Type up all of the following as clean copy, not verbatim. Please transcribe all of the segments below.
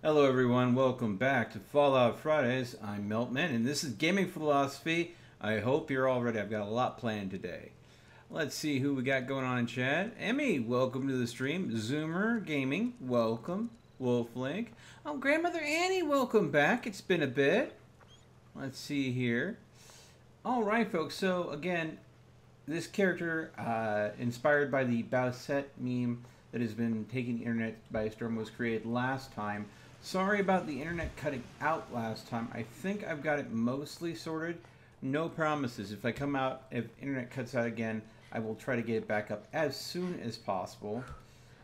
Hello everyone, welcome back to Fallout Fridays. I'm Meltman and this is Gaming Philosophy. I hope you're all ready. I've got a lot planned today. Let's see who we got going on in chat. Emmy, welcome to the stream. Zoomer Gaming, welcome. Wolflink. Oh, Grandmother Annie, welcome back. It's been a bit. Let's see here. Alright folks, so again, this character, inspired by the Bowsette meme that has been taking the internet by storm, was created last time. Sorry about the internet cutting out last time. I think I've got it mostly sorted. No promises. If internet cuts out again, I will try to get it back up as soon as possible.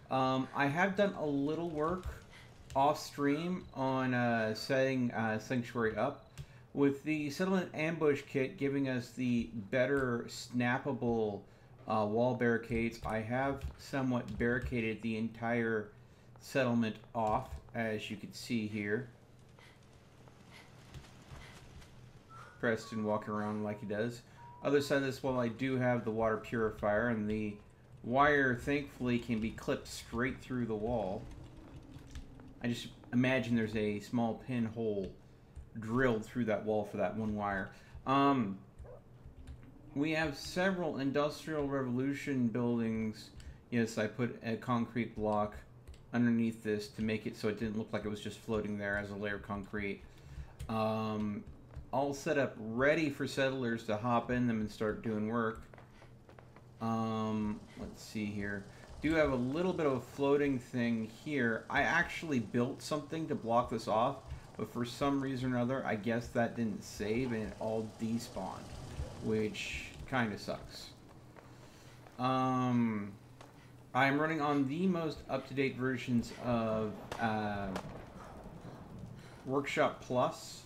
I have done a little work off stream on setting Sanctuary up. With the Settlement Ambush Kit giving us the better snappable wall barricades, I have somewhat barricaded the entire settlement off, as you can see here. Preston walking around like he does. Other side of this wall, I do have the water purifier, and the wire, thankfully, can be clipped straight through the wall. I just imagine there's a small pinhole drilled through that wall for that one wire. We have several Industrial Revolution buildings. Yes, I put a concrete block underneath this to make it so it didn't look like it was just floating there as a layer of concrete. All set up ready for settlers to hop in them and start doing work. Let's see here. Do have a little bit of a floating thing here. I actually built something to block this off, but for some reason or other, I guess that didn't save and it all despawned, which kind of sucks. I'm running on the most up-to-date versions of Workshop Plus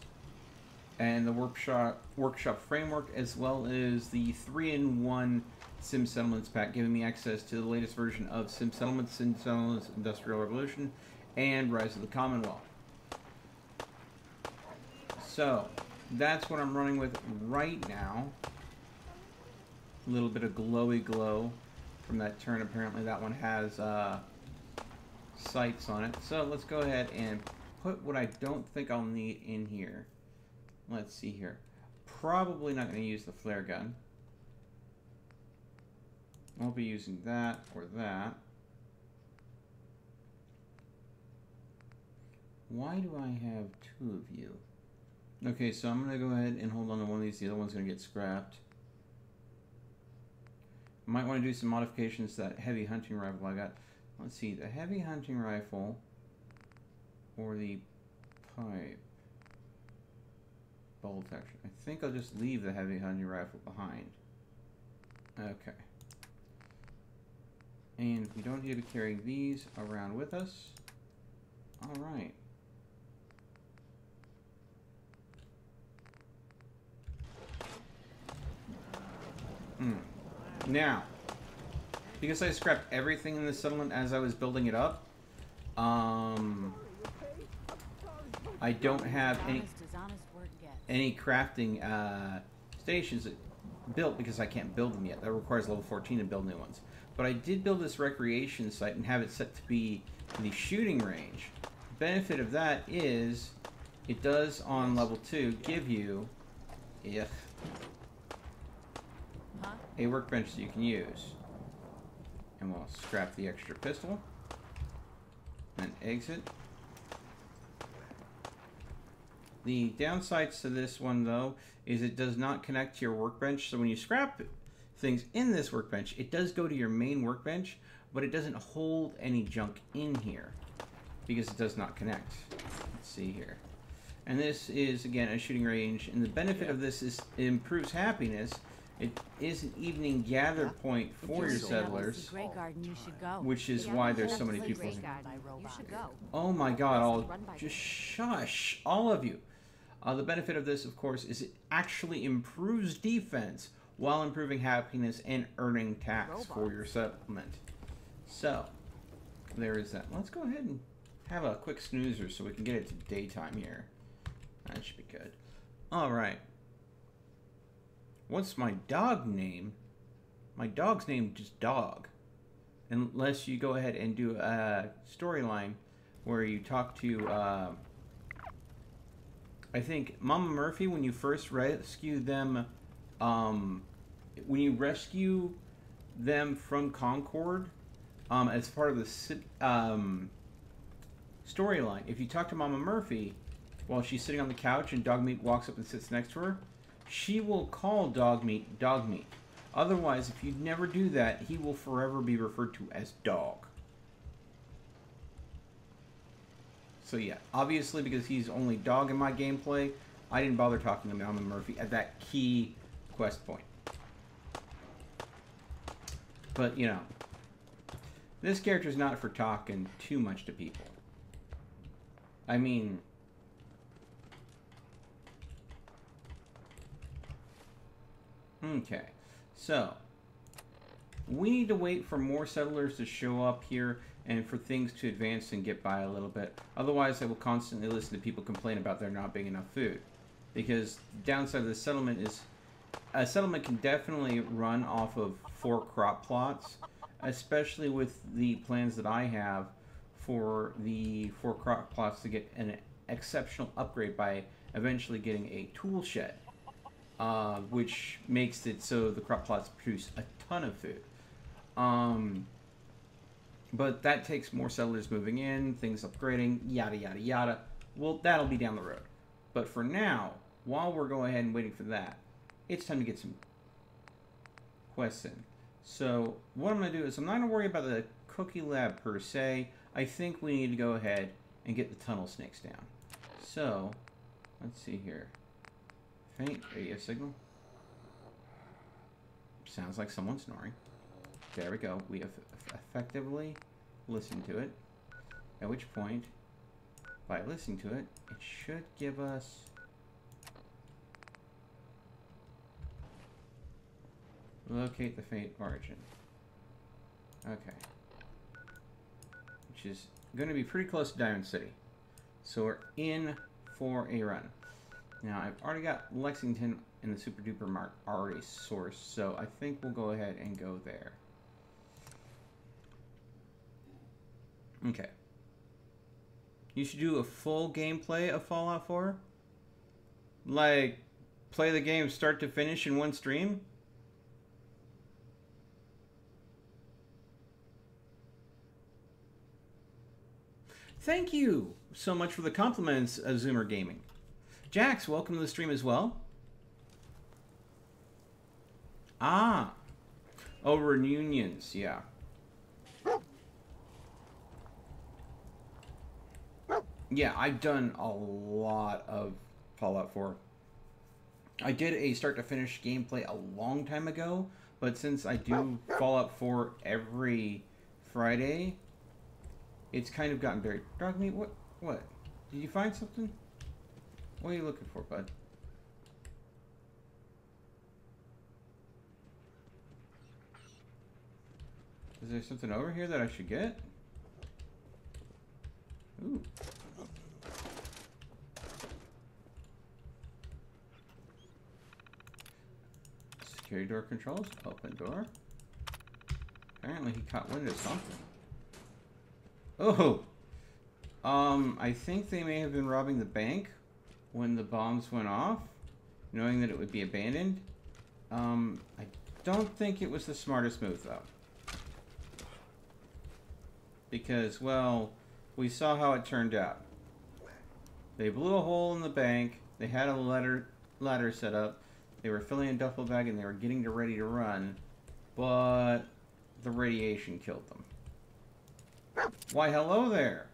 and the Workshop Framework, as well as the 3-in-1 Sim Settlements pack, giving me access to the latest version of Sim Settlements, Industrial Revolution, and Rise of the Commonwealth. So, that's what I'm running with right now. A little bit of glowy glow from that turn. Apparently that one has sights on it. So let's go ahead and put what I don't think I'll need in here. Let's see here. Probably not going to use the flare gun. I'll be using that or that. Why do I have two of you? Okay, so I'm going to go ahead and hold on to one of these. The other one's going to get scrapped. Might want to do some modifications to that heavy hunting rifle I got. Let's see, the heavy hunting rifle or the pipe. Bolt action. I think I'll just leave the heavy hunting rifle behind. Okay. And we don't need to be carrying these around with us. Alright. Now, because I scrapped everything in the settlement as I was building it up, I don't have any crafting stations built because I can't build them yet. That requires level 14 to build new ones. But I did build this recreation site and have it set to be the shooting range. The benefit of that is it does on level 2 give you a workbench that you can use. And we'll scrap the extra pistol and exit. The downsides to this one, though, is it does not connect to your workbench. So when you scrap things in this workbench, it does go to your main workbench, but it doesn't hold any junk in here because it does not connect. Let's see here. And this is, again, a shooting range. And the benefit of this is it improves happiness. It is an evening gather point for your settlers, which is why there's so many people here. Oh my god, I'll just shush, all of you. The benefit of this, of course, is it actually improves defense while improving happiness and earning tax for your settlement. So, there is that. Let's go ahead and have a quick snoozer so we can get it to daytime here. That should be good. Alright. What's my dog name? My dog's name is just Dog. Unless you go ahead and do a storyline where you talk to, I think, Mama Murphy, when you first rescue them, when you rescue them from Concord, as part of the storyline, if you talk to Mama Murphy while she's sitting on the couch and Dogmeat walks up and sits next to her, she will call Dogmeat Dogmeat. Otherwise, if you never do that, he will forever be referred to as Dog. So yeah, obviously because he's only Dog in my gameplay, I didn't bother talking to Mama Murphy at that key quest point. But, you know, this character's not for talking too much to people. I mean, okay, so we need to wait for more settlers to show up here and for things to advance and get by a little bit. Otherwise, I will constantly listen to people complain about there not being enough food. Because the downside of the settlement is a settlement can definitely run off of 4 crop plots, especially with the plans that I have for the 4 crop plots to get an exceptional upgrade by eventually getting a tool shed, which makes it so the crop plots produce a ton of food. But that takes more settlers moving in, things upgrading, yada yada yada. Well, that'll be down the road. But for now, while we're going ahead and waiting for that, it's time to get some quests in. So what I'm going to do is I'm not going to worry about the cookie lab per se. I think we need to go ahead and get the tunnel snakes down. So let's see here. Faint radio signal. Sounds like someone snoring. There we go. We have effectively listened to it. At which point, by listening to it, it should give us locate the faint origin. Okay. Which is going to be pretty close to Diamond City. So we're in for a run. Now, I've already got Lexington in the Super Duper Mark already sourced, so I think we'll go ahead and go there. Okay. You should do a full gameplay of Fallout 4? Like, play the game start to finish in one stream? Thank you so much for the compliments, Zoomer Gaming. Jax, welcome to the stream as well. Ah. Oh, reunions, yeah. Yeah, I've done a lot of Fallout 4. I did a start-to-finish gameplay a long time ago, but since I do Fallout 4 every Friday, it's kind of gotten buried. Dogmeat, what? Did you find something? What are you looking for, bud? Is there something over here that I should get? Ooh. Security door controls. Open door. Apparently he caught wind of something. Oh! I think they may have been robbing the bank when the bombs went off, knowing that it would be abandoned. I don't think it was the smartest move, though. Because, well, we saw how it turned out. They blew a hole in the bank, they had a ladder set up, they were filling a duffel bag and they were getting ready to run, but the radiation killed them. Why, hello there!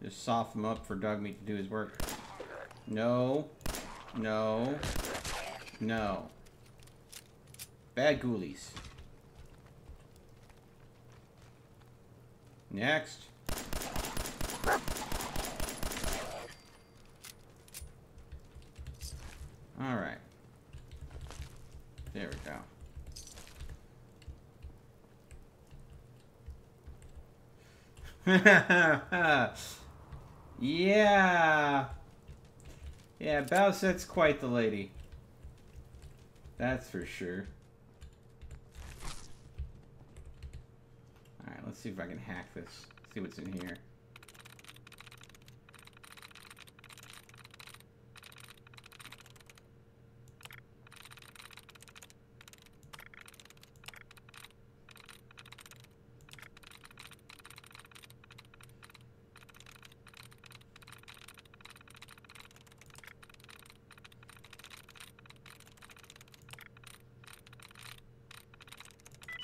Just soften him up for Dogmeat to do his work. No. No. No. Bad ghoulies. Next. Alright. There we go. Yeah. Yeah, Bowsette's quite the lady. That's for sure. Alright, let's see if I can hack this. See what's in here.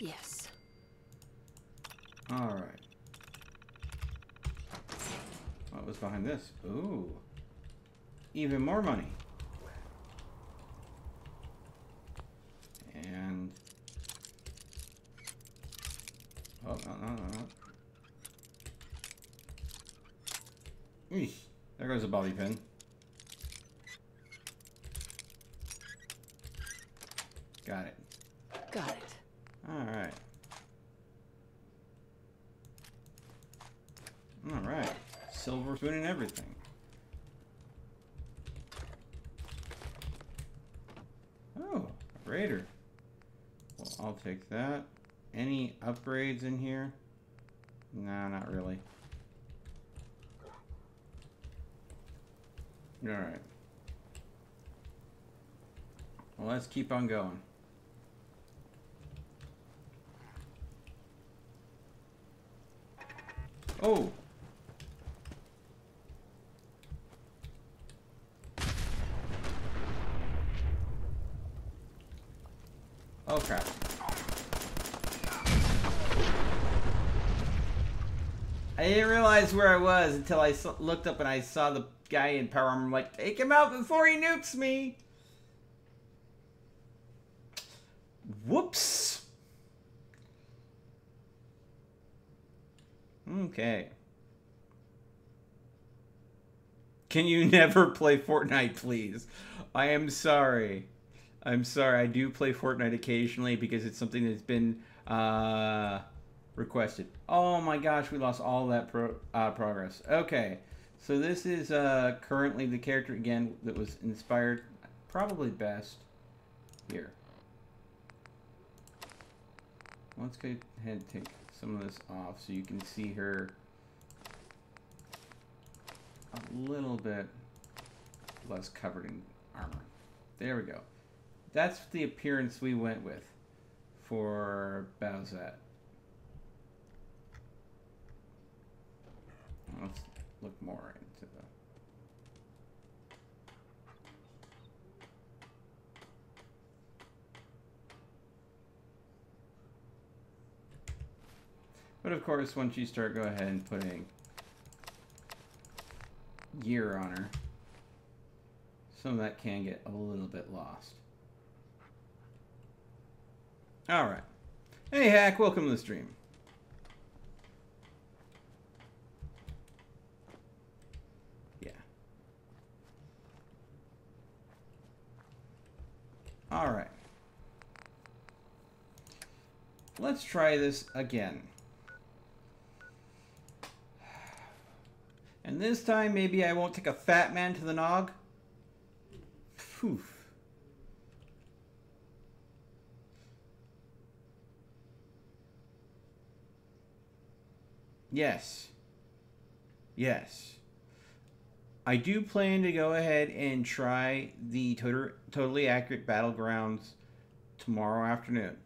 Yes. Alright. What was behind this? Ooh. Even more money. And... oh, no. Eesh. There goes a bobby pin. Got it. Got it. Alright. Alright. Silver spoon and everything. Oh, a raider. Well, I'll take that. Any upgrades in here? No, not really. Alright. Well, let's keep on going. Oh! Oh crap. I didn't realize where I was until I looked up and I saw the guy in power armor. I'm like, take him out before he nukes me! Whoops! Okay. Can you never play Fortnite, please? I am sorry. I'm sorry. I do play Fortnite occasionally because it's something that's been requested. Oh my gosh, we lost all that progress. Okay. So this is currently the character, again, that was inspired probably best here. Let's go ahead and take some of this off so you can see her a little bit less covered in armor. There we go. That's the appearance we went with for Bowsette. Let's look more into the... But of course, once you start go ahead and putting gear on her, some of that can get a little bit lost. Alright. Hey Hack, welcome to the stream. Yeah. Alright. Let's try this again. And this time, maybe I won't take a fat man to the nog. Phew. Yes. Yes. I do plan to go ahead and try the Totally Accurate Battlegrounds tomorrow afternoon.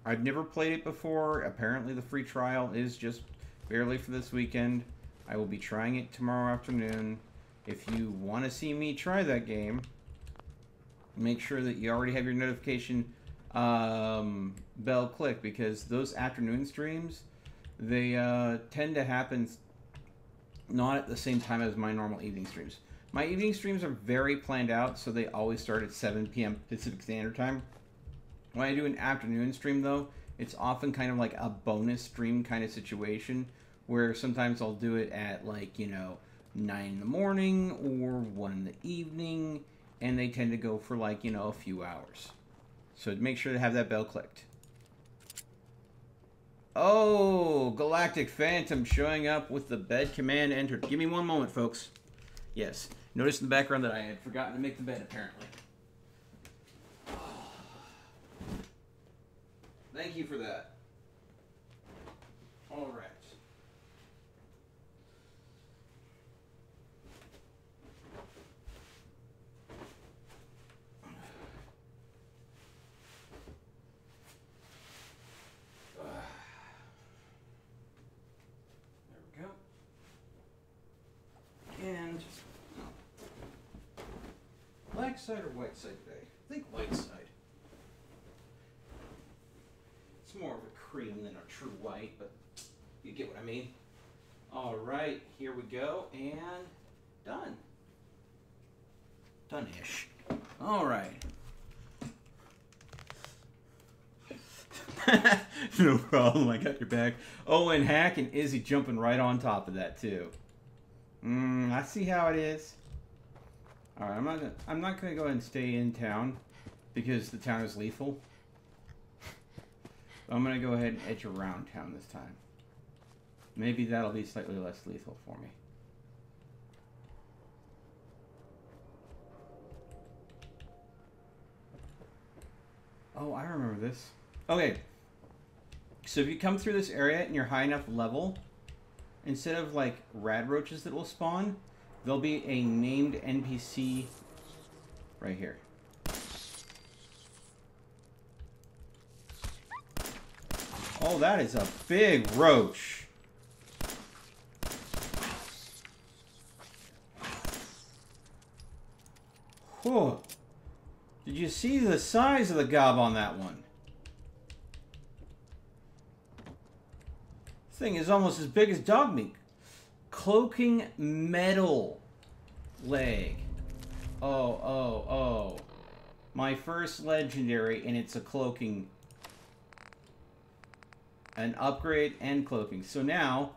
I've never played it before. Apparently the free trial is just barely for this weekend. I will be trying it tomorrow afternoon. If you want to see me try that game, make sure that you already have your notification bell clicked, because those afternoon streams, they tend to happen not at the same time as my normal evening streams. My evening streams are very planned out, so they always start at 7 p.m. Pacific Standard Time. When I do an afternoon stream, though, it's often kind of like a bonus stream kind of situation, where sometimes I'll do it at, like, 9 in the morning or 1 in the evening, and they tend to go for, like, a few hours. So make sure to have that bell clicked. Oh, Galactic Phantom showing up with the bed command entered. Give me one moment, folks. Yes. Notice in the background that I had forgotten to make the bed, apparently. Thank you for that. All right. There we go. And black side or white side today? I think white side. It's more of a cream than a true white, but you get what I mean. All right, here we go, and done. Done-ish. All right. No problem, I got your back. Oh, and Hack and Izzy jumping right on top of that too. I see how it is. All right, I'm not gonna go ahead and stay in town because the town is lethal. I'm going to go ahead and edge around town this time. Maybe that'll be slightly less lethal for me. Oh, I remember this. Okay. So if you come through this area and you're high enough level, instead of like rad roaches that will spawn, there'll be a named NPC right here. Oh, that is a big roach. Whew. Did you see the size of the gob on that one? This thing is almost as big as dog meat. Cloaking metal leg. Oh. My first legendary, and it's a cloaking. An upgrade and cloaking. So now,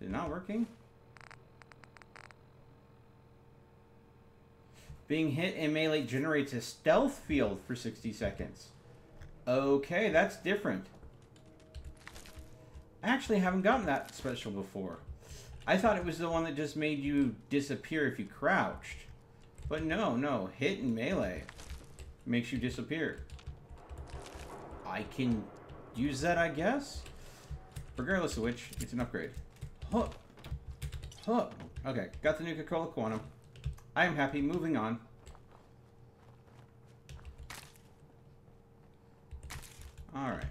is it not working? Being hit in melee generates a stealth field for 60 seconds. Okay, that's different. I actually haven't gotten that special before. I thought it was the one that just made you disappear if you crouched. But no, hit in melee makes you disappear. I can use that, I guess? Regardless of which, it's an upgrade. Huh. Okay, got the new Coca-Cola Quantum. I am happy. Moving on. Alright.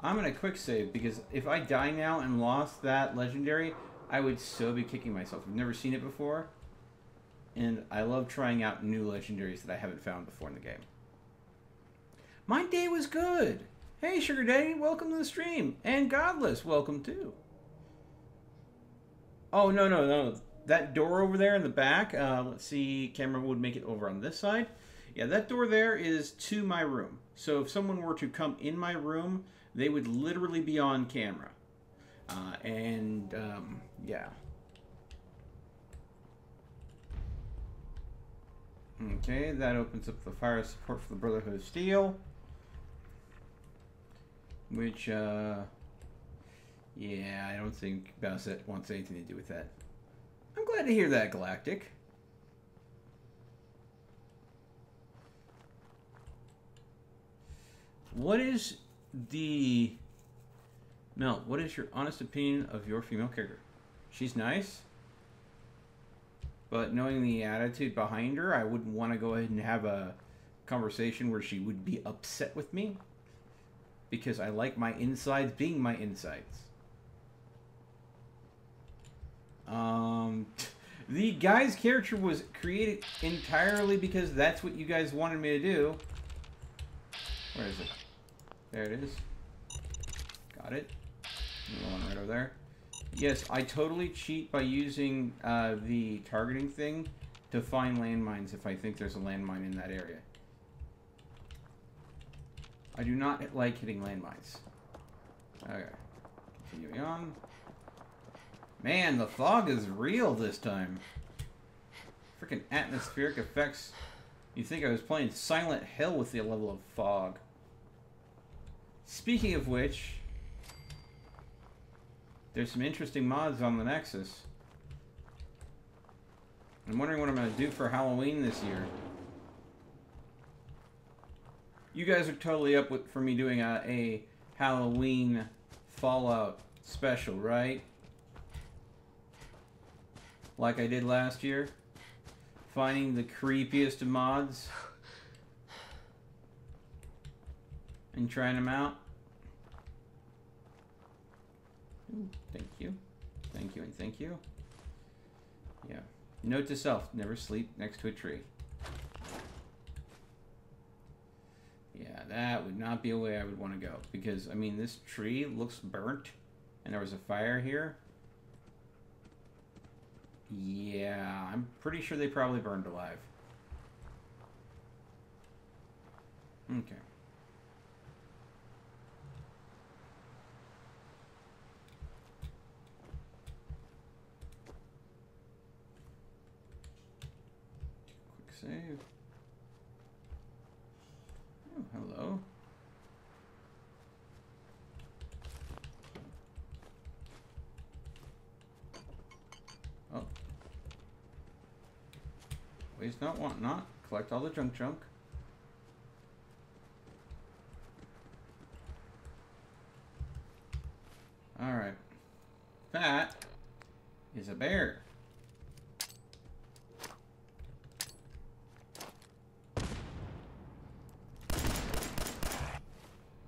I'm going to quick save, because if I die now and lost that legendary, I would so be kicking myself. I've never seen it before. And I love trying out new legendaries that I haven't found before in the game. My day was good. Hey, Sugar Daddy, welcome to the stream. And Godless, welcome too. Oh, no. That door over there in the back, let's see, camera would make it over on this side. Yeah, that door there is to my room. So if someone were to come in my room, they would literally be on camera. Yeah. Okay, that opens up the fire support for the Brotherhood of Steel. Which, yeah, I don't think Bowsette wants anything to do with that. I'm glad to hear that, Galactic. What is the... Mel, what is your honest opinion of your female character? She's nice. But knowing the attitude behind her, I wouldn't want to go ahead and have a conversation where she would be upset with me. Because I like my insides being my insides. The guy's character was created entirely because that's what you guys wanted me to do. Where is it? There it is. Got it. Another one right over there. Yes, I totally cheat by using the targeting thing to find landmines if I think there's a landmine in that area. I do not like hitting landmines. Okay. Continuing on. Man, the fog is real this time. Freaking atmospheric effects. You'd think I was playing Silent Hill with the level of fog. Speaking of which... There's some interesting mods on the Nexus. I'm wondering what I'm going to do for Halloween this year. You guys are totally up for me doing a Halloween Fallout special, right? Like I did last year. Finding the creepiest of mods. And trying them out. Ooh, thank you. Thank you and thank you. Yeah. Note to self, never sleep next to a tree. Yeah, that would not be a way I would want to go. Because, I mean, this tree looks burnt. And there was a fire here. Yeah, I'm pretty sure they probably burned alive. Okay. Quick save. Oh, hello. Oh. Waste not, want not. Collect all the junk. Alright. That is a bear.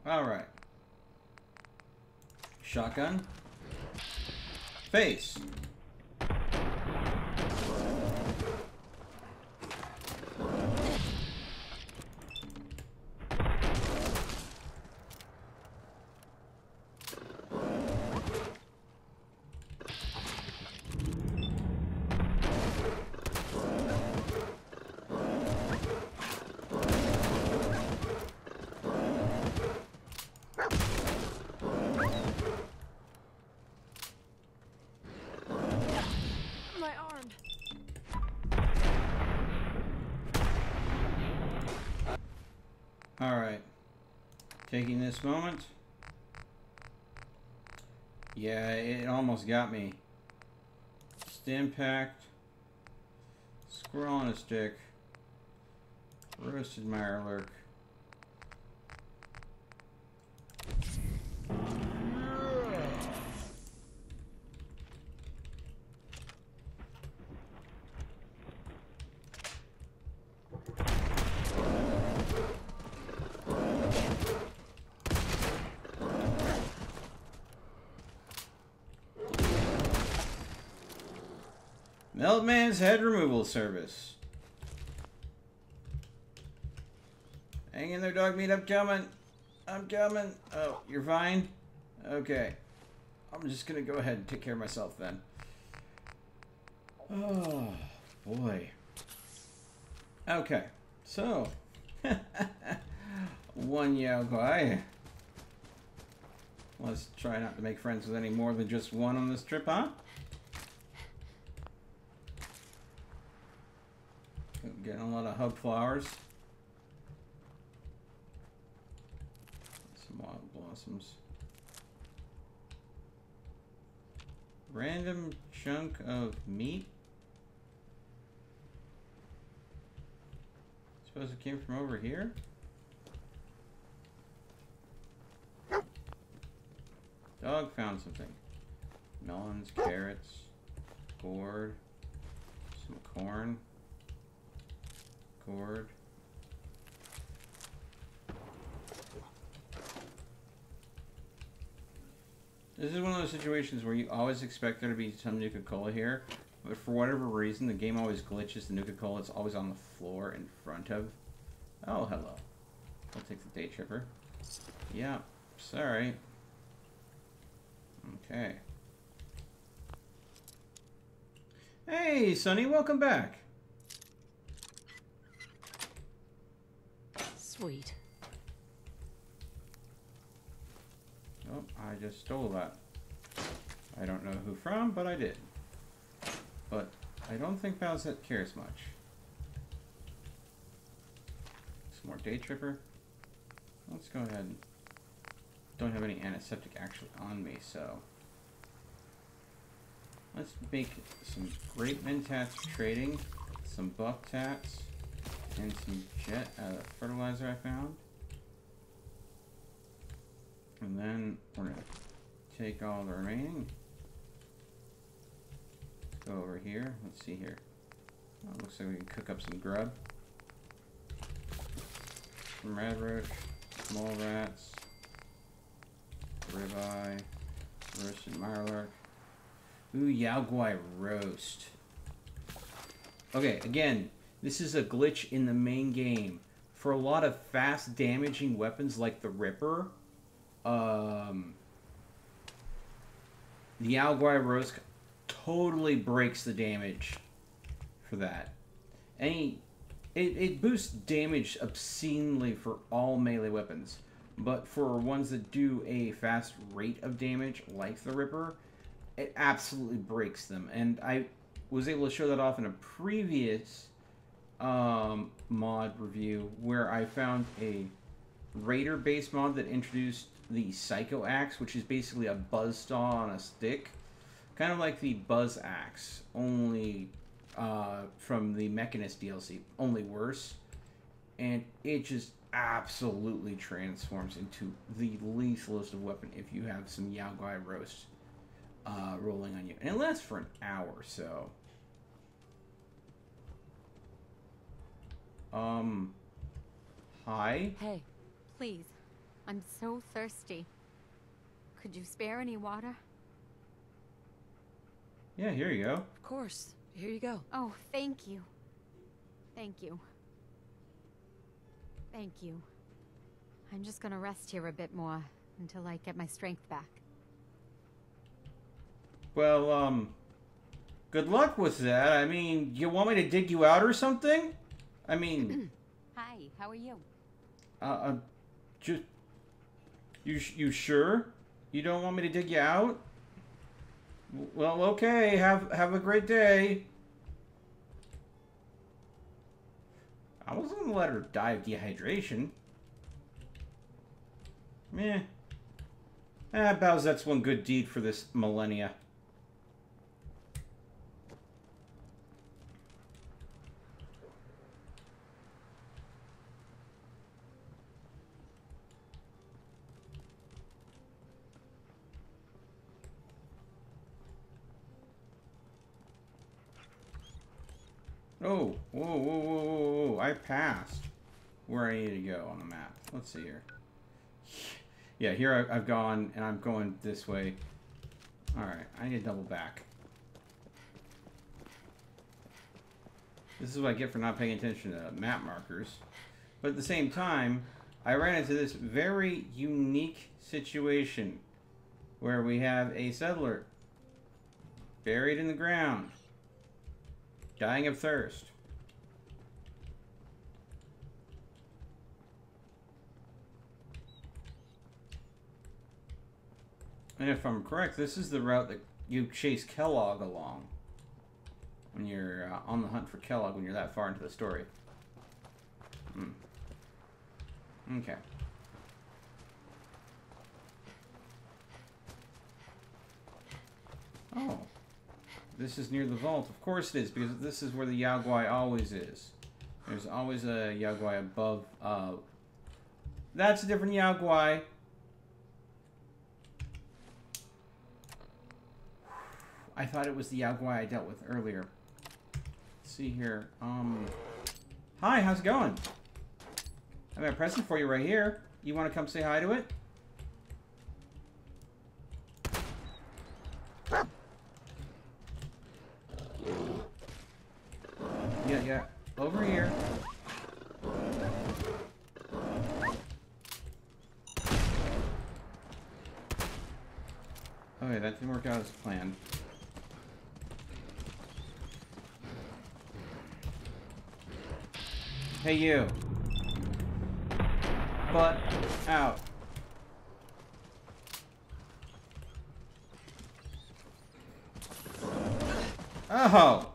Alright. Shotgun. Face. Alright. Taking this moment. Yeah, it almost got me. Stimpak. Squirrel on a stick. Roasted Mirelurk. Meltman's head removal service. Hang in there, dog meat. I'm coming. I'm coming. Oh, you're fine? Okay. I'm just going to go ahead and take care of myself then. Oh, boy. Okay. So. One Yao Guai. Let's try not to make friends with any more than just one on this trip, huh? Getting a lot of hub flowers. Some wild blossoms. Random chunk of meat. Suppose it came from over here? Dog found something. Melons, carrots, gourd, some corn. Gourd. This is one of those situations where you always expect there to be some Nuka-Cola here, but for whatever reason, the game always glitches the Nuka-Cola. It's always on the floor in front of. Oh, hello. I'll take the day tripper. Yeah, sorry. Okay. Hey, Sonny, welcome back. Sweet. Oh, I just stole that. I don't know who from, but I did. But I don't think Bowsette cares much. Some more day tripper. Let's go ahead and don't have any antiseptic actually on me, so Let's make some great mentats trading, some buff tats, and some jet fertilizer I found. And then we're gonna take all the remaining. Go over here. Let's see here. Oh, looks like we can cook up some grub. Some radroach, small rats, ribeye, roasted mirelurk. Ooh, Yao Guai roast. Okay, again, this is a glitch in the main game. For a lot of fast damaging weapons like the Ripper, the Yao Guai roast totally breaks the damage for that. It boosts damage obscenely for all melee weapons, but for ones that do a fast rate of damage, like the Ripper, it absolutely breaks them. And I was able to show that off in a previous mod review where I found a Raider-based mod that introduced the Psycho Axe, which is basically a buzzsaw on a stick. Kind of like the Buzz Axe, only from the Mechanist DLC, only worse. And it just absolutely transforms into the lethalest of weapon if you have some Yao Guai roast rolling on you. And it lasts for an hour or so. Hi? Hey, please. I'm so thirsty. Could you spare any water? Yeah, here you go. Of course. Here you go. Oh, thank you. Thank you. Thank you. I'm just gonna rest here a bit more until I get my strength back. Well, good luck with that. I mean, you want me to dig you out or something? I mean... Hi, how are you? Just... You sure? You don't want me to dig you out? Well, okay. Have a great day. I wasn't gonna let her die of dehydration. Meh. Bowsette's one good deed for this millennia. Oh, whoa, I passed where I need to go on the map. Let's see here. Yeah, here I've gone, and I'm going this way. Alright, I need to double back. This is what I get for not paying attention to map markers. But at the same time, I ran into this very unique situation where we have a settler buried in the ground, dying of thirst. And if I'm correct, this is the route that you chase Kellogg along when you're on the hunt for Kellogg when you're that far into the story. Okay. Oh. This is near the vault. Of course it is, because this is where the Yao Guai always is. There's always a Yao Guai above. That's a different Yao Guai. I thought it was the Yao Guai I dealt with earlier. Let's see here. Hi, how's it going? I have a present for you right here. You want to come say hi to it? Yeah. Over here. Okay, that didn't work out as planned. Hey, you. Butt out. Oh!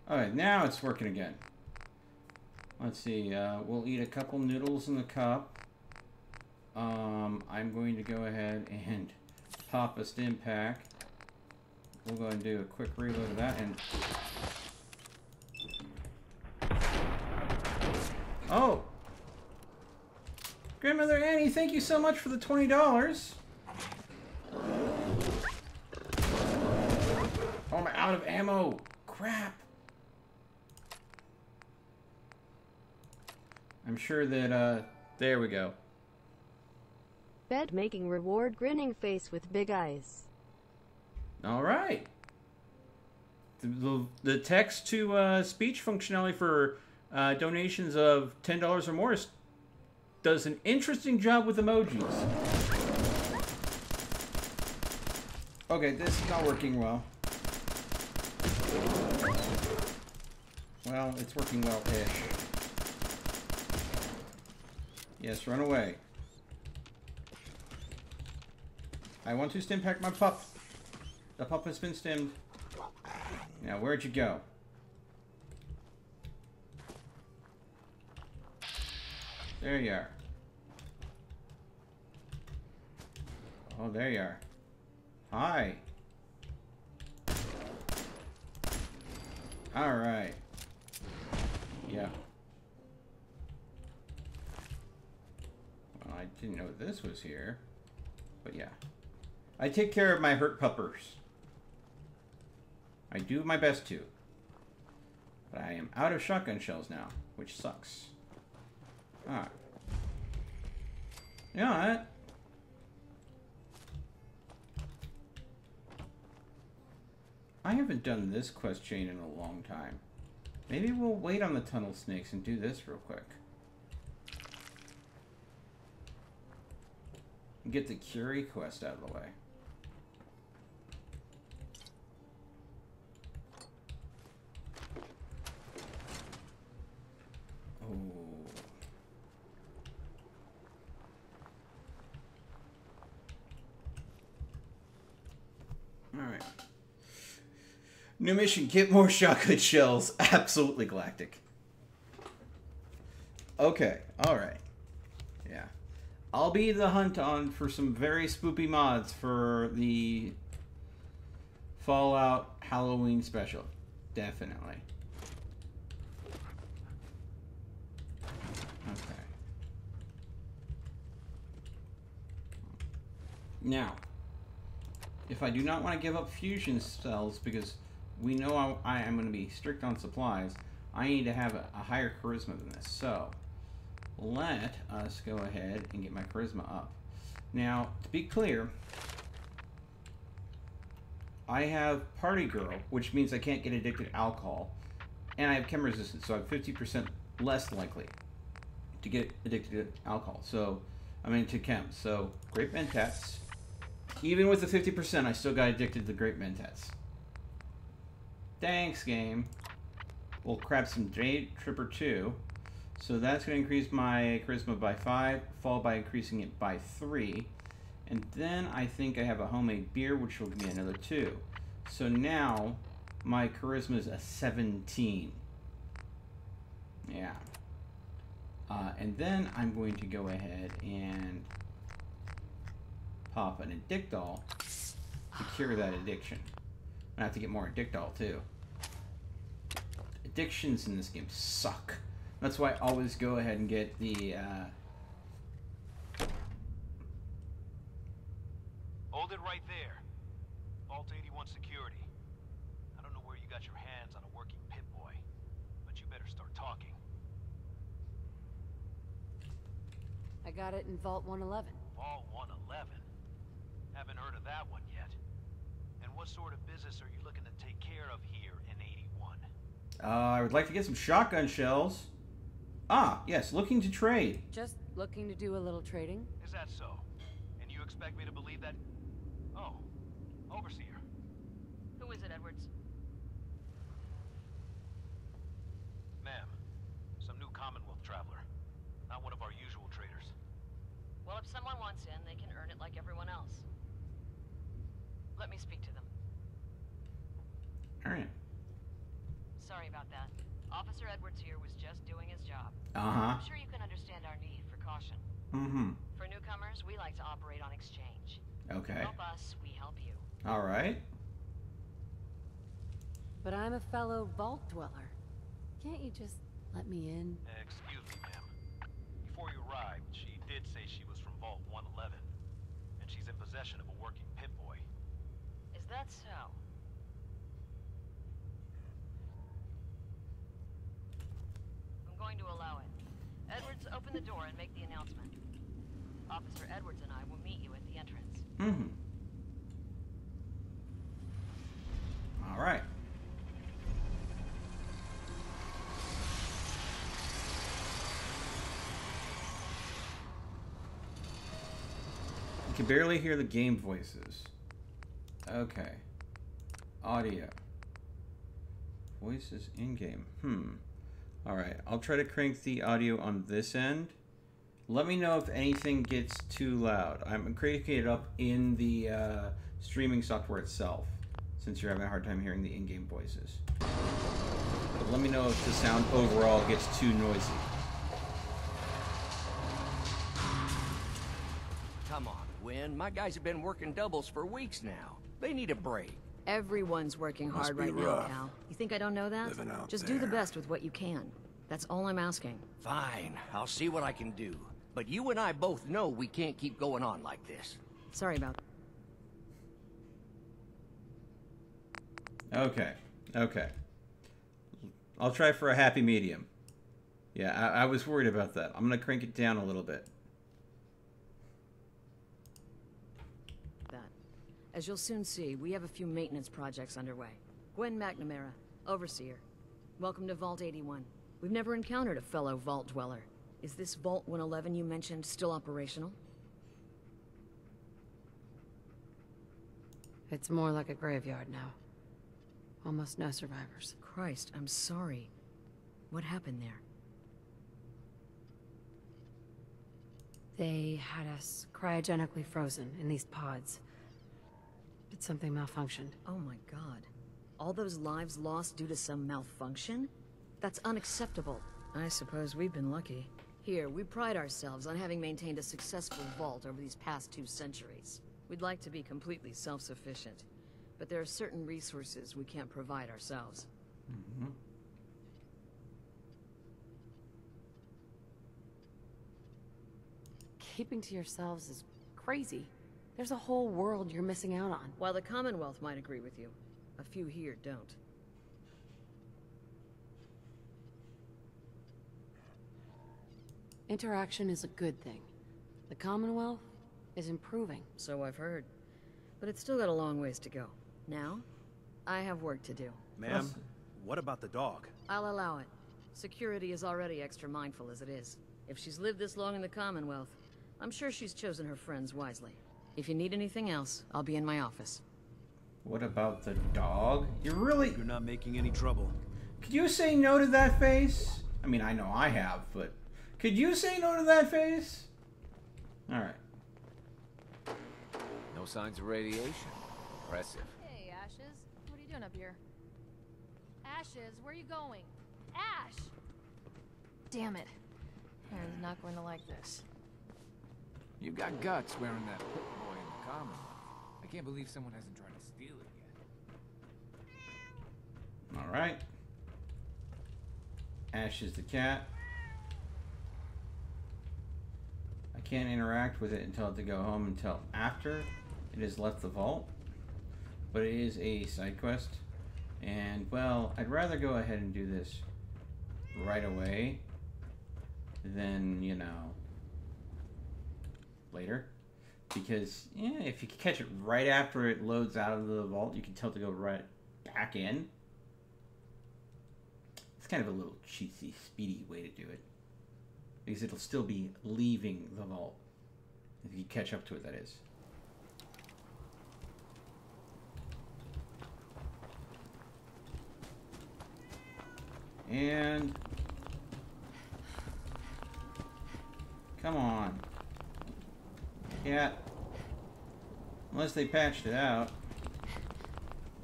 Alright, now it's working again. Let's see. We'll eat a couple noodles in the cup. I'm going to go ahead and pop a Stimpak. We'll go ahead and do a quick reload of that. And oh, Grandmother Annie, thank you so much for the $20. Oh, I'm out of ammo. Crap. I'm sure that, there we go. Bed making reward grinning face with big eyes. All right. The text to speech functionality for donations of $10 or more does an interesting job with emojis. Okay, this is not working well. Well, it's working well-ish. Yes, run away. I want to Stimpak my pup. The pup has been stimmed. Now, where'd you go? There you are. Oh, there you are. Hi. Alright. Yeah. Well, I didn't know this was here. But yeah. I take care of my hurt puppers. I do my best to. But I am out of shotgun shells now, which sucks. Alright. You know what? I haven't done this quest chain in a long time. Maybe we'll wait on the tunnel snakes and do this real quick. And get the Curie quest out of the way. Alright. New mission, get more shotgun shells. Absolutely galactic. Okay, alright. Yeah. I'll be the hunt on for some very spoopy mods for the Fallout Halloween special. Definitely. Okay. Now, if I do not want to give up fusion cells, because we know I am going to be strict on supplies, I need to have a higher charisma than this. So, let us go ahead and get my charisma up. Now, to be clear, I have Party Girl, which means I can't get addicted to alcohol, and I have chem resistance, so I'm 50% less likely to get addicted to alcohol. So, I'm into chem. So, grape mentats. Even with the 50%, I still got addicted to the grape mentats. Thanks, game. We'll grab some Jade Tripper 2. So that's going to increase my charisma by 5, fall by increasing it by 3. And then I think I have a homemade beer, which will give me another 2. So now my charisma is a 17. Yeah. And then I'm going to go ahead and pop an Addictol to cure that addiction. I have to get more Addictol too. Addictions in this game suck. That's why I always go ahead and get the Hold it right there. Vault 81 security. I don't know where you got your hands on a working Pip-Boy, but you better start talking. I got it in Vault 111. Vault 111? Haven't heard of that one yet. And what sort of business are you looking to take care of here in 81? I would like to get some shotgun shells. Ah, yes, looking to trade. Just looking to do a little trading. Is that so? And you expect me to believe that? Oh, Overseer. Who is it, Edwards? Ma'am, some new Commonwealth traveler. Not one of our usual traders. Well, if someone wants in, they can earn it like everyone else. Let me speak to them. All right. Sorry about that. Officer Edwards here was just doing his job. Uh-huh. I'm sure you can understand our need for caution. Mm-hmm. For newcomers, we like to operate on exchange. Okay. Help us, we help you. All right. But I'm a fellow vault dweller. Can't you just let me in? Excuse me, ma'am. Before you arrived, she did say she was from Vault 111, and she's in possession of a working Pip-Boy. Is that so? I'm going to allow it. Edwards, open the door and make the announcement. Officer Edwards and I will meet you at the entrance. Mm-hmm. All right. You can barely hear the game voices. Okay. Audio. Voices in-game. Alright, I'll try to crank the audio on this end. Let me know if anything gets too loud. I'm cranking it up in the streaming software itself, since you're having a hard time hearing the in-game voices. But let me know if the sound overall gets too noisy. Come on, Win. My guys have been working doubles for weeks now. They need a break. Everyone's working Must hard be right now, rough. Cal. You think I don't know that? Living out Just do the there. best with what you can. That's all I'm asking. Fine, I'll see what I can do. But you and I both know we can't keep going on like this. Sorry about Okay, okay. I'll try for a happy medium. Yeah, I was worried about that. I'm gonna crank it down a little bit. that. As you'll soon see, we have a few maintenance projects underway. Gwen McNamara, Overseer. Welcome to Vault 81. We've never encountered a fellow Vault Dweller. Is this Vault 111 you mentioned still operational? It's more like a graveyard now. Almost no survivors. Christ, I'm sorry. What happened there? They had us cryogenically frozen in these pods. But something malfunctioned. Oh my god. All those lives lost due to some malfunction? That's unacceptable. I suppose we've been lucky. Here, we pride ourselves on having maintained a successful vault over these past 2 centuries. We'd like to be completely self-sufficient, but there are certain resources we can't provide ourselves. Mm-hmm. Keeping to yourselves is crazy. There's a whole world you're missing out on. While the Commonwealth might agree with you, a few here don't. Interaction is a good thing. The Commonwealth is improving. So I've heard. But it's still got a long ways to go. Now, I have work to do. Ma'am, what about the dog? I'll allow it. Security is already extra mindful as it is. If she's lived this long in the Commonwealth, I'm sure she's chosen her friends wisely. If you need anything else, I'll be in my office. What about the dog? You really... You're not making any trouble. Could you say no to that face? I mean, I know I have, but... Could you say no to that face? Alright. No signs of radiation. Impressive. Hey, Ashes. What are you doing up here? Ashes, where are you going? Ash! Damn it. Aaron's not going to like this. You got guts wearing that Pip-Boy in the Commonwealth. I can't believe someone hasn't tried to steal it yet. Alright. Ash is the cat. I can't interact with it until to go home until after it has left the vault. But it is a side quest. And, well, I'd rather go ahead and do this right away than, you know, later. Because, yeah, if you can catch it right after it loads out of the vault, you can tell to go right back in. It's kind of a little cheesy, speedy way to do it. Because it'll still be leaving the vault. If you catch up to it, that is. And... come on. Cat. Unless they patched it out.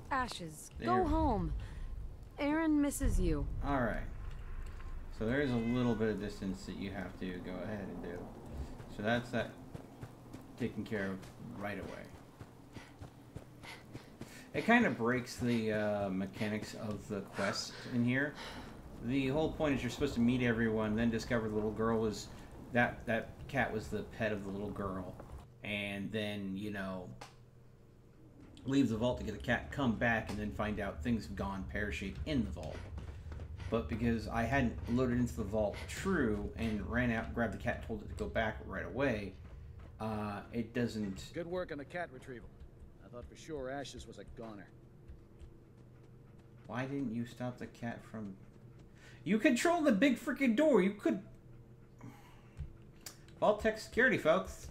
Ashes, There. go home. Aaron misses you. Alright. So there is a little bit of distance that you have to go ahead and do. So that's that taken care of right away. It kind of breaks the mechanics of the quest in here. The whole point is you're supposed to meet everyone, then discover the little girl was... That cat was the pet of the little girl. And then, you know, leave the vault to get the cat, come back, and then find out things have gone pear-shaped in the vault. But because I hadn't loaded into the vault true and ran out, grabbed the cat, told it to go back right away, it doesn't... Good work on the cat retrieval. I thought for sure Ashes was a goner. Why didn't you stop the cat from... You control the big freaking door. You could... Vault tech security, folks.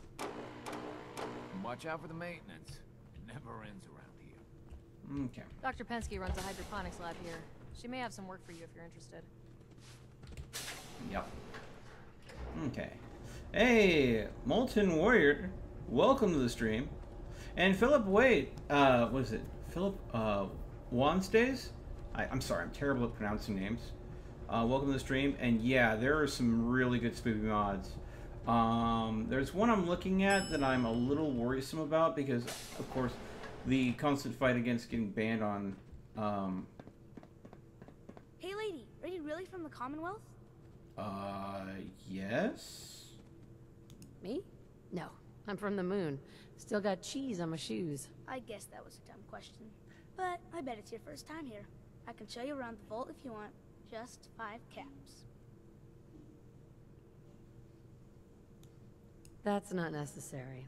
Watch out for the maintenance. It never ends around here. Okay. Dr. Pensky runs a hydroponics lab here. She may have some work for you if you're interested. Yep. Okay. Hey, Molten Warrior, welcome to the stream. And Philip, wait, what is it? Philip, Wanstays? I'm sorry, I'm terrible at pronouncing names. Welcome to the stream, and yeah, there are some really good spooky mods. There's one I'm looking at that I'm a little worrisome about because, of course, the constant fight against getting banned on, Hey lady, are you really from the Commonwealth? Yes? Me? No, I'm from the moon. Still got cheese on my shoes. I guess that was a dumb question. But I bet it's your first time here. I can show you around the vault if you want. Just 5 caps. That's not necessary.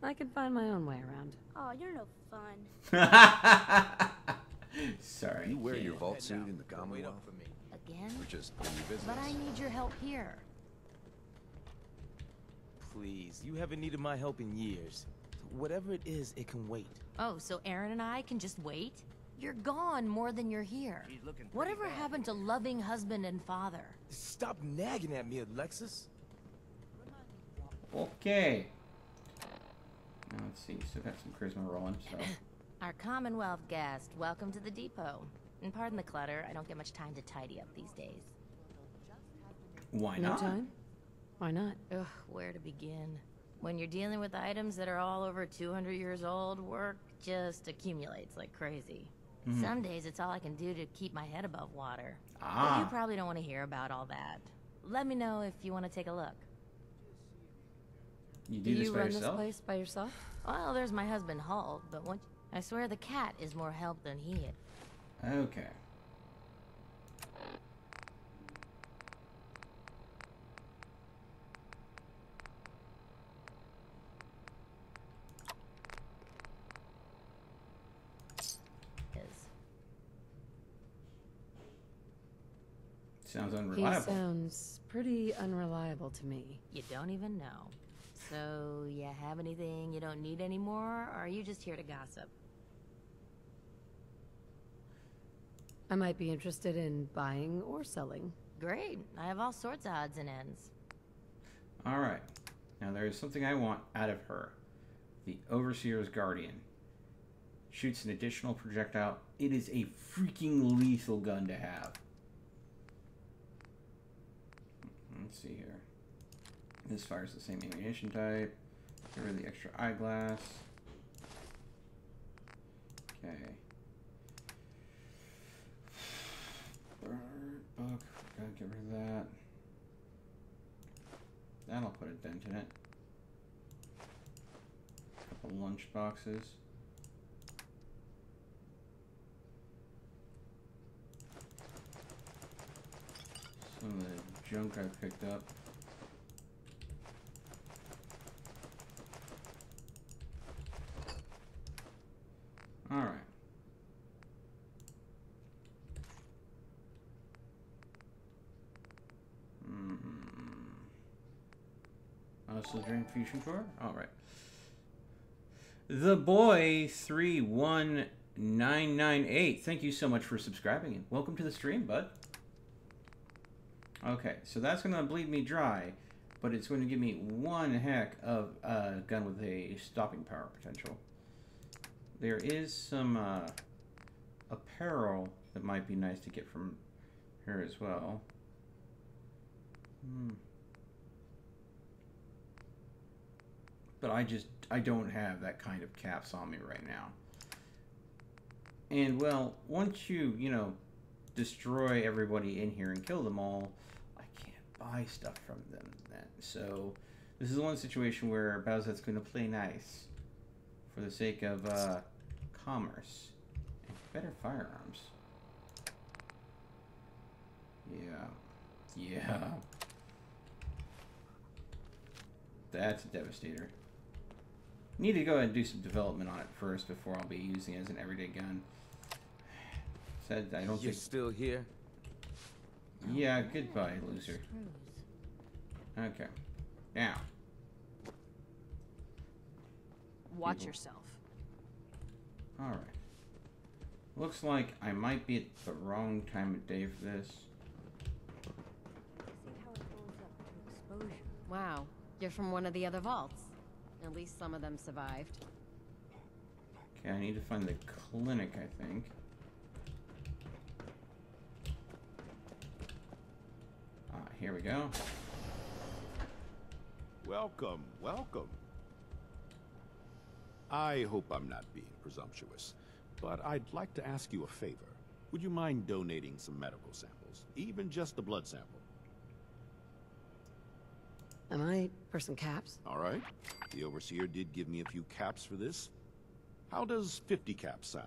I can find my own way around. Oh, you're no fun. Sorry. You wear your vault suit in the Commonwealth? Again? Or just in your business? But I need your help here. Please, you haven't needed my help in years. Whatever it is, it can wait. Oh, so Aaron and I can just wait? You're gone more than you're here. Whatever happened to loving husband and father? Stop nagging at me, Alexis. Okay. Now, let's see, still got some charisma rolling, so... Our Commonwealth guest, welcome to the depot. And pardon the clutter, I don't get much time to tidy up these days. Why No not? time? Why not? Ugh, where to begin? When you're dealing with items that are all over 200 years old, work just accumulates like crazy. Mhm. Some days it's all I can do to keep my head above water. But Ah. you probably don't want to hear about all that. Let me know if you want to take a look. You do this by run yourself? this place by yourself? Well, there's my husband Hull, but once I swear the cat is more help than he is. Okay. Sounds He unreliable. sounds pretty unreliable to me. You don't even know. So, you have anything you don't need anymore, or are you just here to gossip? I might be interested in buying or selling. Great. I have all sorts of odds and ends. Alright. Now there is something I want out of her. The Overseer's Guardian. Shoots an additional projectile. It is a freaking lethal gun to have. Let's see here. This fires the same ammunition type. Get rid of the extra eyeglass. Okay. Bird book. Gotta get rid of that. That'll put a dent in it. Couple lunch boxes. Some of the junk I picked up. Alright. Also drink fusion tour? Alright. The boy 31998. Thank you so much for subscribing and welcome to the stream, bud. Okay, so that's going to bleed me dry, but it's going to give me one heck of a gun with a stopping power potential. There is some apparel that might be nice to get from her as well. But I don't have that kind of caps on me right now. And well, once you destroy everybody in here and kill them all, I can't buy stuff from them then. So this is one situation where Bowsette's going to play nice for the sake of commerce and better firearms. Yeah. That's a devastator. Need to go ahead and do some development on it first before I'll be using it as an everyday gun. Said I don't You're think. still here? Yeah, goodbye, loser. Okay. Now. Watch yourself. Alright. Looks like I might be at the wrong time of day for this. Wow, you're from one of the other vaults. At least some of them survived. Okay, I need to find the clinic, I think. Here we go. Welcome, welcome. I hope I'm not being presumptuous, but I'd like to ask you a favor. Would you mind donating some medical samples, even just a blood sample? Am I for some caps? All right. The Overseer did give me a few caps for this. How does 50 caps sound?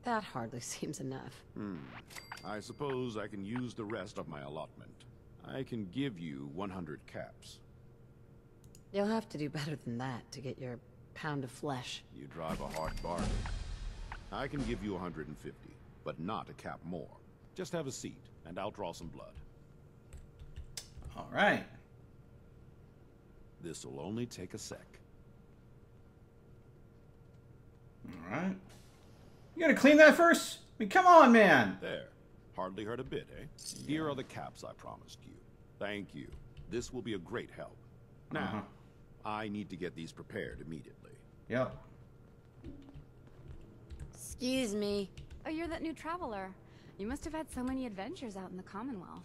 That hardly seems enough. I suppose I can use the rest of my allotment. I can give you 100 caps. You'll have to do better than that to get your pound of flesh. You drive a hard bargain. I can give you 150, but not a cap more. Just have a seat, and I'll draw some blood. All right. This'll only take a sec. All right. You gotta clean that first? I mean, come on, man. There. Hardly hurt a bit, eh? Yeah. Here are the caps I promised you. Thank you. This will be a great help. Now, I need to get these prepared immediately. Yep. Excuse me. Oh, you're that new traveler. You must have had so many adventures out in the Commonwealth.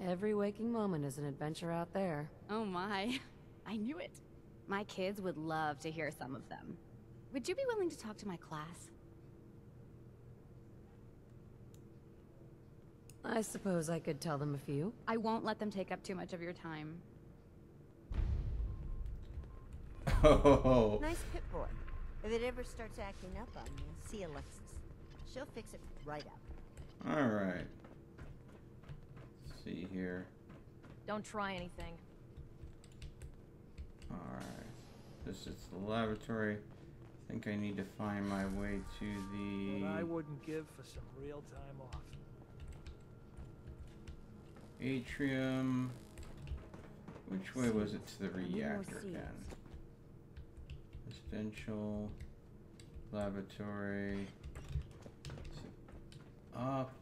Every waking moment is an adventure out there. Oh my. I knew it. My kids would love to hear some of them. Would you be willing to talk to my class? I suppose I could tell them a few. I won't let them take up too much of your time. Oh. Nice Pip-Boy. If it ever starts acting up on you, see Alexis. She'll fix it right up. All right. Let's see here. Don't try anything. All right. This is the laboratory. I think I need to find my way to the... What I wouldn't give for some real time off. Atrium. Which way was it to the reactor again? Residential. Laboratory. Up.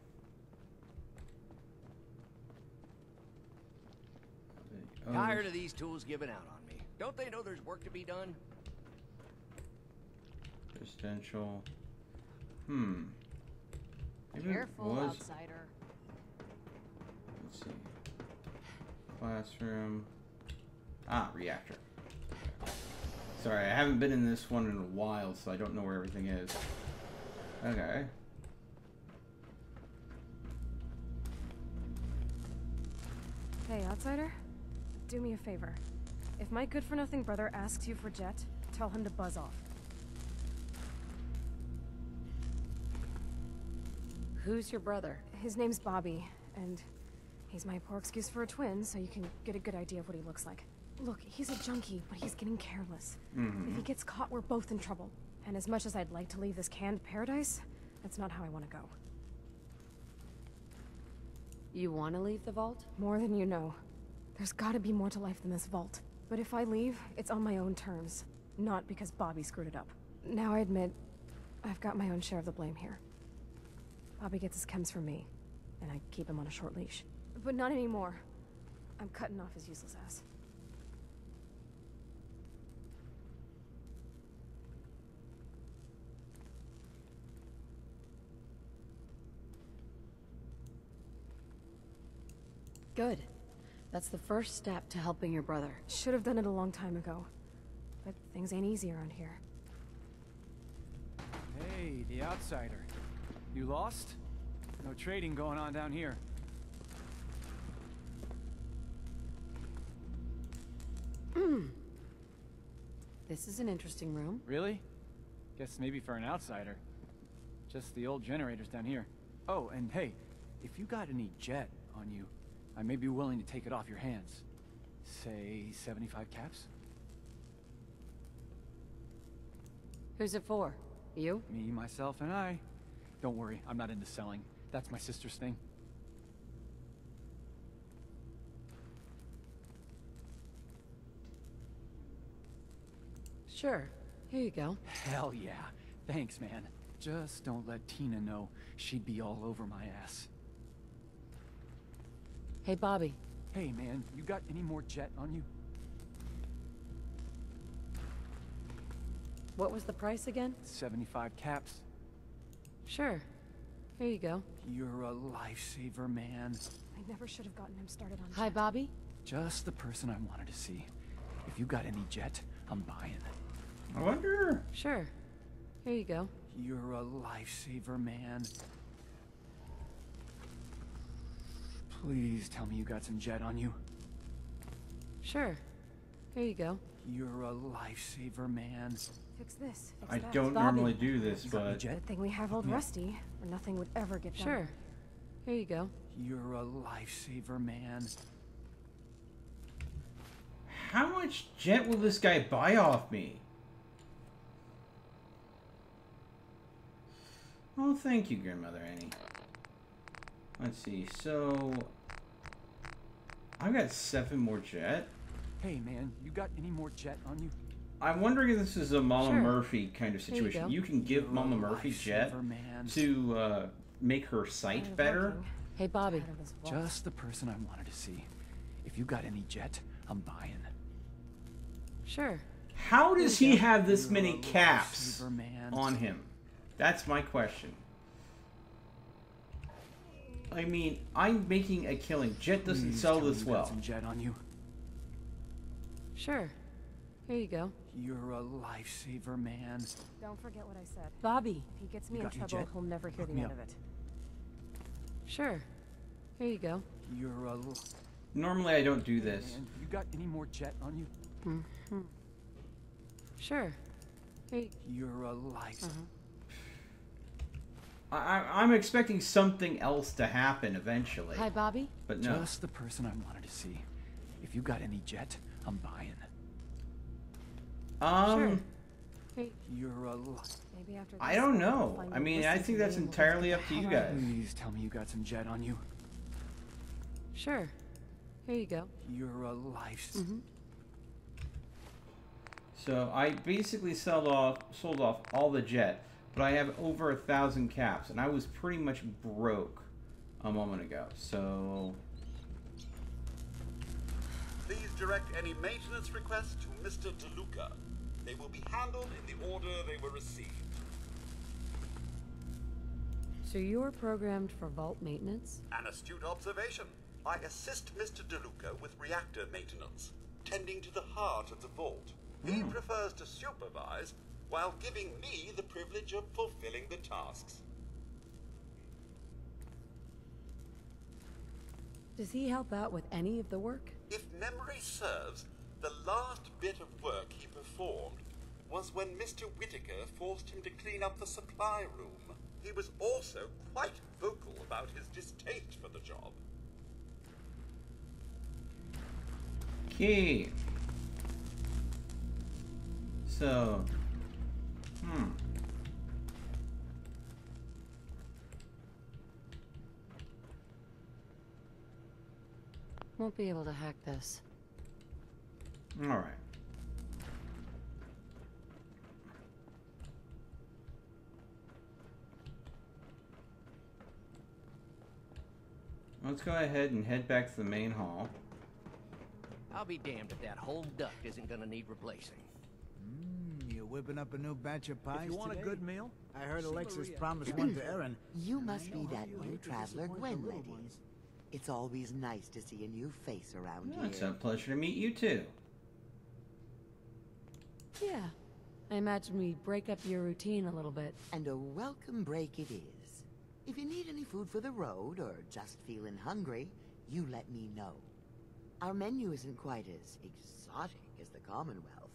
Tired of these tools giving out on me. Don't they know there's work to be done? Residential. Maybe Careful, it was... outsider. Let's see. Classroom. Reactor. Sorry, I haven't been in this one in a while, so I don't know where everything is. Okay. Hey, outsider. Do me a favor. If my good-for-nothing brother asks you for Jet, tell him to buzz off. Who's your brother? His name's Bobby, and he's my poor excuse for a twin, so you can get a good idea of what he looks like. Look, he's a junkie, but he's getting careless. If he gets caught, we're both in trouble. And as much as I'd like to leave this canned paradise, that's not how I want to go. You want to leave the vault? More than you know. There's gotta be more to life than this vault. But if I leave, it's on my own terms. Not because Bobby screwed it up. Now I admit, I've got my own share of the blame here. Bobby gets his chems from me, and I keep him on a short leash. But not anymore. I'm cutting off his useless ass. Good. That's the first step to helping your brother. Should have done it a long time ago. But things ain't easy around here. Hey, the outsider. You lost? No trading going on down here. This is an interesting room. Really? Guess maybe for an outsider. Just the old generators down here. Oh, and hey, if you got any jet on you, I may be willing to take it off your hands. Say 75 caps? Who's it for? You? Me, myself, and I. Don't worry, I'm not into selling. That's my sister's thing. Sure. Here you go. Hell yeah. Thanks, man. Just don't let Tina know. She'd be all over my ass. Hey, Bobby. Hey, man, you got any more jet on you? What was the price again? 75 caps. Sure. Here you go. You're a lifesaver, man. I never should have gotten him started on Hi, jet. Bobby. Just the person I wanted to see. If you got any jet, I'm buying. I wonder. Sure. Here you go. You're a lifesaver, man. Please tell me you got some jet on you. Sure. Here you go. You're a lifesaver, man. Fix this. Fix I that. don't Bobby. normally do this, but Good thing we have old Rusty, or nothing would ever get done. Sure. Here you go. You're a lifesaver, man. how much jet will this guy buy off me? Oh, thank you, Grandmother Annie. Let's see, so I've got 7 more jet. Hey man, you got any more jet on you? I'm wondering if this is a Mama Sure. Murphy kind of There you situation. go. You can give Mama Murphy jet to make her sight better. Hey, Bobby. Just the person I wanted to see. If you got any jet, I'm buying. Sure. How does There you he go. have this You're many a caps lifesaver, man. on him? That's my question. I mean, I'm making a killing. Jet doesn't Please sell tell me this you got well. some jet on you. Sure. Here you go. You're a lifesaver, man. Don't forget what I said. Bobby. If he gets me You in got any trouble, jet? he'll never hear Hook the me end up. of it. Sure. Here you go. You're a Normally, I don't do this. man. You got any more jet on you? Mm-hmm. Sure. Here You're a life. I'm expecting something else to happen eventually. Hi, Bobby. But no. Just the person I wanted to see. If you got any jet, I'm buying. Sure. Hey. You're a Maybe after I this, don't I'll know. find I you mean, listening I to think me that's and we'll just entirely get up the to you hell out. guys. Please tell me you got some jet on you. Sure. Here you go. You're a life. So I basically sold off all the jet, but I have over 1,000 caps, and I was pretty much broke a moment ago. So Please direct any maintenance requests to Mr. DeLuca. They will be handled in the order they were received. So you're programmed for vault maintenance? An astute observation. I assist Mr. DeLuca with reactor maintenance, tending to the heart of the vault. He prefers to supervise while giving me the privilege of fulfilling the tasks. Does he help out with any of the work? If memory serves, the last bit of work he performed was when Mr. Whittaker forced him to clean up the supply room. He was also quite vocal about his distaste for the job. okay. So, Won't be able to hack this. all right. Let's go ahead and head back to the main hall. I'll be damned if that whole duct isn't gonna need replacing. You're whipping up a new batch of pies If you want today? a good meal, I heard see Alexis Maria. promised one to Erin. You must be that new traveler Gwen lady. It's always nice to see a new face around here. It's a pleasure to meet you too. Yeah. I imagine we break up your routine a little bit. And a welcome break it is. If you need any food for the road, or just feeling hungry, you let me know. Our menu isn't quite as exotic as the Commonwealth,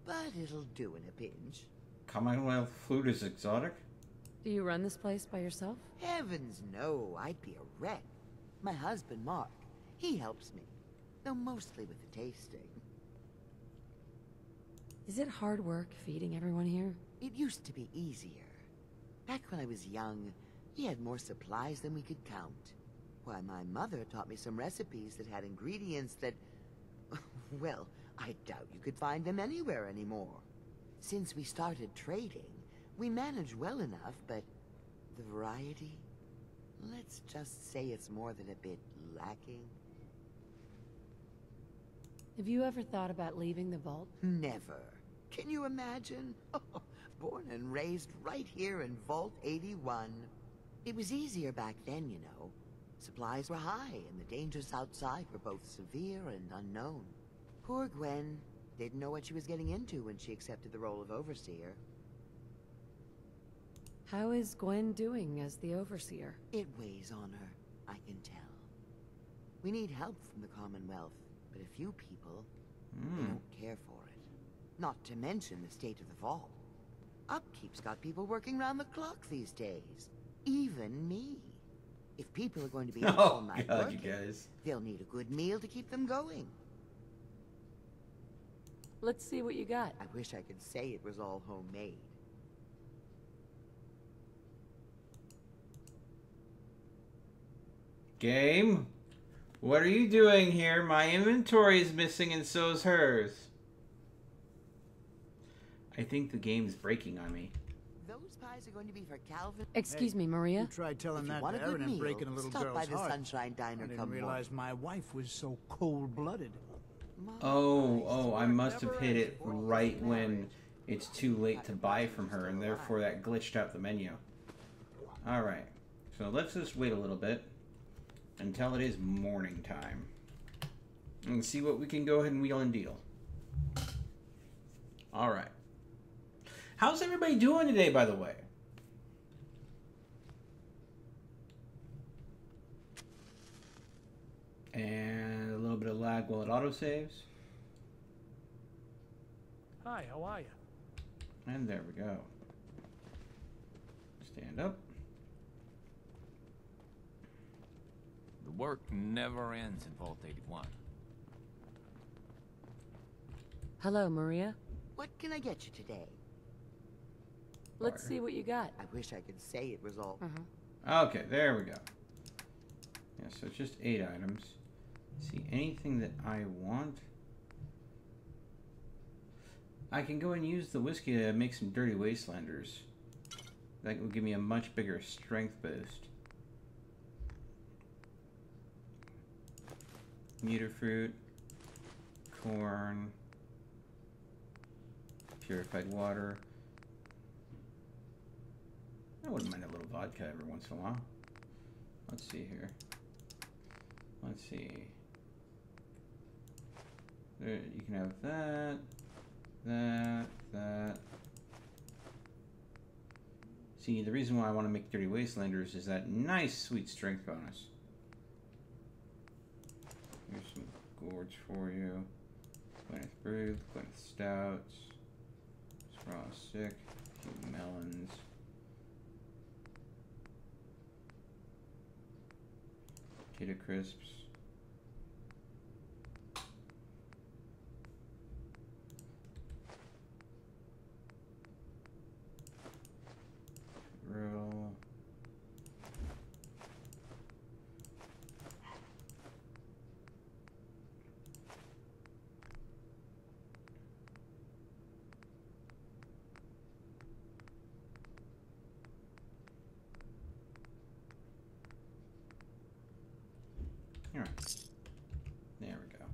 but it'll do in a pinch. Commonwealth food is exotic? Do you run this place by yourself? Heavens no, I'd be a wreck. My husband, Mark, he helps me, though mostly with the tasting. Is it hard work feeding everyone here? It used to be easier. Back when I was young, we had more supplies than we could count. Why, my mother taught me some recipes that had ingredients that... well, I doubt you could find them anywhere anymore. Since we started trading, we manage well enough, but the variety? Let's just say it's more than a bit lacking. Have you ever thought about leaving the vault? Never. Can you imagine? Born and raised right here in Vault 81. It was easier back then, you know. Supplies were high, and the dangers outside were both severe and unknown. Poor Gwen didn't know what she was getting into when she accepted the role of Overseer. How is Gwen doing as the Overseer? It weighs on her, I can tell. We need help from the Commonwealth, but a few people, they don't care for it. Not to mention the state of the vault. Upkeep's got people working round the clock these days. Even me. If people are going to be up all night working, you guys. They'll need a good meal to keep them going. Let's see what you got. I wish I could say it was all homemade. Game? What are you doing here? My inventory is missing and so is hers. I think the game's breaking on me. Those pies are going to be for Calvin. Excuse me, Maria. You tried telling If you that want to a good Erin and meal, breaking a little stop girl's by the heart. Sunshine Diner. I didn't come realize my wife was so cold-blooded. Oh, I must have hit it right when it's too late to buy from her, and therefore that glitched out the menu. Alright, so let's just wait a little bit until it is morning time. And see what we can go ahead and wheel and deal. Alright. How's everybody doing today, by the way? And a little bit of lag while it autosaves. Hi, how are you? And there we go. Stand up. The work never ends in Vault 81. Hello, Maria. What can I get you today? Let's see what you got. I wish I could say it was all... Okay, there we go. Yeah, so it's just 8 items. See, anything that I want. I can go and use the whiskey to make some Dirty Wastelanders. That will give me a much bigger strength boost. Mutafruit, corn, purified water. I wouldn't mind a little vodka every once in a while. Let's see here. Let's see. There, you can have that, that. See, the reason why I want to make Dirty Wastelanders is that nice sweet strength bonus. Here's some gourds for you. Gwyneth Brewed, Gwyneth Stouts, Straw Sick, melons. Potato crisps. Grill. All right. There we go.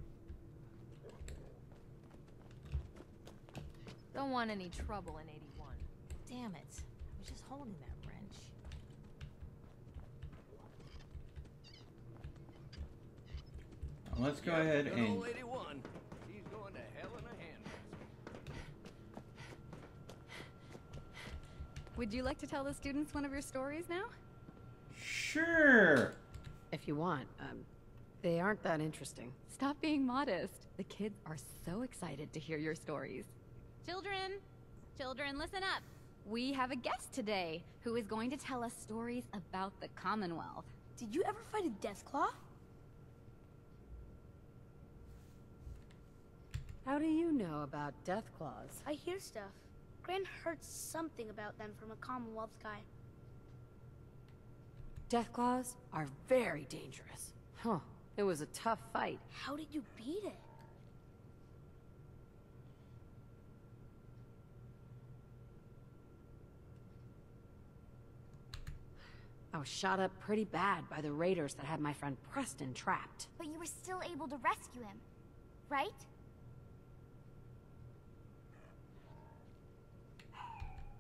Don't want any trouble in 81. Damn it. I was just holding that wrench. let's go ahead Good and... old lady won. She's going to hell in a handbasket. Would you like to tell the students one of your stories now? Sure. If you want. They aren't that interesting. Stop being modest. The kids are so excited to hear your stories. Children, listen up. We have a guest today who is going to tell us stories about the Commonwealth. Did you ever fight a Deathclaw? How do you know about Deathclaws? I hear stuff. Gran heard something about them from a Commonwealth guy. Deathclaws are very dangerous. Huh. It was a tough fight. How did you beat it? I was shot up pretty bad by the raiders that had my friend Preston trapped. But you were still able to rescue him, right?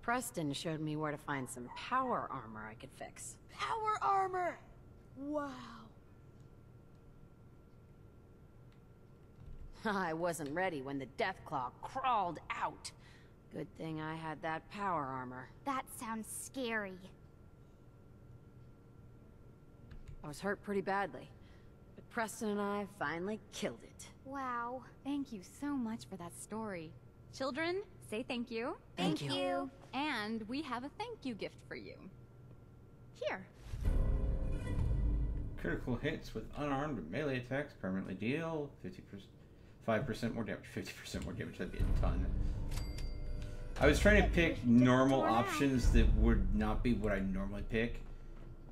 Preston showed me where to find some power armor I could fix. Power armor! Wow. I wasn't ready when the Deathclaw crawled out. Good thing I had that power armor. That sounds scary. I was hurt pretty badly, but Preston and I finally killed it. Wow. Thank you so much for that story. Children, say thank you. Thank you. And we have a thank you gift for you. Here. Critical hits with unarmed or melee attacks permanently deal 5% more damage. 50% more damage. That'd be a ton. I was trying to pick normal options that would not be what I normally pick.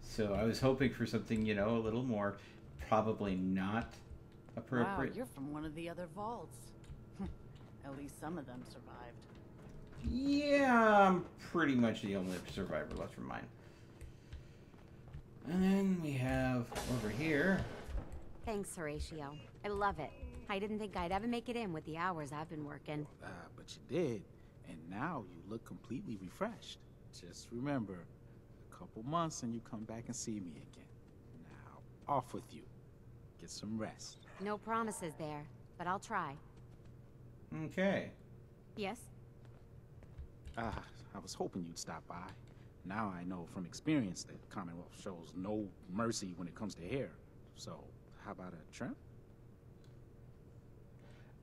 So I was hoping for something, you know, a little more probably not appropriate. Wow, you're from one of the other vaults. At least some of them survived. Yeah, I'm pretty much the only survivor left from mine. And then we have over here. Thanks, Horatio. I love it. I didn't think I'd ever make it in with the hours I've been working. But you did, and now you look completely refreshed. Just remember, a couple months and you come back and see me again. Now, off with you. Get some rest. No promises there, but I'll try. Okay. Yes? I was hoping you'd stop by. Now I know from experience that Commonwealth shows no mercy when it comes to hair. So, how about a trim?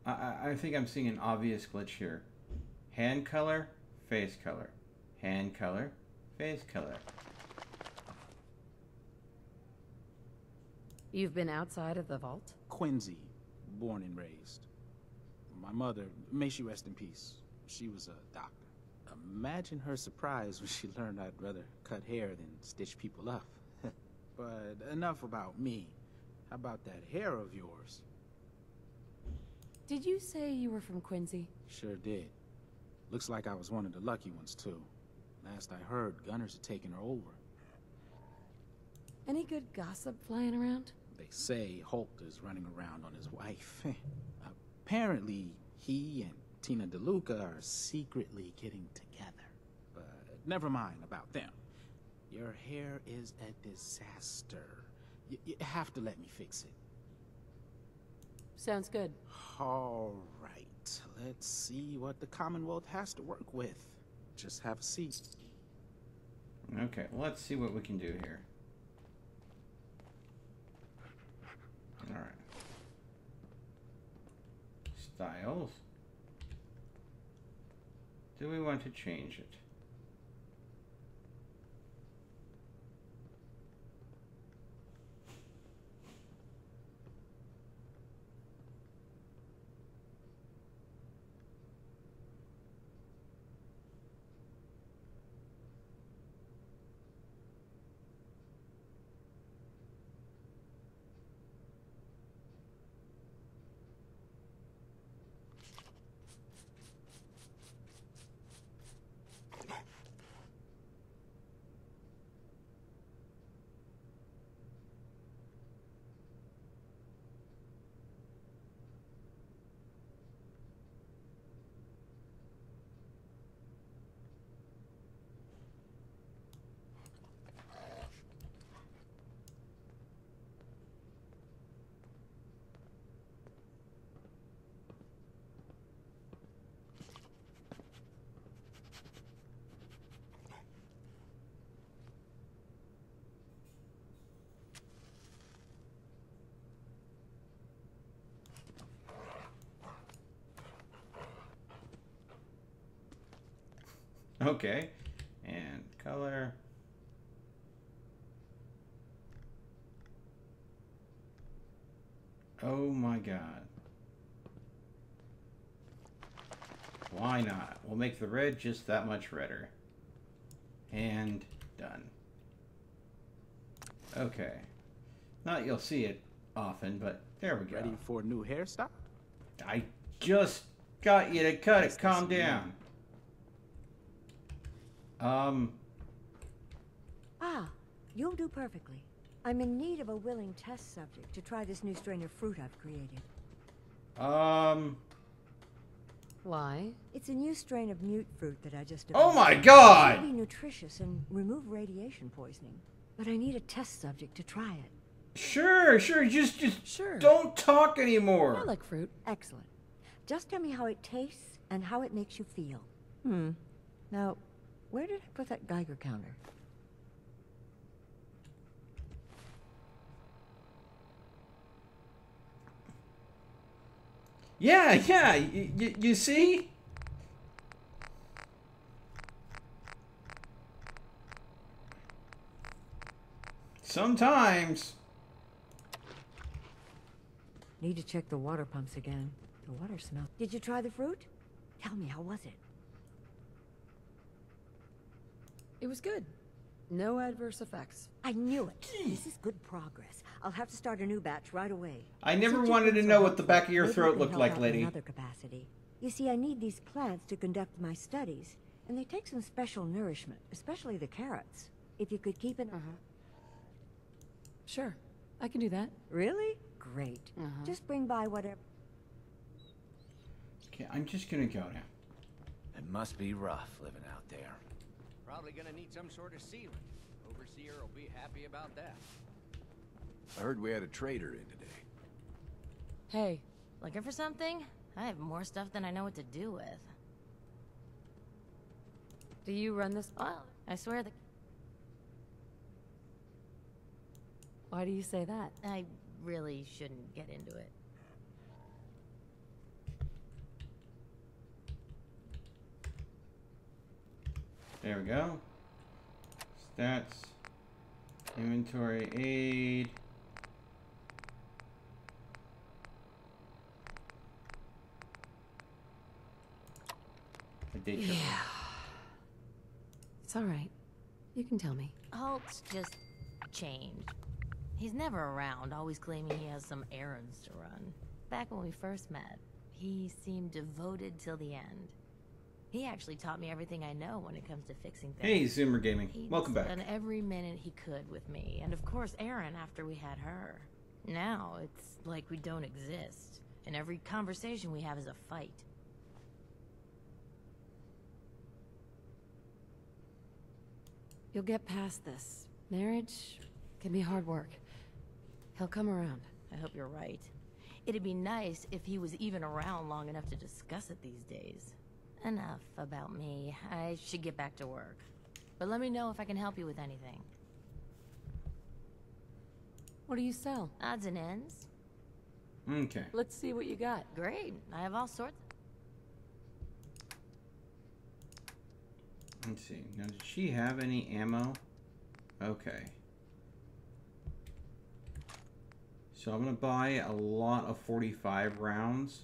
I think I'm seeing an obvious glitch here. Hand color, face color. Hand color, face color. You've been outside of the vault? Quincy, born and raised. My mother, may she rest in peace, she was a doctor. Imagine her surprise when she learned I'd rather cut hair than stitch people up. But enough about me. How about that hair of yours? Did you say you were from Quincy? Sure did. Looks like I was one of the lucky ones, too. Last I heard, Gunners had taken her over. Any good gossip flying around? They say Holt is running around on his wife. Apparently, he and Tina DeLuca are secretly getting together. But never mind about them. Your hair is a disaster. You have to let me fix it. Sounds good. All right. Let's see what the Commonwealth has to work with. Just have a seat. Okay, let's see what we can do here. Alright. Styles. Do we want to change it? Okay. And color. Oh my god. Why not? We'll make the red just that much redder. And done. Okay. Not you'll see it often, but there we go. Ready for a new hairstyle? I just got you to cut it. Calm down. Ah, you'll do perfectly. I'm in need of a willing test subject to try this new strain of fruit I've created. Why? It's a new strain of mute fruit that I just Oh developed. my god! It may be nutritious and remove radiation poisoning, but I need a test subject to try it. Sure, just don't talk anymore. I like fruit. Excellent. Just tell me how it tastes and how it makes you feel. Now, where did I put that Geiger counter? Yeah, you see? Sometimes. Need to check the water pumps again. The water smells. Did you try the fruit? Tell me, how was it? It was good. No adverse effects. I knew it. This is good progress. I'll have to start a new batch right away. I never Since you wanted to think know so what the back of your maybe throat you can looked help like, out in lady. another capacity. You see, I need these plants to conduct my studies, and they take some special nourishment, especially the carrots. If you could keep an... Sure, I can do that. Really? Great. Just bring by whatever... Okay, I'm just gonna go now. It must be rough living out there. Probably gonna need some sort of sealant. Overseer will be happy about that. I heard we had a trader in today. Hey, looking for something? I have more stuff than I know what to do with. Do you run this? Well, I swear that... Why do you say that? I really shouldn't get into it. There we go. Stats. Inventory aid. Yeah. It's all right. You can tell me. Hulk's just changed. He's never around, always claiming he has some errands to run. Back when we first met, he seemed devoted till the end. He actually taught me everything I know when it comes to fixing things. Hey, Zoomer Gaming. He'd Welcome back. spent every minute he could with me, and of course Erin after we had her. Now, it's like we don't exist, and every conversation we have is a fight. You'll get past this. Marriage can be hard work. He'll come around. I hope you're right. It'd be nice if he was even around long enough to discuss it these days. Enough about me. I should get back to work. But let me know if I can help you with anything. What do you sell? Odds and ends. Okay. Let's see what you got. Great. I have all sorts. Let's see. Now, did she have any ammo? Okay. So I'm going to buy a lot of 45 rounds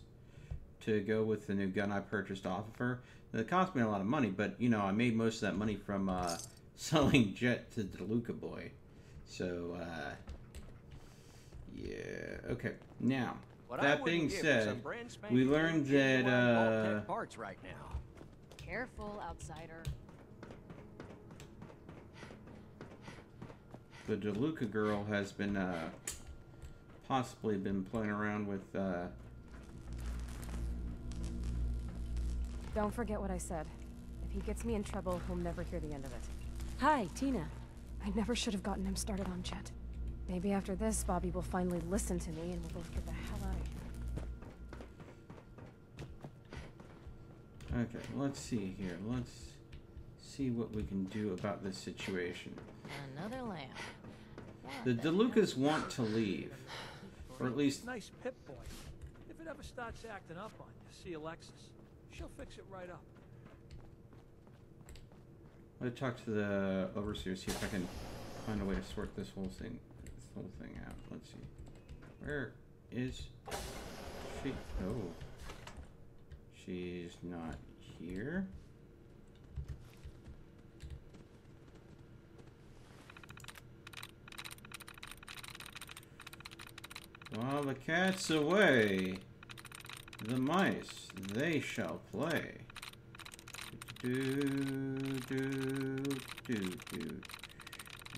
to go with the new gun I purchased off of her. It cost me a lot of money, but, you know, I made most of that money from selling Jet to DeLuca Boy. So, yeah. Okay. Now, that being said, we learned that, parts right now. Careful, outsider. the DeLuca girl has been, possibly been playing around with, Don't forget what I said. If he gets me in trouble, he'll never hear the end of it. Hi, Tina. I never should have gotten him started on Jet. Maybe after this, Bobby will finally listen to me and we'll both get the hell out of here. Okay, let's see here. Let's see what we can do about this situation. Another lamp. The DeLucas want to leave. Or at least... Nice Pip-Boy. If it ever starts acting up on you, see Alexis. She'll fix it right up. Let's talk to the overseer, see if I can find a way to sort this whole thing out. Let's see. Where is she? Oh. She's not here. While the cat's away, the mice, they shall play.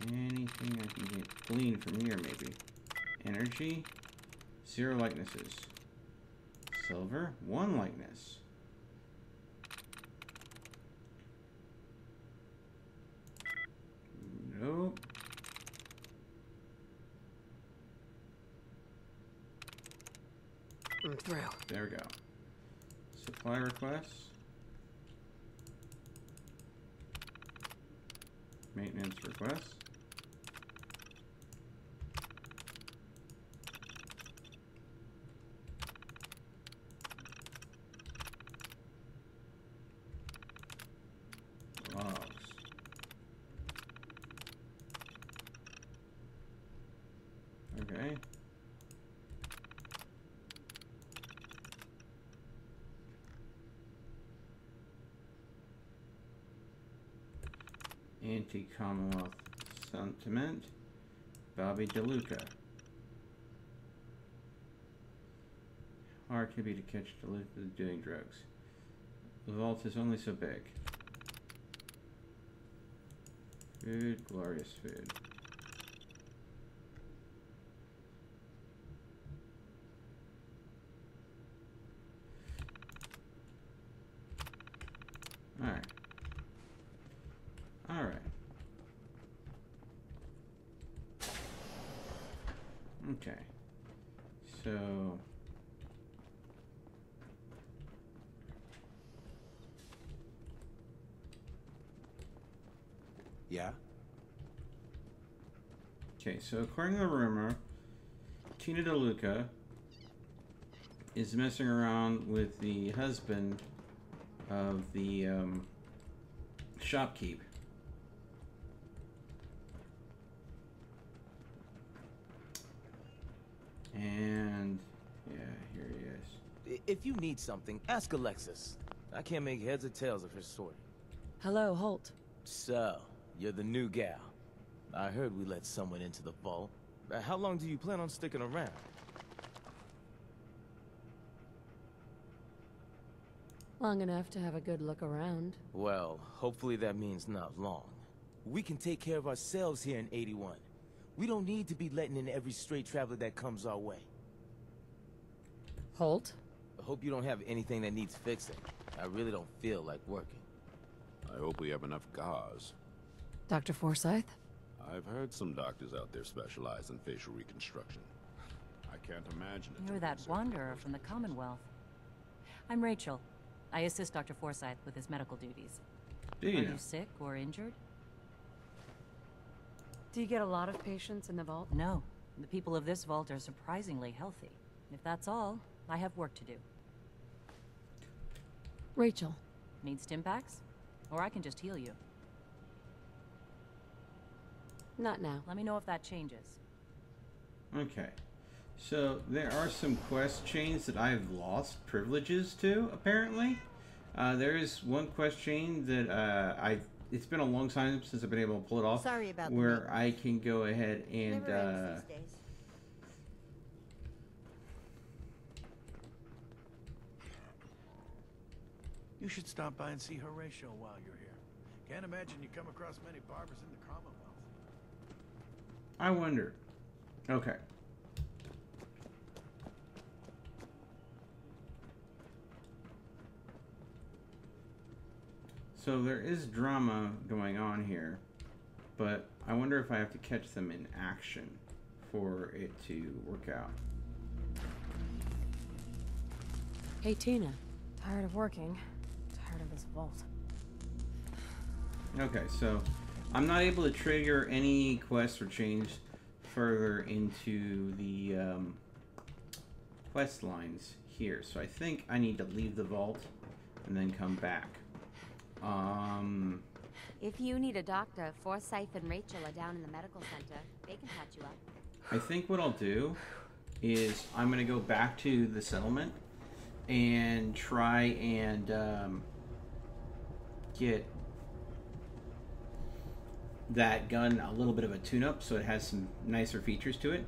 Anything I can glean from here, maybe. Energy, 0 likenesses. Silver, 1 likeness. Nope. I'm through. There we go. Supply requests. Maintenance requests. Logs. Okay. Anti-Commonwealth sentiment. Bobby DeLuca. Hard can be to catch DeLuca doing drugs. The vault is only so big. Food, glorious food. Alright. Alright. Okay. So... Yeah? Okay, so according to the rumor, Tina DeLuca is messing around with the husband of the shopkeep. And yeah, here he is. If you need something, ask Alexis. I can't make heads or tails of her story. Hello, Holt. So, you're the new gal. I heard we let someone into the vault. How long do you plan on sticking around? Long enough to have a good look around. Well, hopefully that means not long. We can take care of ourselves here in 81. We don't need to be letting in every stray traveler that comes our way. Holt? I hope you don't have anything that needs fixing. I really don't feel like working. I hope we have enough gauze. Dr. Forsyth? I've heard some doctors out there specialize in facial reconstruction. I can't imagine it. You're that wanderer from the Commonwealth. I'm Rachel. I assist Dr. Forsyth with his medical duties. Do Are you know? you sick or injured? Do you get a lot of patients in the vault? No. The people of this vault are surprisingly healthy. If that's all, I have work to do. Rachel. Need Stimpaks? Or I can just heal you. Not now. Let me know if that changes. Okay. So there are some quest chains that I've lost privileges to, apparently. There is one quest chain that it's been a long time since I've been able to pull it off. Sorry about where I can go ahead and Never ends these days. You should stop by and see Horatio while you're here. Can't imagine you come across many barbers in the Commonwealth. I wonder. Okay. So there is drama going on here, but I wonder if I have to catch them in action for it to work out. Hey, Tina. Tired of working. Tired of this vault. Okay, so I'm not able to trigger any quests or change further into the quest lines here. So I think I need to leave the vault and then come back. If you need a doctor, Forsyth and Rachel are down in the medical center. They can patch you up. I think what I'll do is I'm going to go back to the settlement and try and get that gun a little bit of a tune-up so it has some nicer features to it.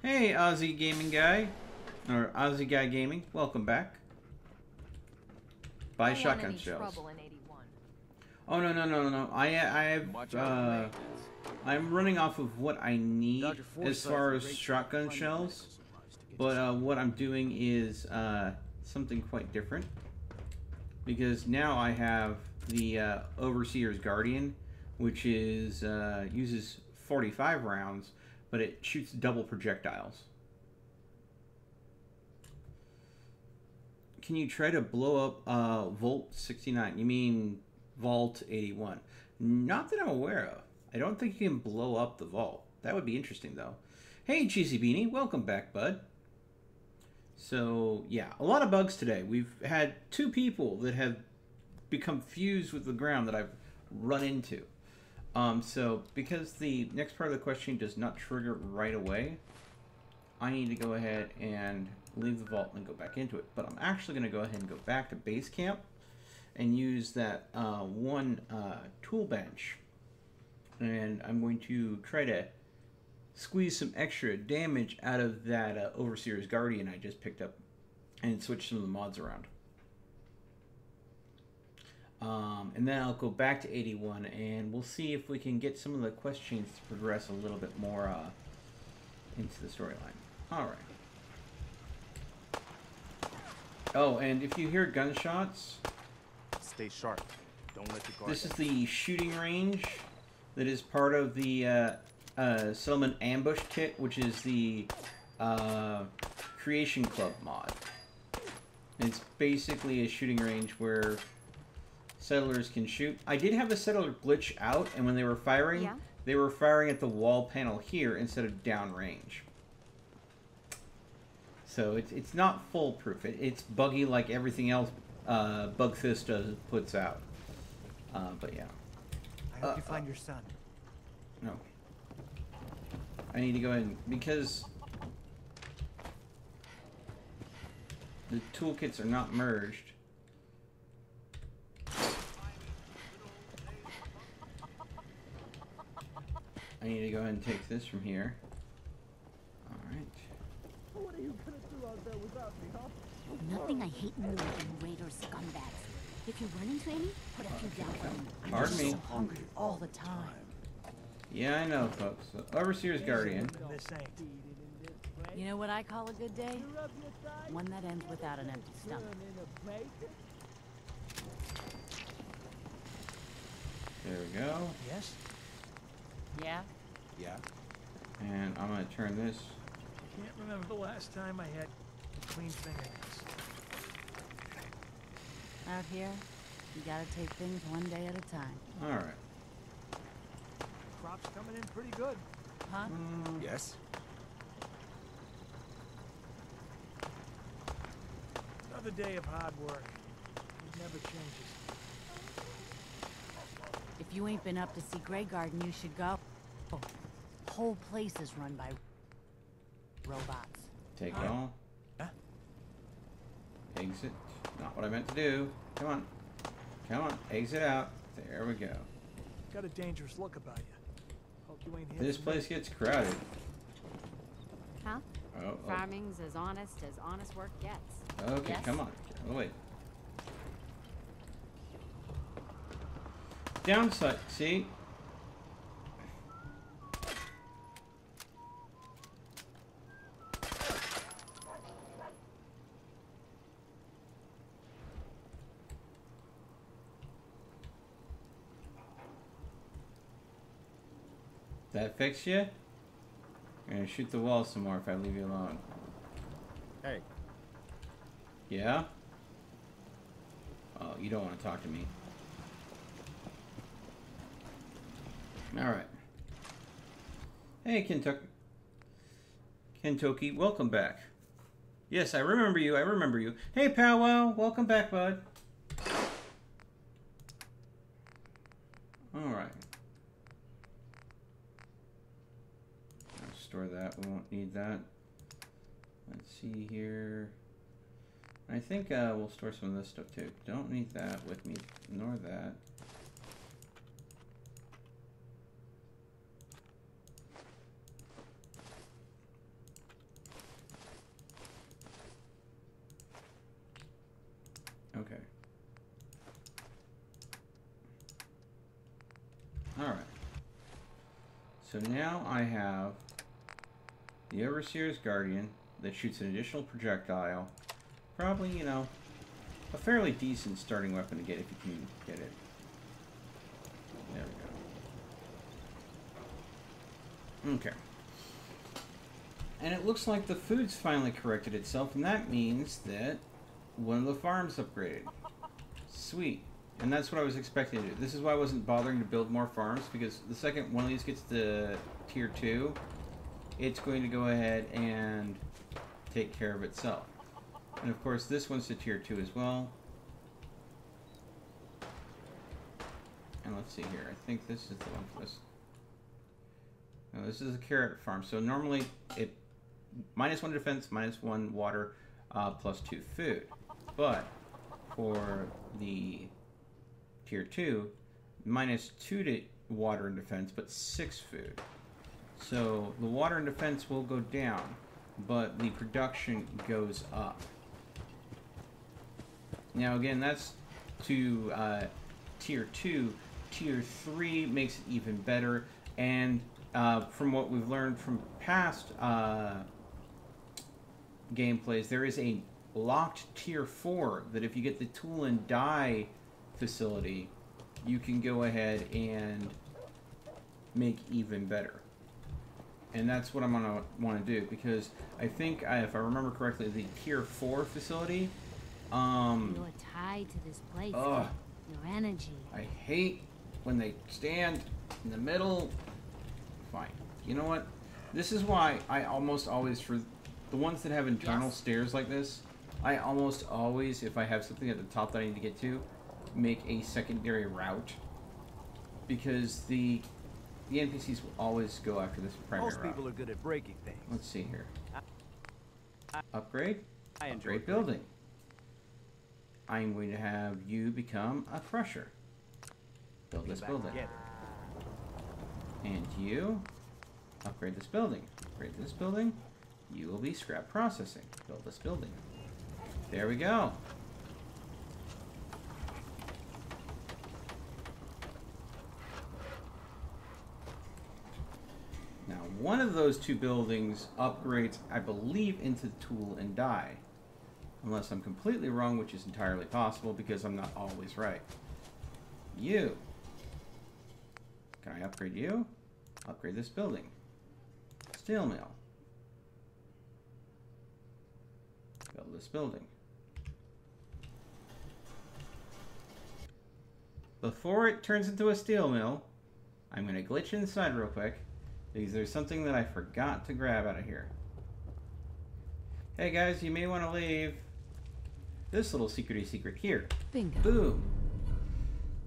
Hey, Aussie Gaming Guy, or Aussie Guy Gaming, welcome back. Buy shotgun shells. Oh no! I have I'm running off of what I need as far as shotgun shells, but what I'm doing is something quite different, because now I have the Overseer's Guardian, which is uses 45 rounds, but it shoots double projectiles. Can you try to blow up Volt 69? You mean Vault 81? Not that I'm aware of. I don't think you can blow up the vault. That would be interesting, though. Hey, Cheesy Beanie. Welcome back, bud. So, yeah, a lot of bugs today. We've had 2 people that have become fused with the ground that I've run into. So, because the next part of the question does not trigger right away, I need to go ahead and leave the vault and go back into it. But I'm actually going to go ahead and go back to base camp and use that one tool bench. And I'm going to try to squeeze some extra damage out of that Overseer's Guardian I just picked up and switch some of the mods around. And then I'll go back to 81 and we'll see if we can get some of the questions to progress a little bit more into the storyline. Alright. Oh, and if you hear gunshots, stay sharp. Don't let your guard this is the shooting range that is part of the Settlement Ambush Kit, which is the Creation Club mod. And it's basically a shooting range where settlers can shoot. I did have a settler glitch out, and when they were firing, they were firing at the wall panel here instead of downrange. So it's not foolproof. It's buggy like everything else Bugthista puts out. But yeah. I hope you find your son. No. I need to go in because the toolkits are not merged. I need to go ahead and take this from here. Alright. What are you gonna do out there without me, huh? Nothing I hate more than raider scumbags. If you run into any, put a few down for me. Pardon me. I'm so hungry all the time. Yeah, I know, folks. So, Overseer's Guardian. You know what I call a good day? One that ends without an empty stomach. There we go. Yes? Yeah? Yeah. And I'm going to turn this. Can't remember the last time I had clean fingernails. Out here, you gotta take things one day at a time. Alright. Crop's coming in pretty good. Huh? Yes. Another day of hard work. It never changes. If you ain't been up to see Grey Garden, you should go. Whole place is run by robots. Take it all. Exit. Not what I meant to do. Come on. Come on. Exit out. There we go. Got a dangerous look about you. Hope you ain't here. This place gets crowded. Huh? Oh. Farming's as honest work gets. Okay, Yes? come on. Oh, wait. Downside. See? That fix you? I'm gonna shoot the wall some more if I leave you alone. Hey. Yeah? Oh, you don't want to talk to me. Alright. Hey, Kentucky, welcome back. Yes, I remember you. I remember you. Hey, Powwow. Welcome back, bud. All right. I'll store that. We won't need that. Let's see here. I think we'll store some of this stuff too. Don't need that with me, nor that. Okay. All right. So now I have the Overseer's Guardian that shoots an additional projectile. Probably, you know, a fairly decent starting weapon to get if you can get it. There we go. Okay. And it looks like the food's finally corrected itself, and that means that one of the farms upgraded. Sweet. And that's what I was expecting to do. This is why I wasn't bothering to build more farms, because the second one of these gets to tier 2, it's going to go ahead and take care of itself. And of course this one's to tier 2 as well. And let's see here. I think this is the one for this. No, this is a carrot farm. So normally it -1 defense, -1 water, +2 food. But for the tier 2, -2 to water and defense, but 6 food. So the water and defense will go down, but the production goes up. Now again, that's to tier 2. Tier 3 makes it even better, and from what we've learned from past gameplays, there is a locked tier 4 that if you get the tool and die facility, you can go ahead and make even better. And that's what I'm going to want to do, because I think, if I remember correctly, the tier 4 facility... You're tied to this place. Your energy. I hate when they stand in the middle. Fine. You know what? This is why I almost always, for the ones that have internal stairs like this, I almost always, if I have something at the top that I need to get to, make a secondary route. Because the NPCs will always go after this primary route. Most people are good at breaking things. Let's see here. Upgrade. Upgrade building. I'm going to have you become a crusher. Build this building. And you upgrade this building. Upgrade this building. You will be scrap processing. Build this building. There we go. Now, one of those 2 buildings upgrades, I believe, into tool and die. Unless I'm completely wrong, which is entirely possible because I'm not always right. You. Can I upgrade you? Upgrade this building. Steel mill. Build this building. Before it turns into a steel mill, I'm going to glitch inside real quick because there's something that I forgot to grab out of here. Hey guys, you may want to leave this little secret here. Bingo. Boom.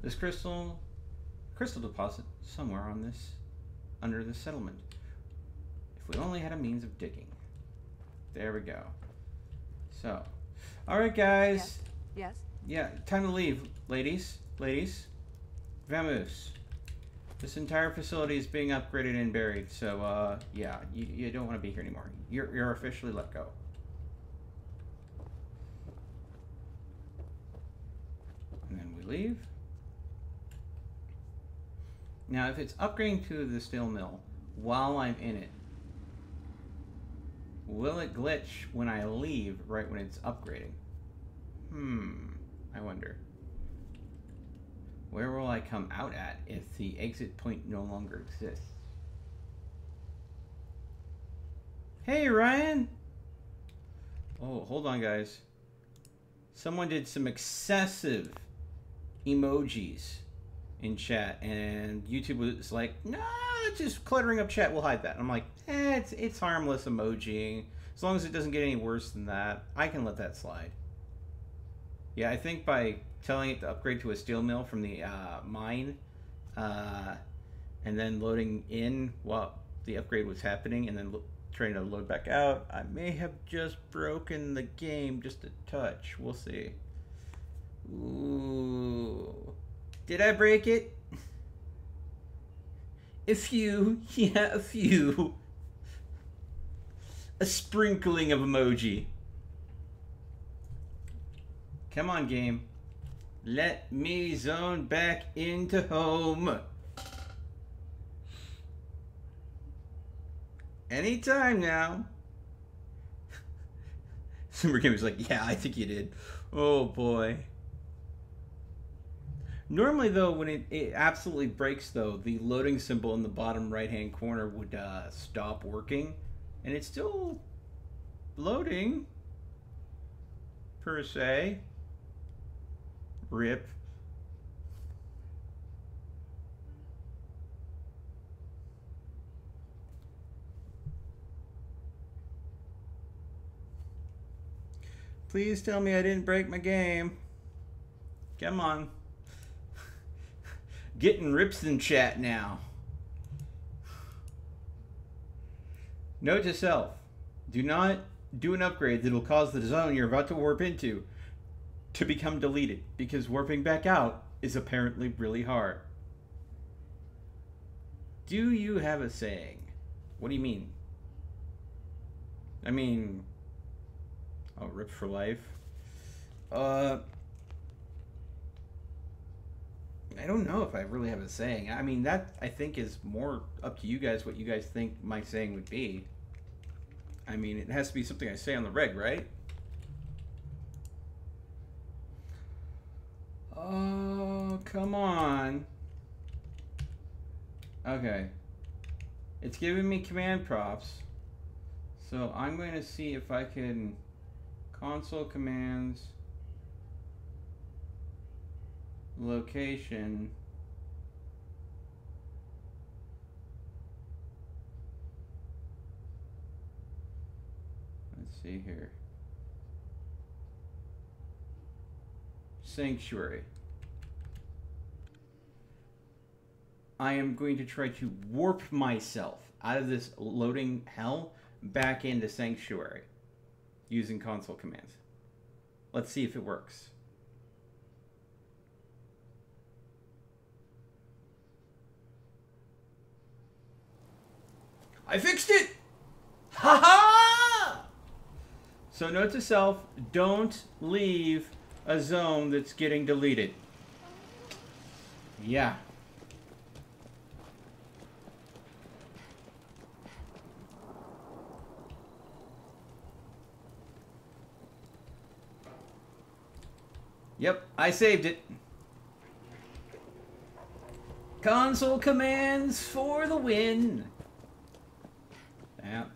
This crystal deposit somewhere on this, under this settlement. If we only had a means of digging. There we go. So, all right, guys. Yes. Yeah, time to leave, ladies. Vamos. This entire facility is being upgraded and buried. So, yeah, you don't want to be here anymore. You're officially let go. And then we leave. Now, if it's upgrading to the steel mill while I'm in it, will it glitch when I leave right when it's upgrading? I wonder. Where will I come out at if the exit point no longer exists? Hey, Ryan! Oh, hold on, guys. Someone did some excessive emojis in chat, and YouTube was like, "No, it's just cluttering up chat. We'll hide that." And I'm like, it's harmless emojiing. As long as it doesn't get any worse than that, I can let that slide. Yeah, I think by telling it to upgrade to a steel mill from the mine, and then loading in while the upgrade was happening, and then trying to load back out, I may have just broken the game just a touch. We'll see. Ooh. Did I break it? A few. Yeah, a few. A sprinkling of emoji. Come on, game. Let me zone back into home. Anytime now. Super Game is like, yeah, I think you did. Oh boy. Normally though, when it absolutely breaks though, the loading symbol in the bottom right hand corner would stop working. And it's still loading, per se. Rip. Please tell me I didn't break my game. Come on. Getting rips in chat now. Note to self. Do not do an upgrade that will cause the zone you're about to warp into to become deleted, because warping back out is apparently really hard. Do you have a saying? What do you mean? I mean... Oh, rip for life. I don't know if I really have a saying. I mean, that I think is more up to you guys what you guys think my saying would be. I mean, it has to be something I say on the reg, right? Oh, come on. Okay. It's giving me command prompts. So I'm going to see if I can console commands location. Let's see here. Sanctuary. I am going to try to warp myself out of this loading hell back into Sanctuary using console commands. Let's see if it works. I fixed it! Ha ha! So note to self, don't leave a zone that's getting deleted. Yeah. Yep, I saved it. Console commands for the win. Yep.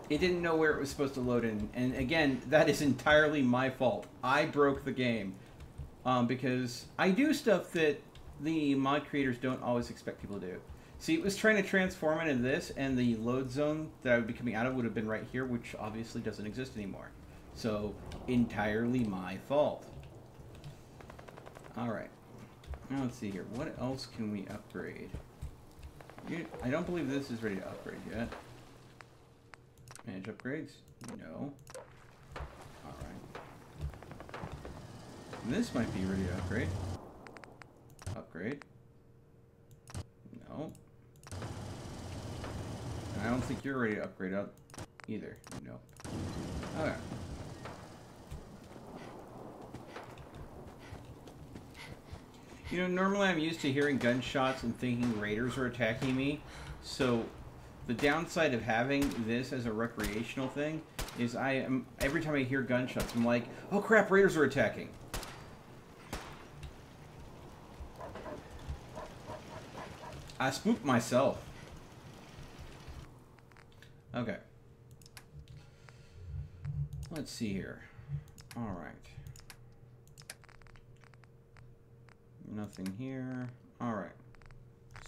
It didn't know where it was supposed to load in. And again, that is entirely my fault. I broke the game. Because I do stuff that the mod creators don't always expect people to do. See, it was trying to transform into this, and the load zone that I would be coming out of would have been right here, which obviously doesn't exist anymore. So, entirely my fault. Alright. Now let's see here. What else can we upgrade? I don't believe this is ready to upgrade yet. Manage upgrades? No. Alright. This might be ready to upgrade. Upgrade. No. And I don't think you're ready to upgrade up either. Nope. Okay. You know, normally I'm used to hearing gunshots and thinking raiders are attacking me. So the downside of having this as a recreational thing is every time I hear gunshots, I'm like, oh crap, raiders are attacking. I spooked myself. Okay. Let's see here. All right. Nothing here. All right.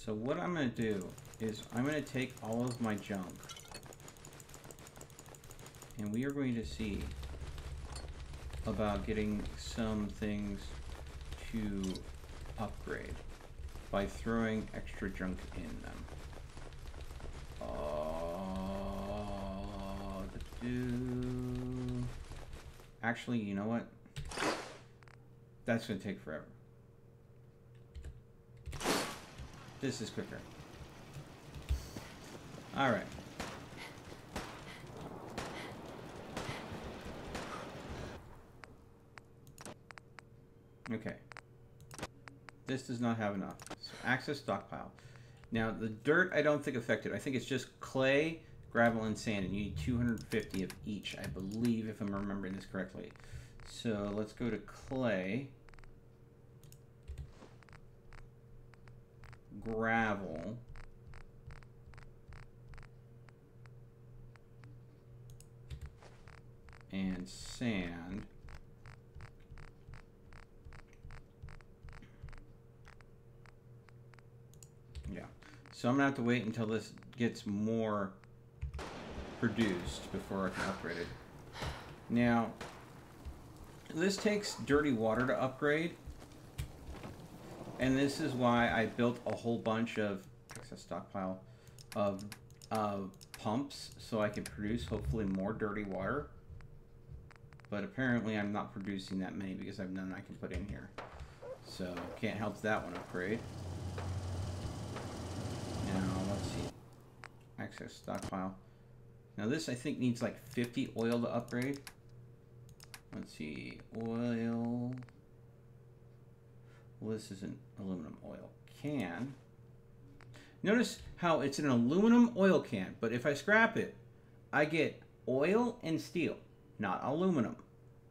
So what I'm going to do is I'm going to take all of my junk, and we are going to see about getting some things to upgrade by throwing extra junk in them. Actually, you know what? That's going to take forever. This is quicker. Alright. Okay. This does not have enough. So access stockpile. Now, the dirt I don't think affected. I think it's just clay, gravel, and sand, and you need 250 of each, I believe, if I'm remembering this correctly. So let's go to clay, gravel, and sand. Yeah. So I'm gonna have to wait until this gets more produced before I can upgrade it. Now, this takes dirty water to upgrade, and this is why I built a whole bunch of excess stockpile of pumps so I can produce hopefully more dirty water. But apparently I'm not producing that many because I have none I can put in here. So can't help that one upgrade. Now let's see. Access stockpile. Now this I think needs like 50 oil to upgrade. Let's see. Oil. Well, this is an aluminum oil can. Notice how it's an aluminum oil can, but if I scrap it, I get oil and steel, not aluminum.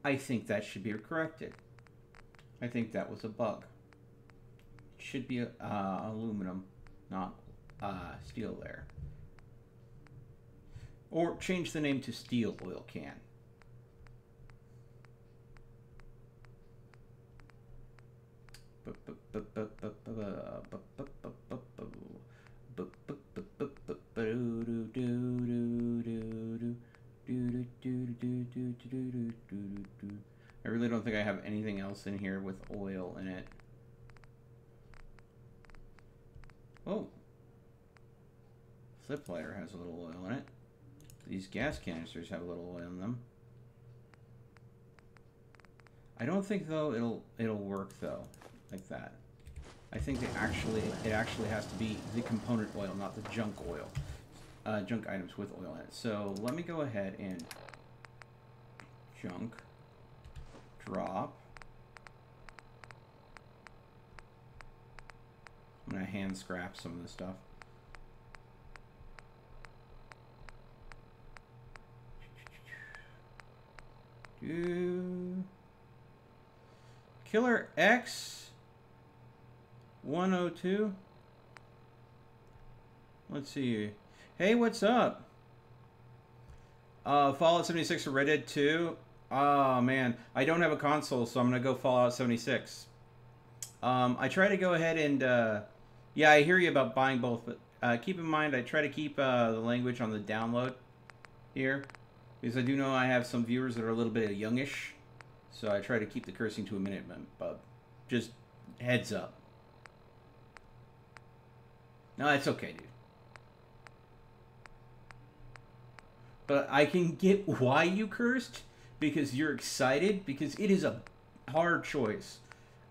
I think that should be corrected. I think that was a bug. It should be aluminum, not steel there. Or change the name to steel oil can. I really don't think I have anything else in here with oil in it. Oh. Flip lighter has a little oil in it. These gas canisters have a little oil in them. I don't think though it'll work though like that. I think it actually has to be the component oil, not the junk oil. Junk items with oil in it. So let me go ahead and junk drop. I'm gonna hand scrap some of this stuff. Killer X 102. Let's see. Hey, what's up? Fallout 76 or Red Dead 2. Oh man, I don't have a console, so I'm gonna go Fallout 76. I try to go ahead and yeah, I hear you about buying both, but keep in mind I try to keep the language on the download here, because I do know I have some viewers that are a little bit youngish, so I try to keep the cursing to a minute, but just heads up. No, it's okay, dude. But I can get why you cursed, because you're excited, because it is a hard choice.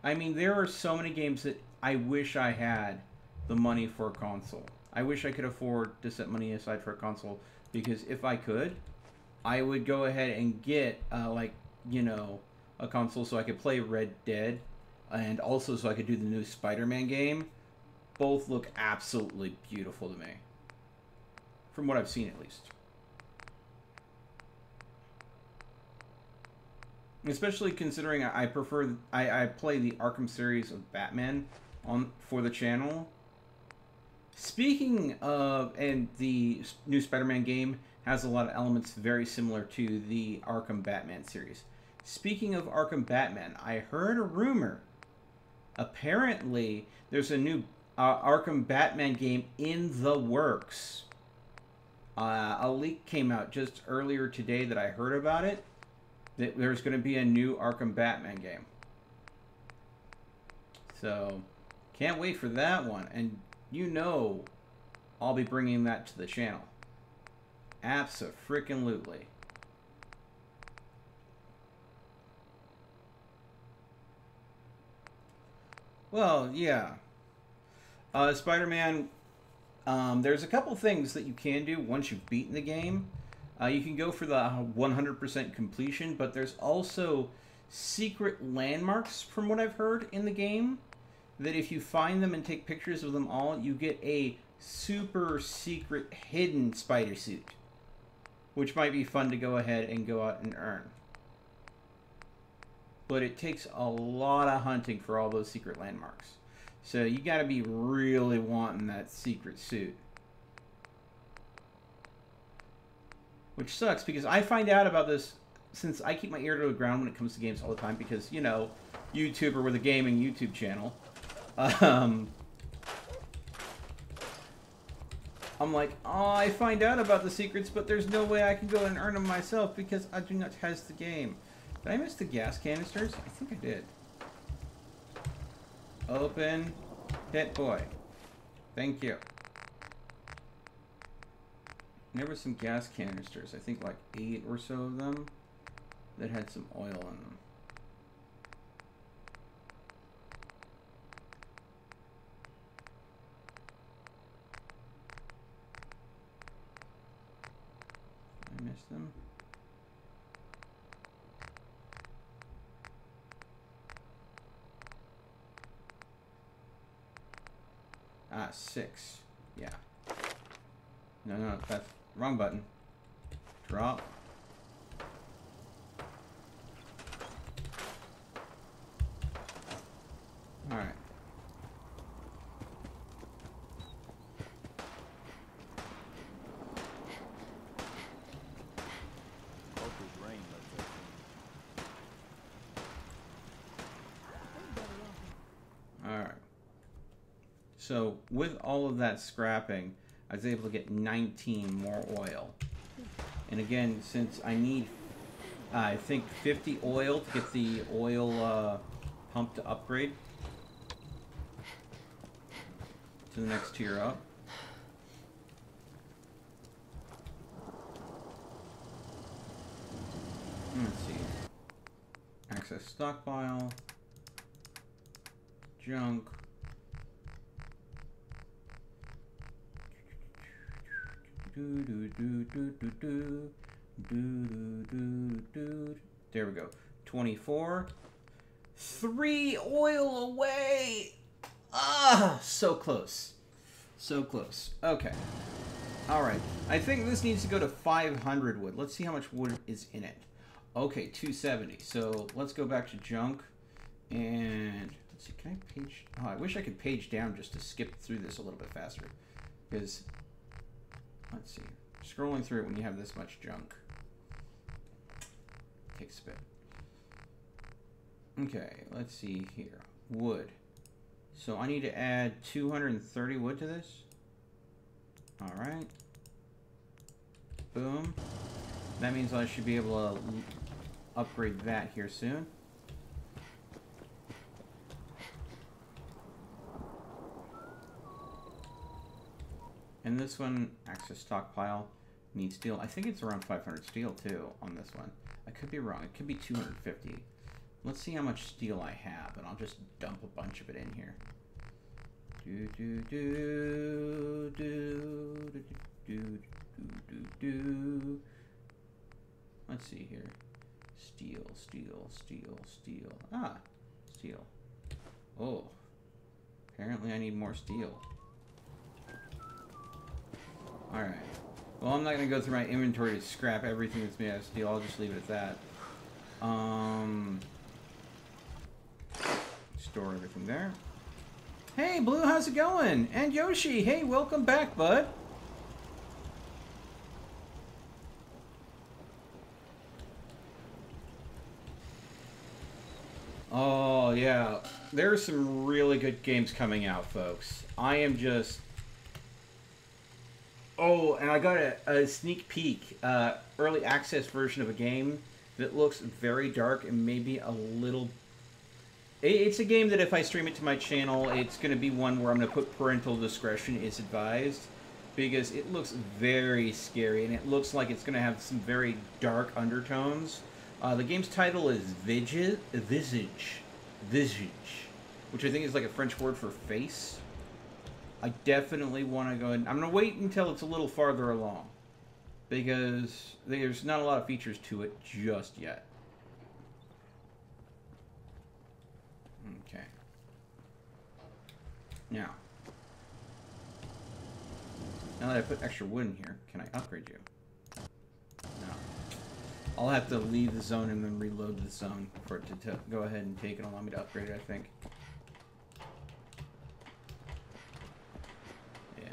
I mean, there are so many games that I wish I had the money for a console. I wish I could afford to set money aside for a console, because if I could, I would go ahead and get, like, you know, a console so I could play Red Dead, and also so I could do the new Spider-Man game. Both look absolutely beautiful to me. From what I've seen, at least. Especially considering I play the Arkham series of Batman for the channel. Speaking of, and the new Spider-Man game has a lot of elements very similar to the Arkham Batman series. Speaking of Arkham Batman, I heard a rumor. Apparently, there's a new Arkham Batman game in the works. A leak came out just earlier today that I heard about it. That there's going to be a new Arkham Batman game. So, can't wait for that one. And you know I'll be bringing that to the channel. Abso-freaking-lutely. Well, yeah. Spider-Man, there's a couple things that you can do once you've beaten the game. You can go for the 100% completion, but there's also secret landmarks, from what I've heard, in the game, that if you find them and take pictures of them all, you get a super secret hidden spider suit, which might be fun to go ahead and go out and earn. But it takes a lot of hunting for all those secret landmarks. So you gotta be really wanting that secret suit. Which sucks, because I find out about this, since I keep my ear to the ground when it comes to games all the time, because, you know, YouTuber with a gaming YouTube channel. I'm like, oh, I find out about the secrets, but there's no way I can go and earn them myself because I do not test the game. Did I miss the gas canisters? I think I did. Open. Pip-Boy. Thank you. There were some gas canisters, I think like 8 or so of them, that had some oil in them. I missed them. Ah, 6. Yeah. No, that's wrong button. Drop. Alright. Alright. So, with all of that scrapping, I was able to get 19 more oil. And again, since I need, I think, 50 oil to get the oil pump to upgrade to the next tier up. Let's see. Access stockpile. Junk. There we go. 24. 3 oil away. Ah, so close. So close. Okay. All right. I think this needs to go to 500 wood. Let's see how much wood is in it. Okay, 270. So let's go back to junk. And let's see. Can I page? Oh, I wish I could page down just to skip through this a little bit faster. Because, let's see. Scrolling through it when you have this much junk takes a bit. Okay, let's see here. Wood. So I need to add 230 wood to this. Alright. Boom. That means I should be able to upgrade that here soon. And this one, access stockpile, needs steel. I think it's around 500 steel too on this one. I could be wrong. It could be 250. Let's see how much steel I have, and I'll just dump a bunch of it in here. Let's see here. Steel, steel, steel, steel. Ah, steel. Oh, apparently I need more steel. Alright. Well, I'm not going to go through my inventory to scrap everything that's made out of steel. I'll just leave it at that. Store everything there. Hey, Blue, how's it going? And Yoshi, hey, welcome back, bud. Oh, yeah. There's some really good games coming out, folks. I am just... Oh, and I got a sneak peek, early access version of a game that looks very dark and maybe a little... It's a game that if I stream it to my channel, it's going to be one where I'm going to put parental discretion is advised, because it looks very scary, and it looks like it's going to have some very dark undertones. The game's title is Visage, which I think is like a French word for face. I definitely want to go ahead. I'm going to wait until it's a little farther along, because there's not a lot of features to it just yet. Okay. Now that I put extra wood in here, can I upgrade you? No. I'll have to leave the zone and then reload the zone for it to go ahead and take it. Allow me to upgrade it, I think. Yeah.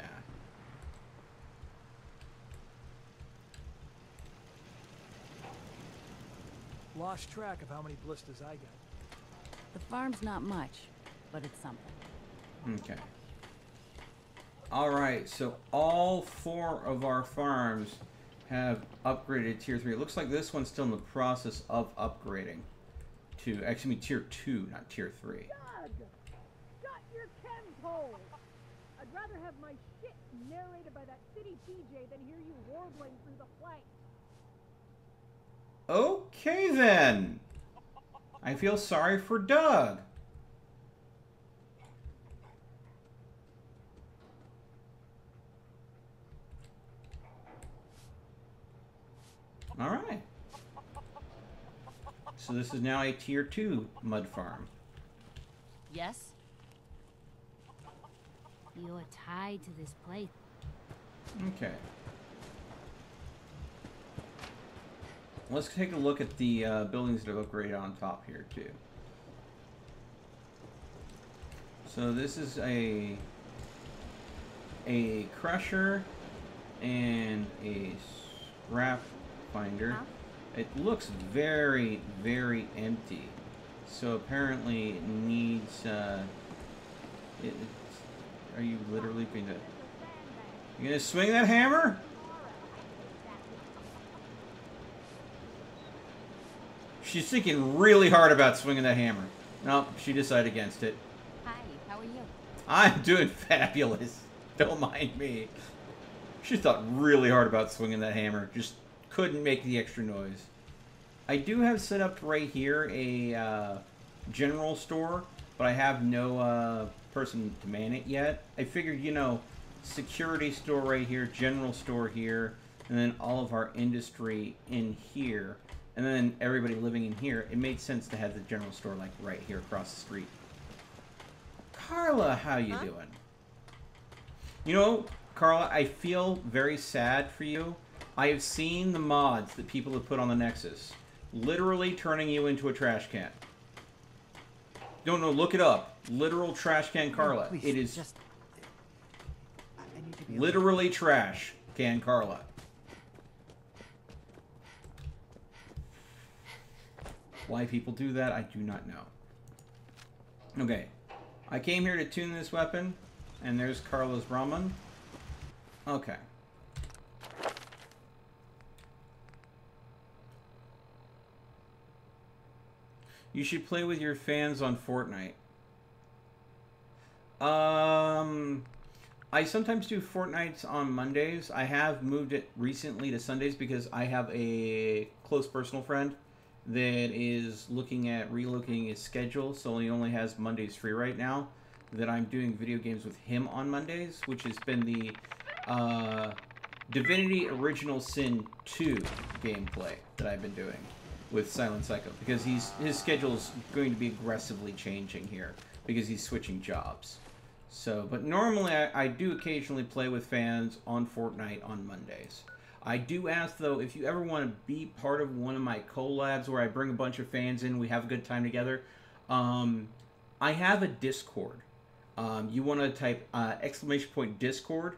Lost track of how many blisters I got. The farm's not much, but it's something. Okay. Alright, so all 4 of our farms have upgraded tier 3. It looks like this one's still in the process of upgrading to, actually tier 2, not tier 3. Doug! Shut your chem hole! I'd rather have my shit narrated by that city PJ than hear you warbling through the flanks. Okay then. I feel sorry for Doug. All right. So this is now a tier 2 mud farm. Yes? You're tied to this place. Okay. Let's take a look at the buildings that have upgraded on top here too. So this is a crusher and a scrap finder. It looks very, very empty. So apparently it needs. Are you literally going to? You gonna swing that hammer? She's thinking really hard about swinging that hammer. Nope, she decided against it. Hi, how are you? I'm doing fabulous. Don't mind me. She thought really hard about swinging that hammer. Just couldn't make the extra noise. I do have set up right here a general store, but I have no person to man it yet. I figured, you know, security store right here, general store here, and then all of our industry in here. And then everybody living in here, it made sense to have the general store like right here across the street. Carla, how you doing? You know, Carla, I feel very sad for you. I have seen the mods that people have put on the Nexus. Literally turning you into a trash can. Don't know, look it up. Literal trash can Carla. No, please, it is just... I need to be literally trash can Carla. Why people do that, I do not know. Okay, I came here to tune this weapon, and there's Carla's ramen. Okay. You should play with your fans on Fortnite. I sometimes do Fortnites on Mondays. I have moved it recently to Sundays because I have a close personal friend that is looking at relocating his schedule, so he only has Mondays free right now, that I'm doing video games with him on Mondays, which has been the Divinity Original Sin 2 gameplay that I've been doing with Silent Psycho, because his schedule is going to be aggressively changing here, because he's switching jobs. So, but normally I do occasionally play with fans on Fortnite on Mondays. I do ask, though, if you ever want to be part of one of my collabs where I bring a bunch of fans in, we have a good time together, I have a Discord. You want to type !Discord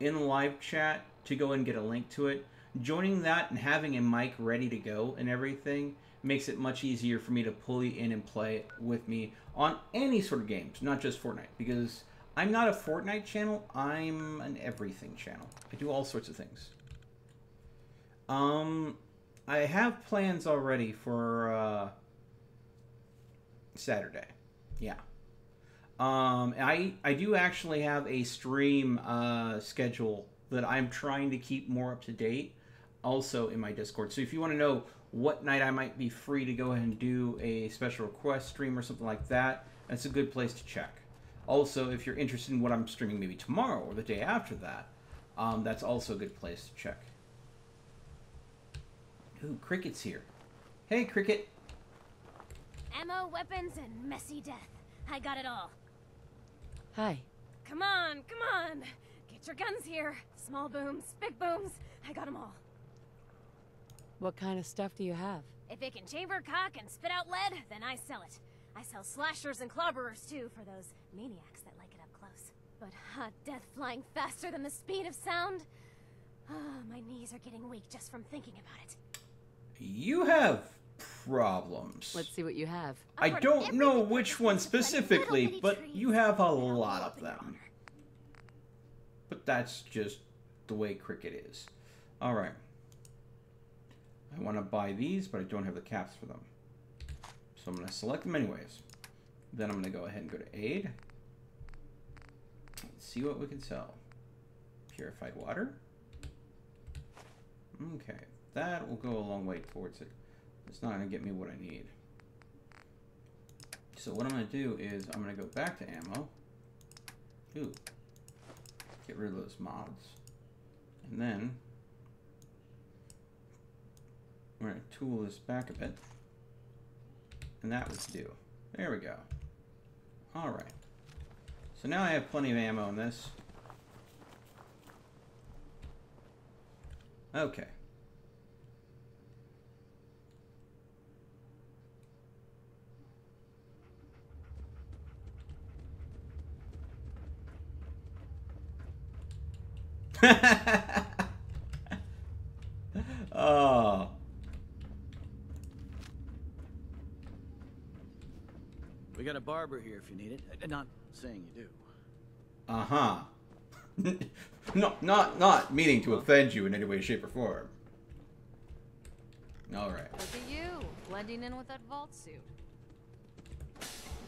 in the live chat to go and get a link to it. joining that and having a mic ready to go and everything makes it much easier for me to pull you in and play with me on any sort of games, not just Fortnite, because I'm not a Fortnite channel, I'm an everything channel. I do all sorts of things. I have plans already for Saturday. Yeah. I do actually have a stream schedule that I'm trying to keep more up to date also in my Discord. So if you want to know what night I might be free to go ahead and do a special request stream or something like that, that's a good place to check. Also, if you're interested in what I'm streaming maybe tomorrow or the day after that, that's also a good place to check. Ooh, Cricket's here. Hey, Cricket. Ammo, weapons, and messy death. I got it all. Hi. Come on, come on. Get your guns here. Small booms, big booms. I got them all. What kind of stuff do you have? If it can chamber cock and spit out lead, then I sell it. I sell slashers and clobberers too for those maniacs that like it up close. But hot death flying faster than the speed of sound? Ah, my knees are getting weak just from thinking about it. You have problems. Let's see what you have. I don't know which one specifically, but you have a lot of them. But that's just the way Cricket is. Alright. I want to buy these, but I don't have the caps for them. So I'm going to select them anyways. Then I'm going to go ahead and go to Aid. Let's see what we can sell. Purified water. Okay. That will go a long way towards it. It's not going to get me what I need. So what I'm going to do is I'm going to go back to ammo. Ooh. Get rid of those mods. And then we're going to tool this back a bit. And that would do. There we go. Alright. So now I have plenty of ammo in this. Okay. Oh. We got a barber here if you need it. Not saying you do. Uh-huh. No, not meaning to offend you in any way, shape, or form. Alright. Look at you, blending in with that vault suit.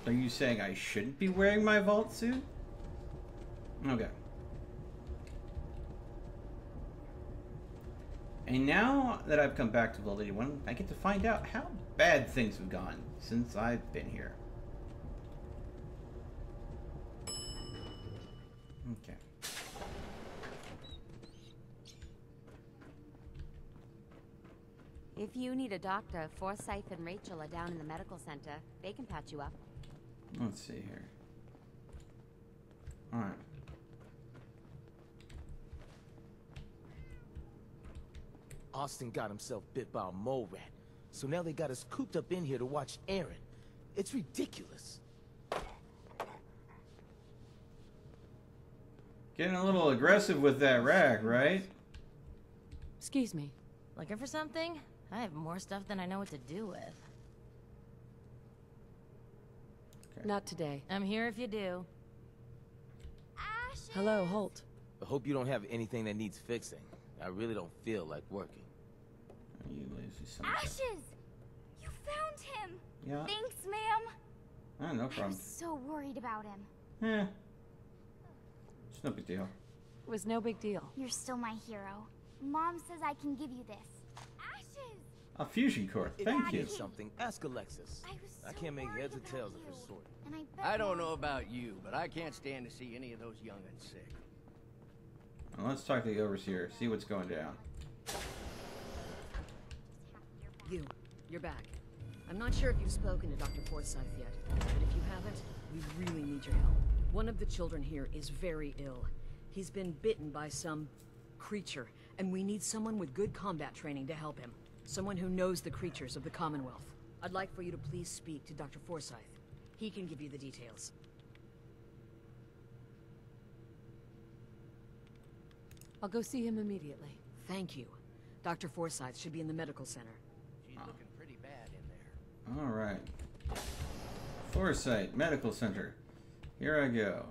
Are you saying I shouldn't be wearing my vault suit? Okay. And now that I've come back to Vault 81, I get to find out how bad things have gone since I've been here. Okay. If you need a doctor, Forsyth and Rachel are down in the medical center. They can patch you up. Let's see here. Alright. Austin got himself bit by a mole rat, so now they got us cooped up in here to watch Aaron. It's ridiculous. Getting a little aggressive with that rag, right? Excuse me. Looking for something? I have more stuff than I know what to do with. Okay. Not today. I'm here if you do. Ashes! Hello, Holt. I hope you don't have anything that needs fixing. I really don't feel like working. You lazy son. Ashes! You found him! Yeah. Thanks, ma'am. Oh, no I problem. was so worried about him. Eh. It's no big deal. It was no big deal. You're still my hero. Mom says I can give you this. Ashes! A fusion core. Thank you. Something. Ask Alexis. I can't make heads or tails of her sort. And I don't know about you, but I can't stand to see any of those young'uns sick. Well, let's talk to the overseer. See what's going down. You're back. I'm not sure if you've spoken to Dr. Forsyth yet, but if you haven't, we really need your help. One of the children here is very ill. He's been bitten by some creature, and we need someone with good combat training to help him. Someone who knows the creatures of the Commonwealth. I'd like for you to please speak to Dr. Forsyth. He can give you the details. I'll go see him immediately. Thank you. Dr. Forsyth should be in the medical center. She's looking pretty bad in there. All right. Forsyth Medical Center. Here I go.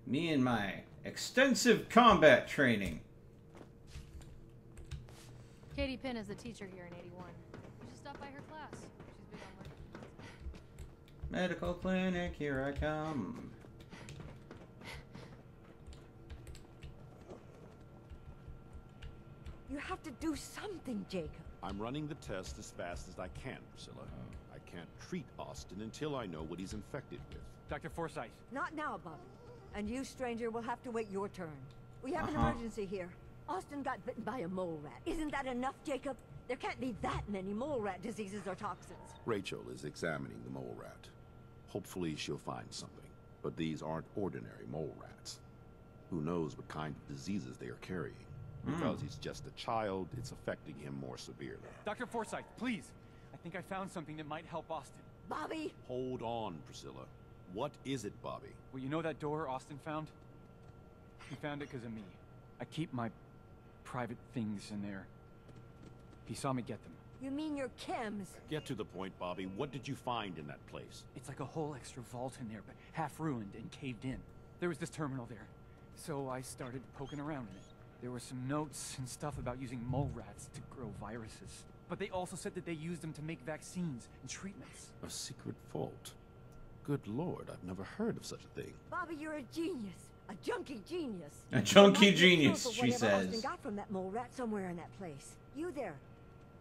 Me and my extensive combat training. Katie Pinn is the teacher here in 81. You should stop by her class. She's big on working. Medical clinic, here I come. You have to do something, Jacob. I'm running the test as fast as I can, Priscilla. I can't treat Austin until I know what he's infected with. Dr. Forsyth. Not now, Bobby. And you, stranger, will have to wait your turn. We have an emergency here. Austin got bitten by a mole rat. Isn't that enough, Jacob? There can't be that many mole rat diseases or toxins. Rachel is examining the mole rat. Hopefully she'll find something. But these aren't ordinary mole rats. Who knows what kind of diseases they are carrying. Because he's just a child, it's affecting him more severely. Dr. Forsyth, please. I think I found something that might help Austin. Bobby! Hold on, Priscilla. What is it, Bobby? Well, you know that door Austin found? He found it because of me. I keep my private things in there. He saw me get them. You mean your chems? Get to the point, Bobby. What did you find in that place? It's like a whole extra vault in there, but half ruined and caved in. There was this terminal there, so I started poking around in it. There were some notes and stuff about using mole rats to grow viruses. But they also said that they used them to make vaccines and treatments. A secret vault? Good Lord, I've never heard of such a thing. Bobby, you're a genius. A junkie genius. A junkie genius, she says. Austin got from that mole rat somewhere in that place. You there.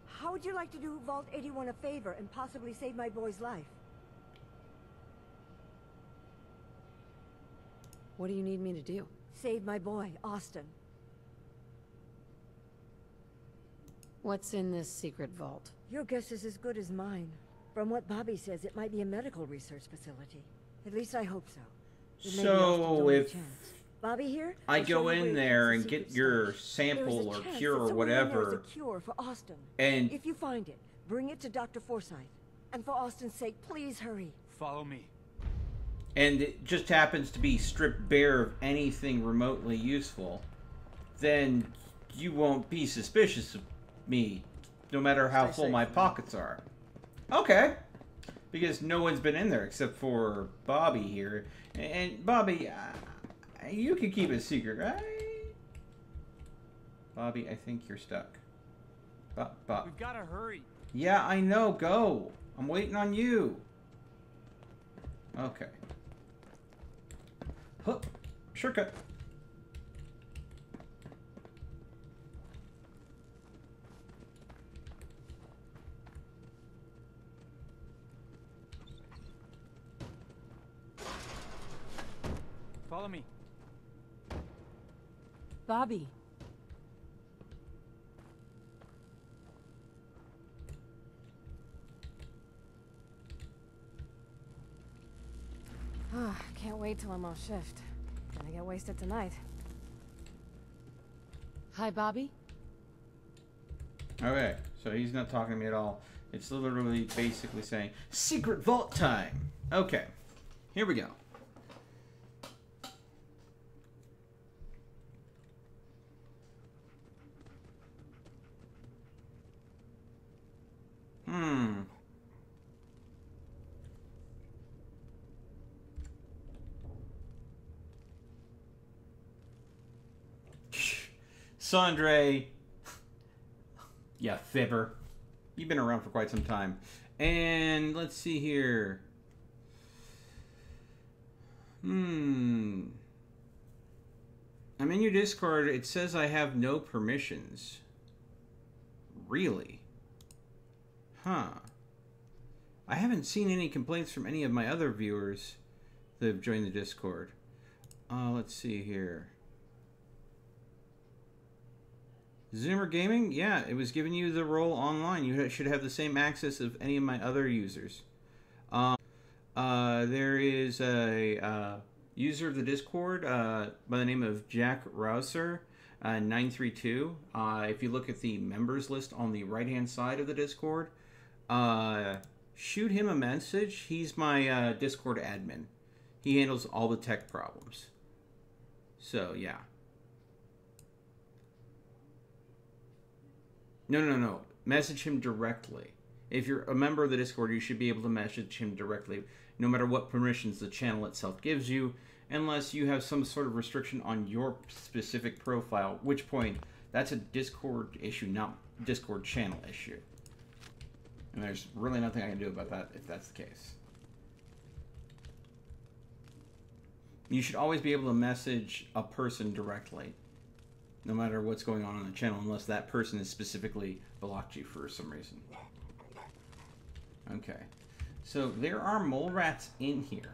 How would you like to do Vault 81 a favor and possibly save my boy's life? What do you need me to do? Save my boy, Austin. What's in this secret vault? Your guess is as good as mine. From what Bobby says, it might be a medical research facility. At least I hope so. So if Bobby here, I go in there and get your sample or cure or whatever, there's a cure for Austin. And if you find it, bring it to Dr. Forsyth. And for Austin's sake, please hurry. Follow me. And it just happens to be stripped bare of anything remotely useful, then you won't be suspicious of me, no matter how full my pockets are. Okay. Because no one's been in there except for Bobby here. And Bobby, you can keep it secret, right? Bobby, I think you're stuck. We've got to hurry. Yeah, I know. Go. I'm waiting on you. Okay. Huh. Shortcut. Follow me. Bobby. Can't wait till I'm off shift. Gonna get wasted tonight. Hi, Bobby. Okay, so he's not talking to me at all. It's literally basically saying, secret vault time. Okay, here we go. Sandre. Yeah, fibber. You've been around for quite some time. And let's see here. I'm in your Discord. It says I have no permissions. Really? Huh. I haven't seen any complaints from any of my other viewers that have joined the Discord. Let's see here. Zoomer Gaming? Yeah, it was giving you the role online. You should have the same access of any of my other users. There is a user of the Discord by the name of Jack Rouser 932. If you look at the members list on the right-hand side of the Discord, shoot him a message. He's my Discord admin. He handles all the tech problems. So, yeah. No. Message him directly. If you're a member of the Discord, you should be able to message him directly, no matter what permissions the channel itself gives you, unless you have some sort of restriction on your specific profile, which point, that's a Discord issue, not Discord channel issue. And there's really nothing I can do about that if that's the case. You should always be able to message a person directly, no matter what's going on the channel, unless that person has specifically blocked you for some reason. Okay, so there are mole rats in here,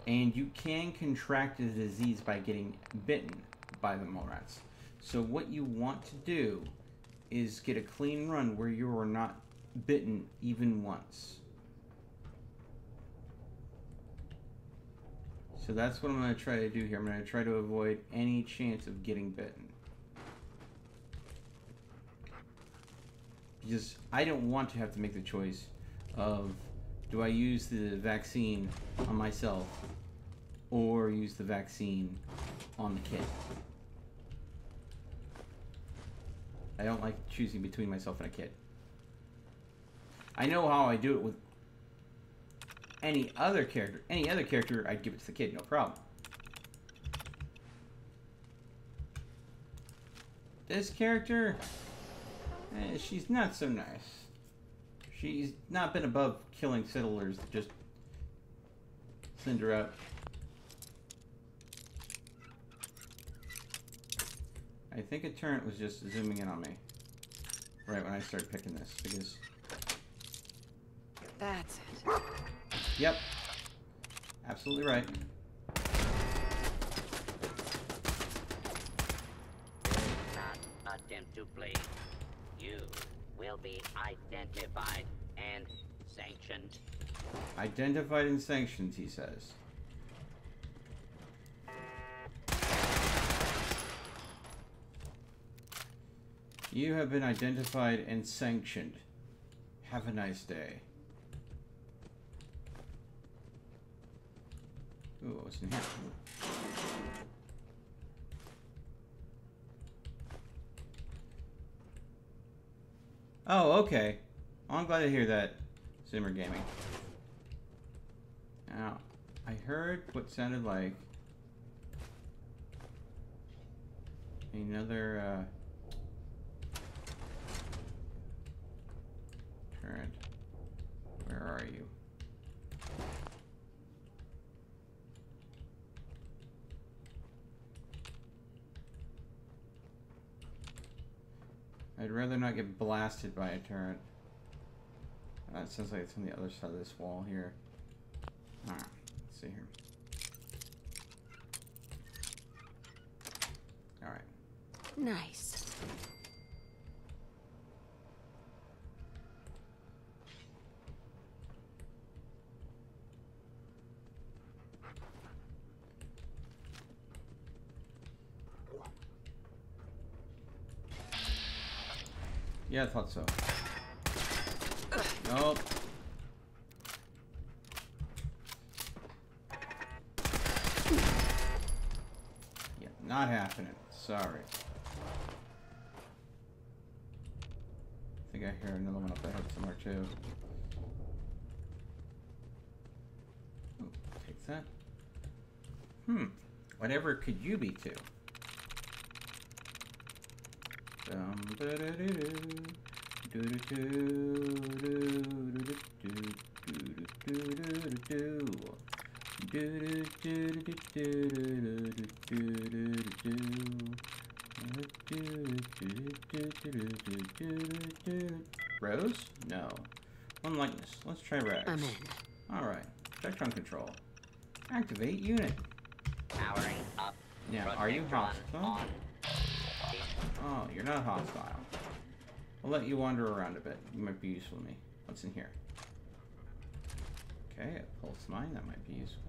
and you can contract a disease by getting bitten by the mole rats. So what you want to do is get a clean run where you are not bitten even once. So that's what I'm going to try to do here. I'm going to try to avoid any chance of getting bitten. Because I don't want to have to make the choice of, do I use the vaccine on myself or use the vaccine on the kid? I don't like choosing between myself and a kid. I know how I do it with any other character. Any other character, I'd give it to the kid, no problem. This character, she's not so nice. She's not been above killing settlers to just send her out. I think a turret was just zooming in on me right when I started picking this, because... That's it. Yep. Absolutely right. Not attempt to flee. You will be identified and sanctioned. Identified and sanctioned, he says. You have been identified and sanctioned. Have a nice day. Ooh, what was in here? Oh, okay. Well, I'm glad to hear that, Zimmer Gaming. Now, I heard what sounded like another turret. Where are you? I'd rather not get blasted by a turret. It sounds like it's on the other side of this wall here. Alright, let's see here. Alright. Nice. Yeah, I thought so. Nope. Yeah, not happening. Sorry. I think I hear another one up ahead somewhere too. Ooh, take that. Whatever could you be too? Rose? No. Unlikeness. Let's try Rex. I'm in. Alright. Spectrum control. Activate unit. Powering up. Now, are you hostile? Oh, you're not hostile. I'll let you wander around a bit. You might be useful to me. What's in here? Okay, a pulse mine. That might be useful.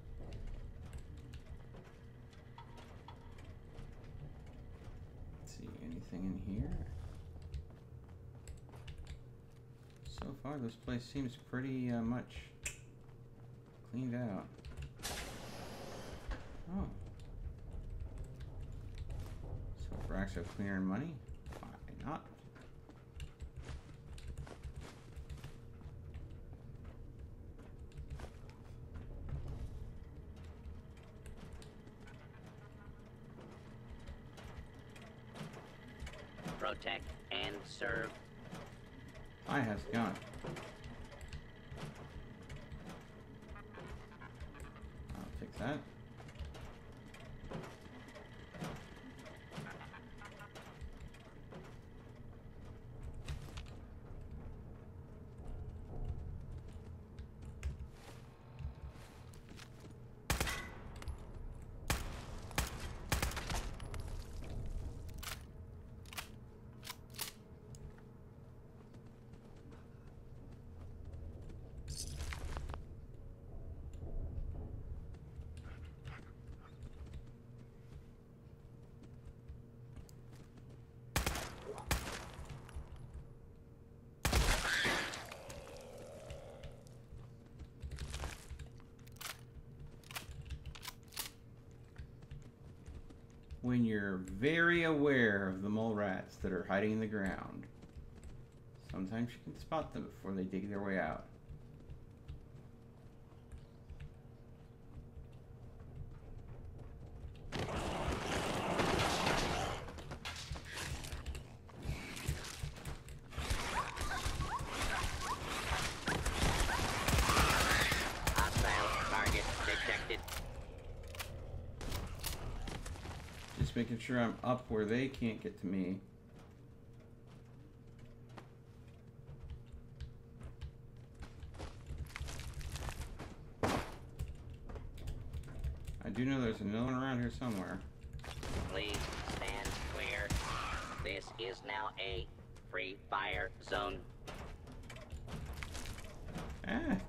Let's see, anything in here? So far, this place seems pretty much cleaned out. Oh. So, Braxo clearing money? Why not? protect, and serve. I has a gun. I'll take that. When you're very aware of the mole rats that are hiding in the ground, sometimes you can spot them before they dig their way out. Hostile target detected. Just making sure I'm up where they can't get to me. I do know there's another one around here somewhere. Please stand clear. This is now a free fire zone.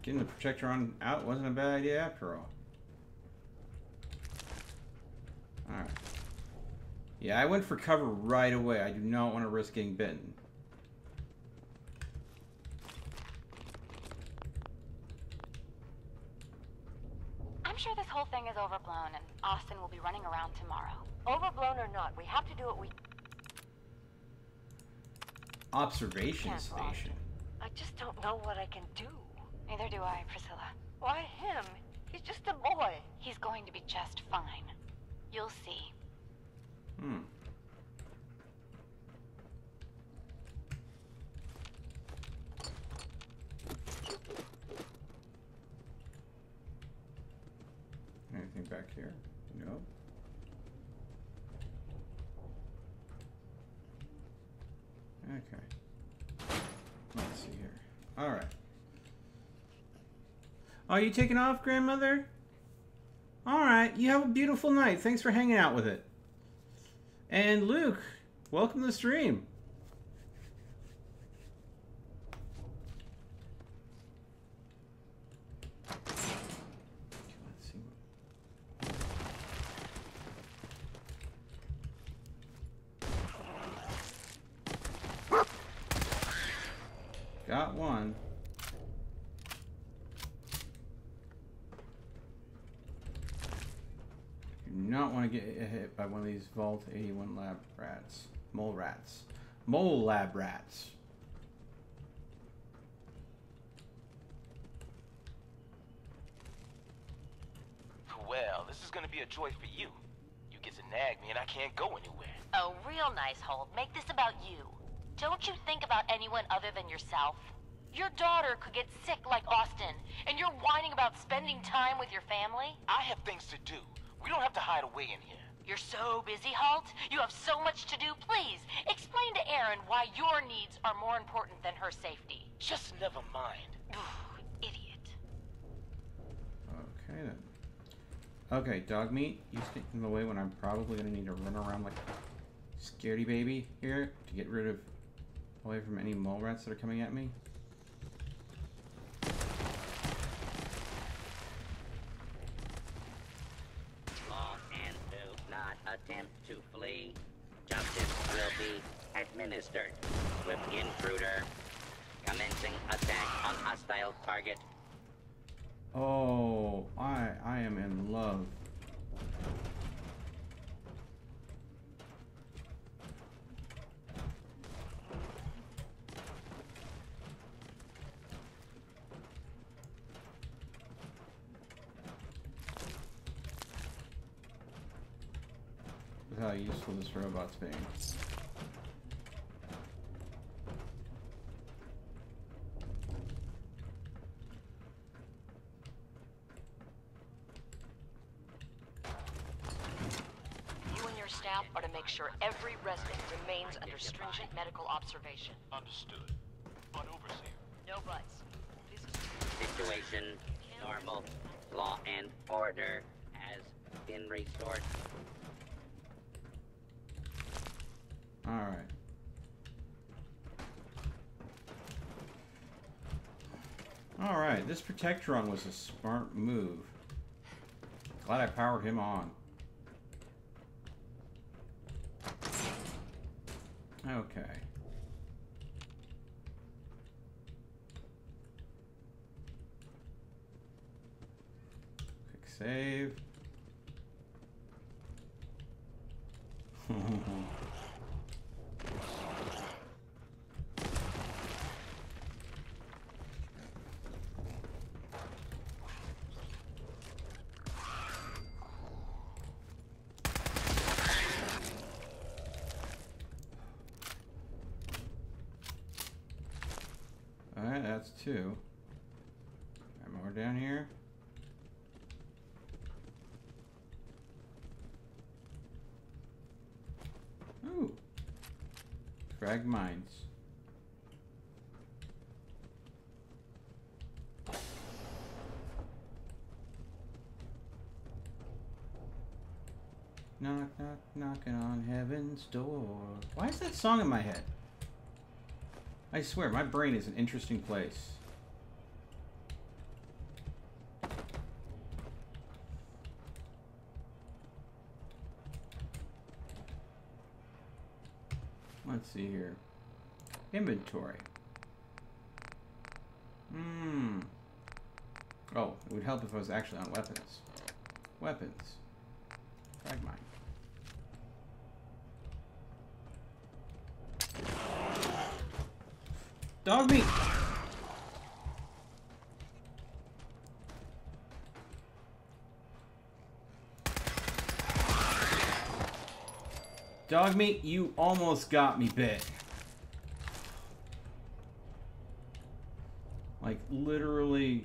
Getting the projector on out wasn't a bad idea after all. Alright. Yeah, I went for cover right away. I do not want to risk getting bitten. I'm sure this whole thing is overblown and Austin will be running around tomorrow. Overblown or not, we have to do what we... Observation station. I just don't know what I can do. Neither do I, Priscilla. Why him? He's just a boy. He's going to be just fine. You'll see. Anything back here? No. Okay. Let's see here. Alright. Are you taking off, grandmother? Alright, you have a beautiful night. Thanks for hanging out with it. And Luke, welcome to the stream. Got one. Do not want to get hit by one of these Vault 81 lab rats. Mole rats. Mole lab rats. Well, this is gonna be a joy for you. You get to nag me and I can't go anywhere. Oh, real nice, Holt. Make this about you. Don't you think about anyone other than yourself? Your daughter could get sick like Austin, and you're whining about spending time with your family? I have things to do. We don't have to hide away in here. You're so busy, Holt. You have so much to do. Please, explain to Erin why your needs are more important than her safety. Just never mind. Idiot. Okay, then. Okay, dog meat, you stick in the way when I'm probably going to need to run around like a scaredy baby here to get rid of away from any mole rats that are coming at me. Law and do not attempt to flee. Justice will be administered. With intruder. Commencing attack on hostile target. Oh, I am in love. With how useful this robot's being. now are to make sure every resident remains under stringent medical observation. Understood. But overseer. No buts. This is Situation normal. Law and order has been restored. Alright. Alright, this Retexture was a smart move. Glad I powered him on. Okay. Quick save. Alright, that's two. Got more down here. Ooh. Frag mines. Knock, knock, knocking on heaven's door. Why is that song in my head? I swear, my brain is an interesting place. Let's see here. Inventory. Oh, it would help if I was actually on weapons. Weapons. Frag mine. Dog meat! Dog meat, you almost got me bit. Like, literally...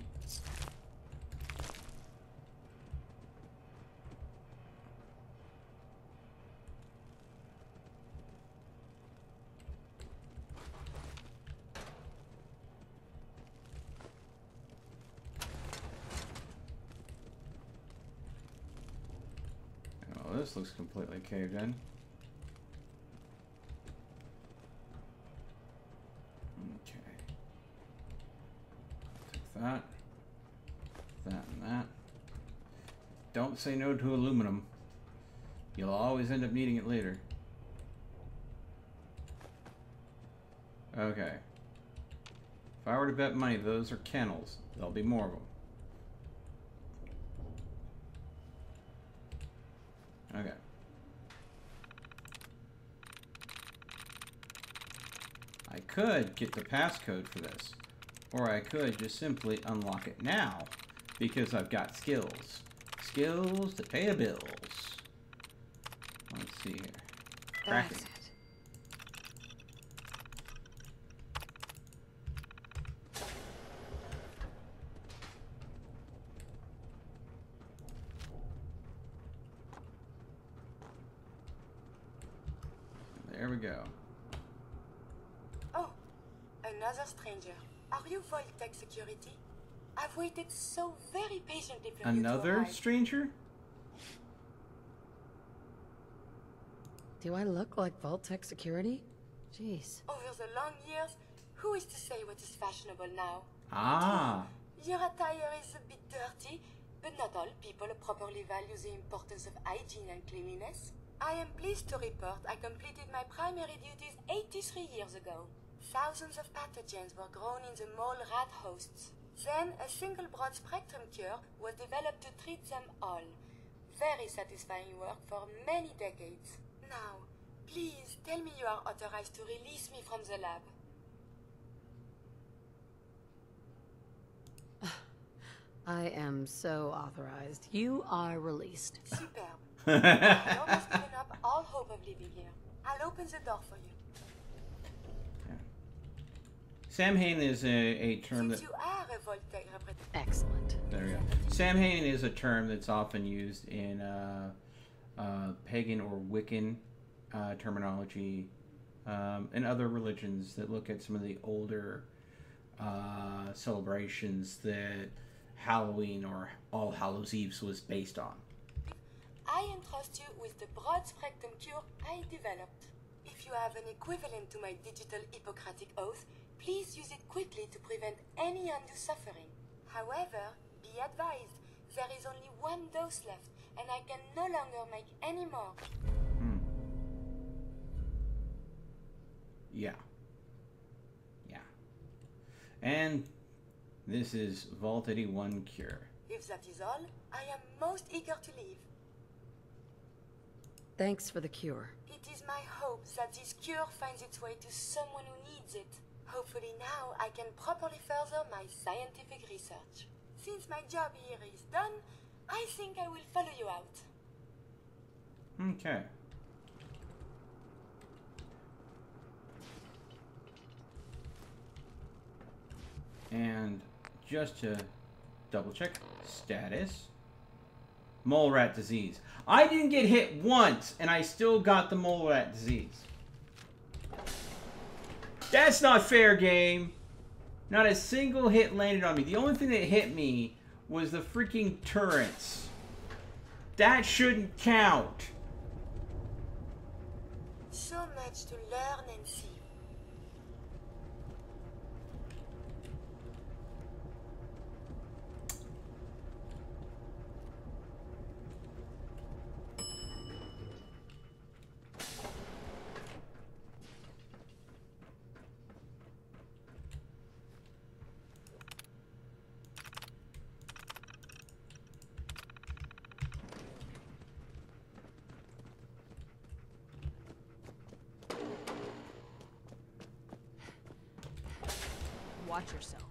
Oh, this looks completely caved in. That, and that. Don't say no to aluminum. You'll always end up needing it later. Okay. If I were to bet money, those are kennels. There'll be more of them. Okay. I could get the passcode for this. Or I could just simply unlock it now, because I've got skills. Skills to pay the bills. Let's see here. Cracking. There we go. Oh, another stranger. Are you Vault-Tec security? I've waited so very patiently for you to Another arrive. stranger? Do I look like Vault-Tec security? Jeez. Over the long years, who is to say what is fashionable now? Ah. Your attire is a bit dirty, but not all people properly value the importance of hygiene and cleanliness. I am pleased to report I completed my primary duties 83 years ago. Thousands of pathogens were grown in the mole rat hosts. Then a single broad spectrum cure was developed to treat them all. Very satisfying work for many decades. Now, please tell me you are authorized to release me from the lab. I am so authorized. You are released. Superb. I've almost given up all hope of living here. I'll open the door for you. Samhain is a term that... Since you are a Vault-Tec representative. Excellent. There we go. Samhain is a term that's often used in pagan or Wiccan terminology, and other religions that look at some of the older celebrations that Halloween or All Hallows Eve was based on. I entrust you with the broad spectrum cure I developed. If you have an equivalent to my digital Hippocratic oath, please use it quickly to prevent any undue suffering. However, be advised, there is only one dose left, and I can no longer make any more. Yeah. Yeah. And this is Vault 81 Cure. If that is all, I am most eager to leave. Thanks for the cure. It is my hope that this cure finds its way to someone who needs it. Hopefully now I can properly further my scientific research. Since my job here is done, I think I will follow you out. Okay. And just to double check status, mole rat disease. I didn't get hit once and I still got the mole rat disease. That's not fair, game. Not a single hit landed on me. The only thing that hit me was the freaking turrets. That shouldn't count. So much to learn and see. Watch yourself.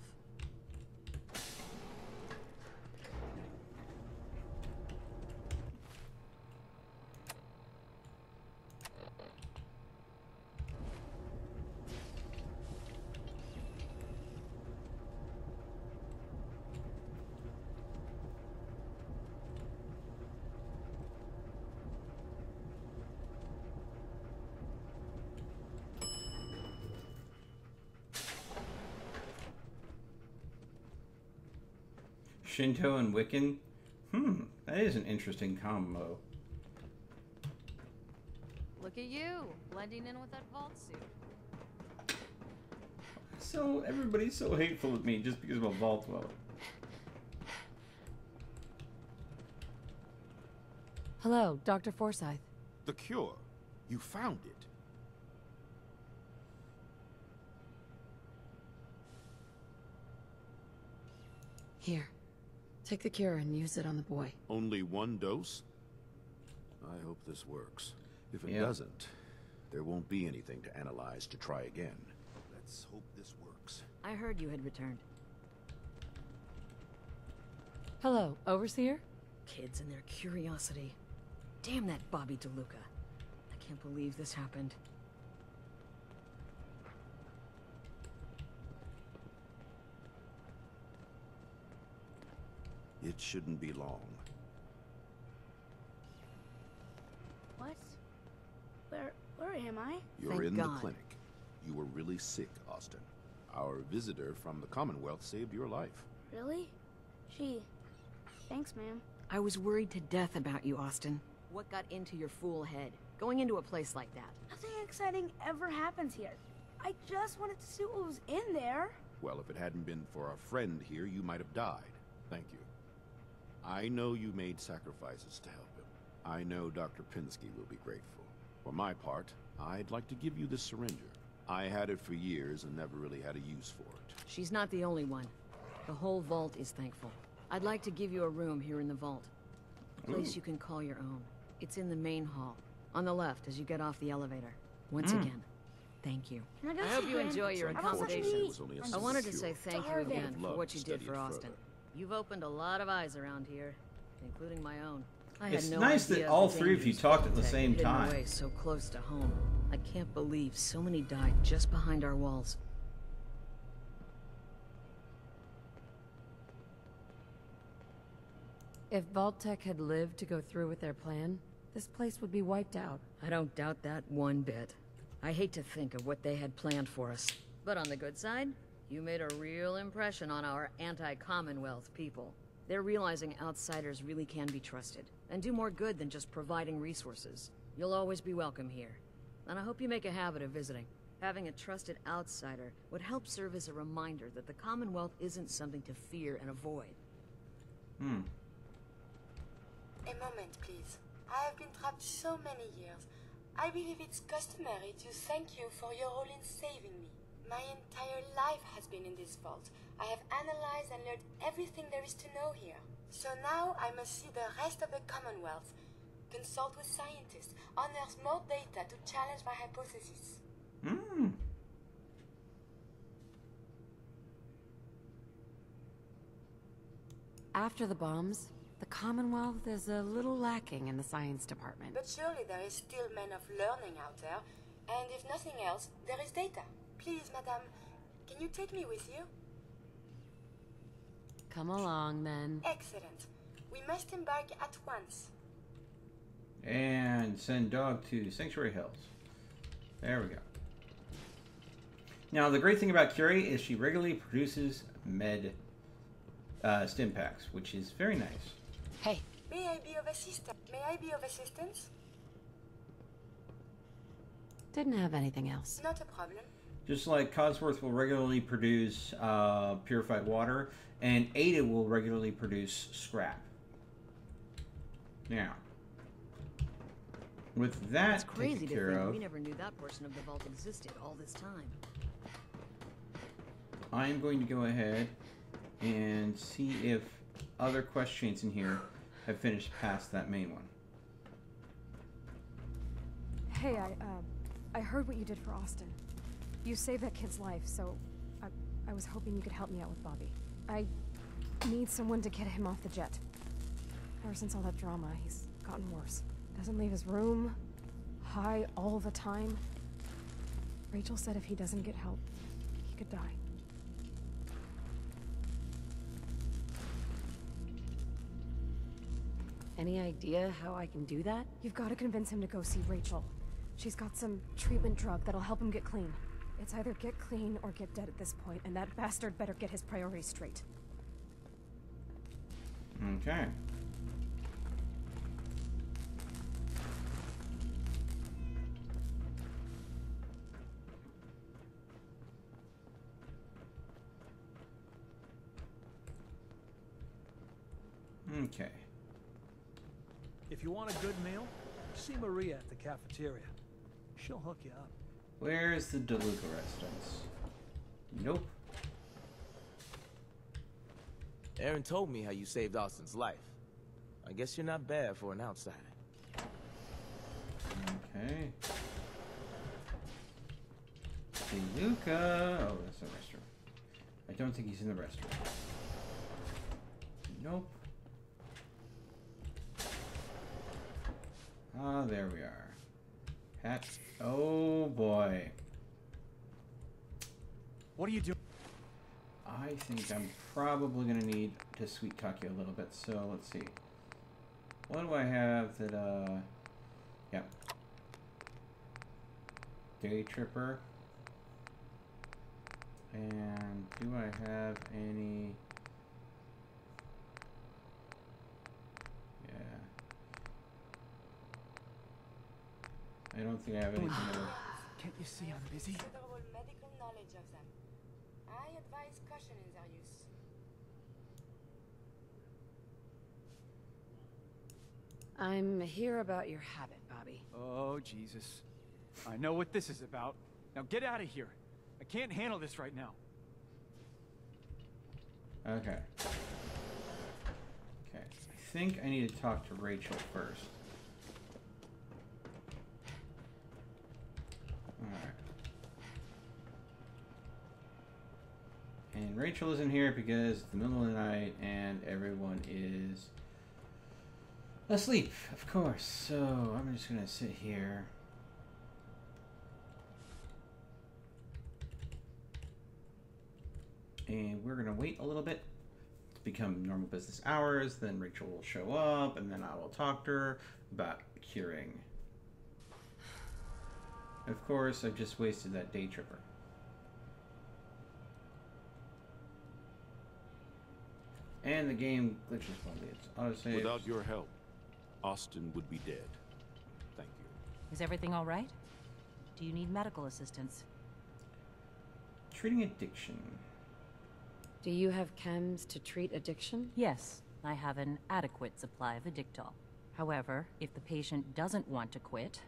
Shinto and Wiccan? That is an interesting combo. Look at you, blending in with that vault suit. So, everybody's so hateful of me just because I'm a vault dweller. Hello, Dr. Forsyth. The cure. You found it. Here. Take the cure and use it on the boy. Only one dose? I hope this works. If it doesn't, there won't be anything to analyze to try again. Let's hope this works. I heard you had returned. Hello, Overseer? Kids and their curiosity. Damn that Bobby DeLuca. I can't believe this happened. It shouldn't be long. What? Where am I? You're in the clinic. You were really sick, Austin. Our visitor from the Commonwealth saved your life. Really? Gee. Thanks, ma'am. I was worried to death about you, Austin. What got into your fool head? Going into a place like that? Nothing exciting ever happens here. I just wanted to see what was in there. Well, if it hadn't been for our friend here, you might have died. Thank you. I know you made sacrifices to help him. I know Dr. Pinsky will be grateful. For my part, I'd like to give you this syringer. I had it for years and never really had a use for it. She's not the only one. The whole vault is thankful. I'd like to give you a room here in the vault. A place you can call your own. It's in the main hall. On the left as you get off the elevator. Once again, thank you. I hope you enjoy your accommodations. I wanted to say thank you again for what you did for Austin. You've opened a lot of eyes around here, including my own. I had It's no nice idea that all the three of you dangers talked at the Vault-Tec same hidden time. away so close to home. I can't believe so many died just behind our walls. If Vault-Tec had lived to go through with their plan, this place would be wiped out. I don't doubt that one bit. I hate to think of what they had planned for us. But on the good side, you made a real impression on our anti-commonwealth people. They're realizing outsiders really can be trusted, and do more good than just providing resources. You'll always be welcome here. And I hope you make a habit of visiting. Having a trusted outsider would help serve as a reminder that the Commonwealth isn't something to fear and avoid. A moment, please. I have been trapped so many years. I believe it's customary to thank you for your role in saving me. My entire life has been in this vault. I have analyzed and learned everything there is to know here. So now I must see the rest of the Commonwealth, consult with scientists, unearth more data to challenge my hypothesis. After the bombs, the Commonwealth is a little lacking in the science department. But surely there is still men of learning out there, and if nothing else, there is data. Please, madame, can you take me with you? Come along, then. Excellent. We must embark at once. And send dog to Sanctuary Hills. There we go. Now, the great thing about Curie is she regularly produces Stimpaks, which is very nice. Hey. May I be of assistance? Didn't have anything else. Not a problem. Just like Codsworth will regularly produce purified water, and Ada will regularly produce scrap. Now, with that It's crazy taken to care think of, we never knew that portion of the vault existed all this time. I'm going to go ahead and see if other quest chains in here have finished past that main one. Hey, I heard what you did for Austin. You saved that kid's life, so I was hoping you could help me out with Bobby. I need someone to get him off the jet. Ever since all that drama, he's gotten worse. Doesn't leave his room, high all the time. Rachel said if he doesn't get help, he could die. Any idea how I can do that? You've got to convince him to go see Rachel. She's got some treatment drug that'll help him get clean. It's either get clean or get dead at this point, and that bastard better get his priorities straight. Okay. Okay. If you want a good meal, see Maria at the cafeteria. She'll hook you up. Where's the DeLuca residence? Nope. Aaron told me how you saved Austin's life. I guess you're not bad for an outsider. Okay. DeLuca. Oh, that's the restroom. I don't think he's in the restroom. Nope. Ah, there we are. Hat. Oh boy. What are you doing? I think I'm probably gonna need to sweet talk you a little bit. So let's see. What do I have that? Yeah. Day Tripper. And do I have any? I don't think I have anything that would... Can't you see I'm busy? Considerable medical knowledge of them. I advise caution in their use. I'm here about your habit, Bobby. Oh, Jesus. I know what this is about. Now get out of here. I can't handle this right now. Okay. Okay. I think I need to talk to Rachel first. Alright. And Rachel isn't here because it's the middle of the night and everyone is asleep, of course. So I'm just gonna sit here. And we're gonna wait a little bit become normal business hours, then Rachel will show up, and then I will talk to her about curing. Of course, I've just wasted that day tripper. And the game glitches while it's autosave. Without your help, Austin would be dead. Thank you. Is everything all right? Do you need medical assistance? Treating addiction. Do you have chems to treat addiction? Yes, I have an adequate supply of Addictol. However, if the patient doesn't want to quit,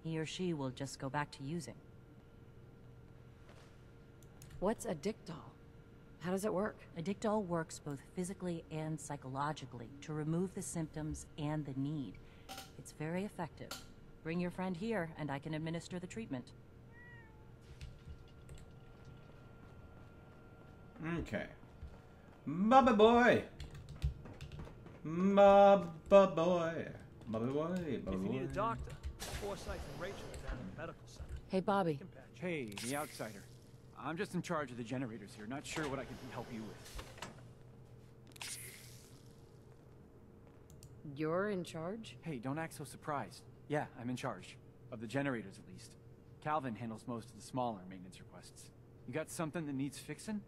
he or she will just go back to using. What's Addictol? How does it work? Addictol works both physically and psychologically to remove the symptoms and the need. It's very effective. Bring your friend here, and I can administer the treatment. Okay. Baba boy! Baba boy! Baba boy! If you need a doctor, Forsyth and Rachel are down at the medical center. Hey, Bobby. Hey, the outsider. I'm just in charge of the generators here. Not sure what I can help you with. You're in charge? Hey, don't act so surprised. Yeah, I'm in charge. Of the generators, at least. Calvin handles most of the smaller maintenance requests. You got something that needs fixing?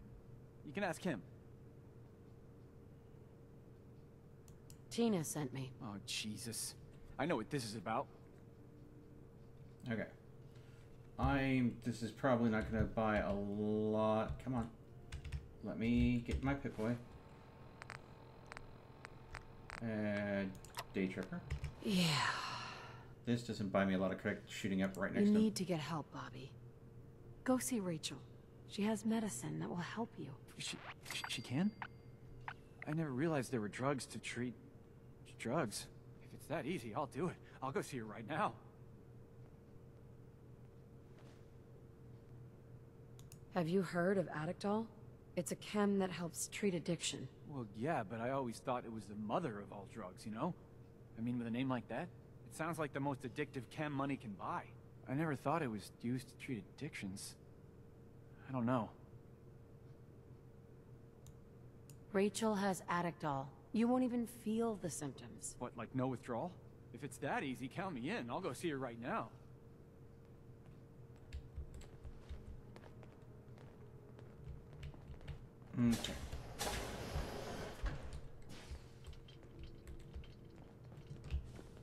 You can ask him. Tina sent me. Oh, Jesus. I know what this is about. Okay. This is probably not going to buy a lot. Come on. Let me get my Pip-Boy. Day Tripper. Yeah. This doesn't buy me a lot of credit shooting up right next You to him. need to get help, Bobby. Go see Rachel. She has medicine that will help you. She can? I never realized there were drugs to treat drugs. If it's that easy, I'll do it. I'll go see her right now. Have you heard of Addictol? It's a chem that helps treat addiction. Well, yeah, but I always thought it was the mother of all drugs, you know? I mean, with a name like that, it sounds like the most addictive chem money can buy. I never thought it was used to treat addictions. I don't know. Rachel has Addictol. You won't even feel the symptoms. What, like no withdrawal? If it's that easy, count me in. I'll go see her right now. Okay.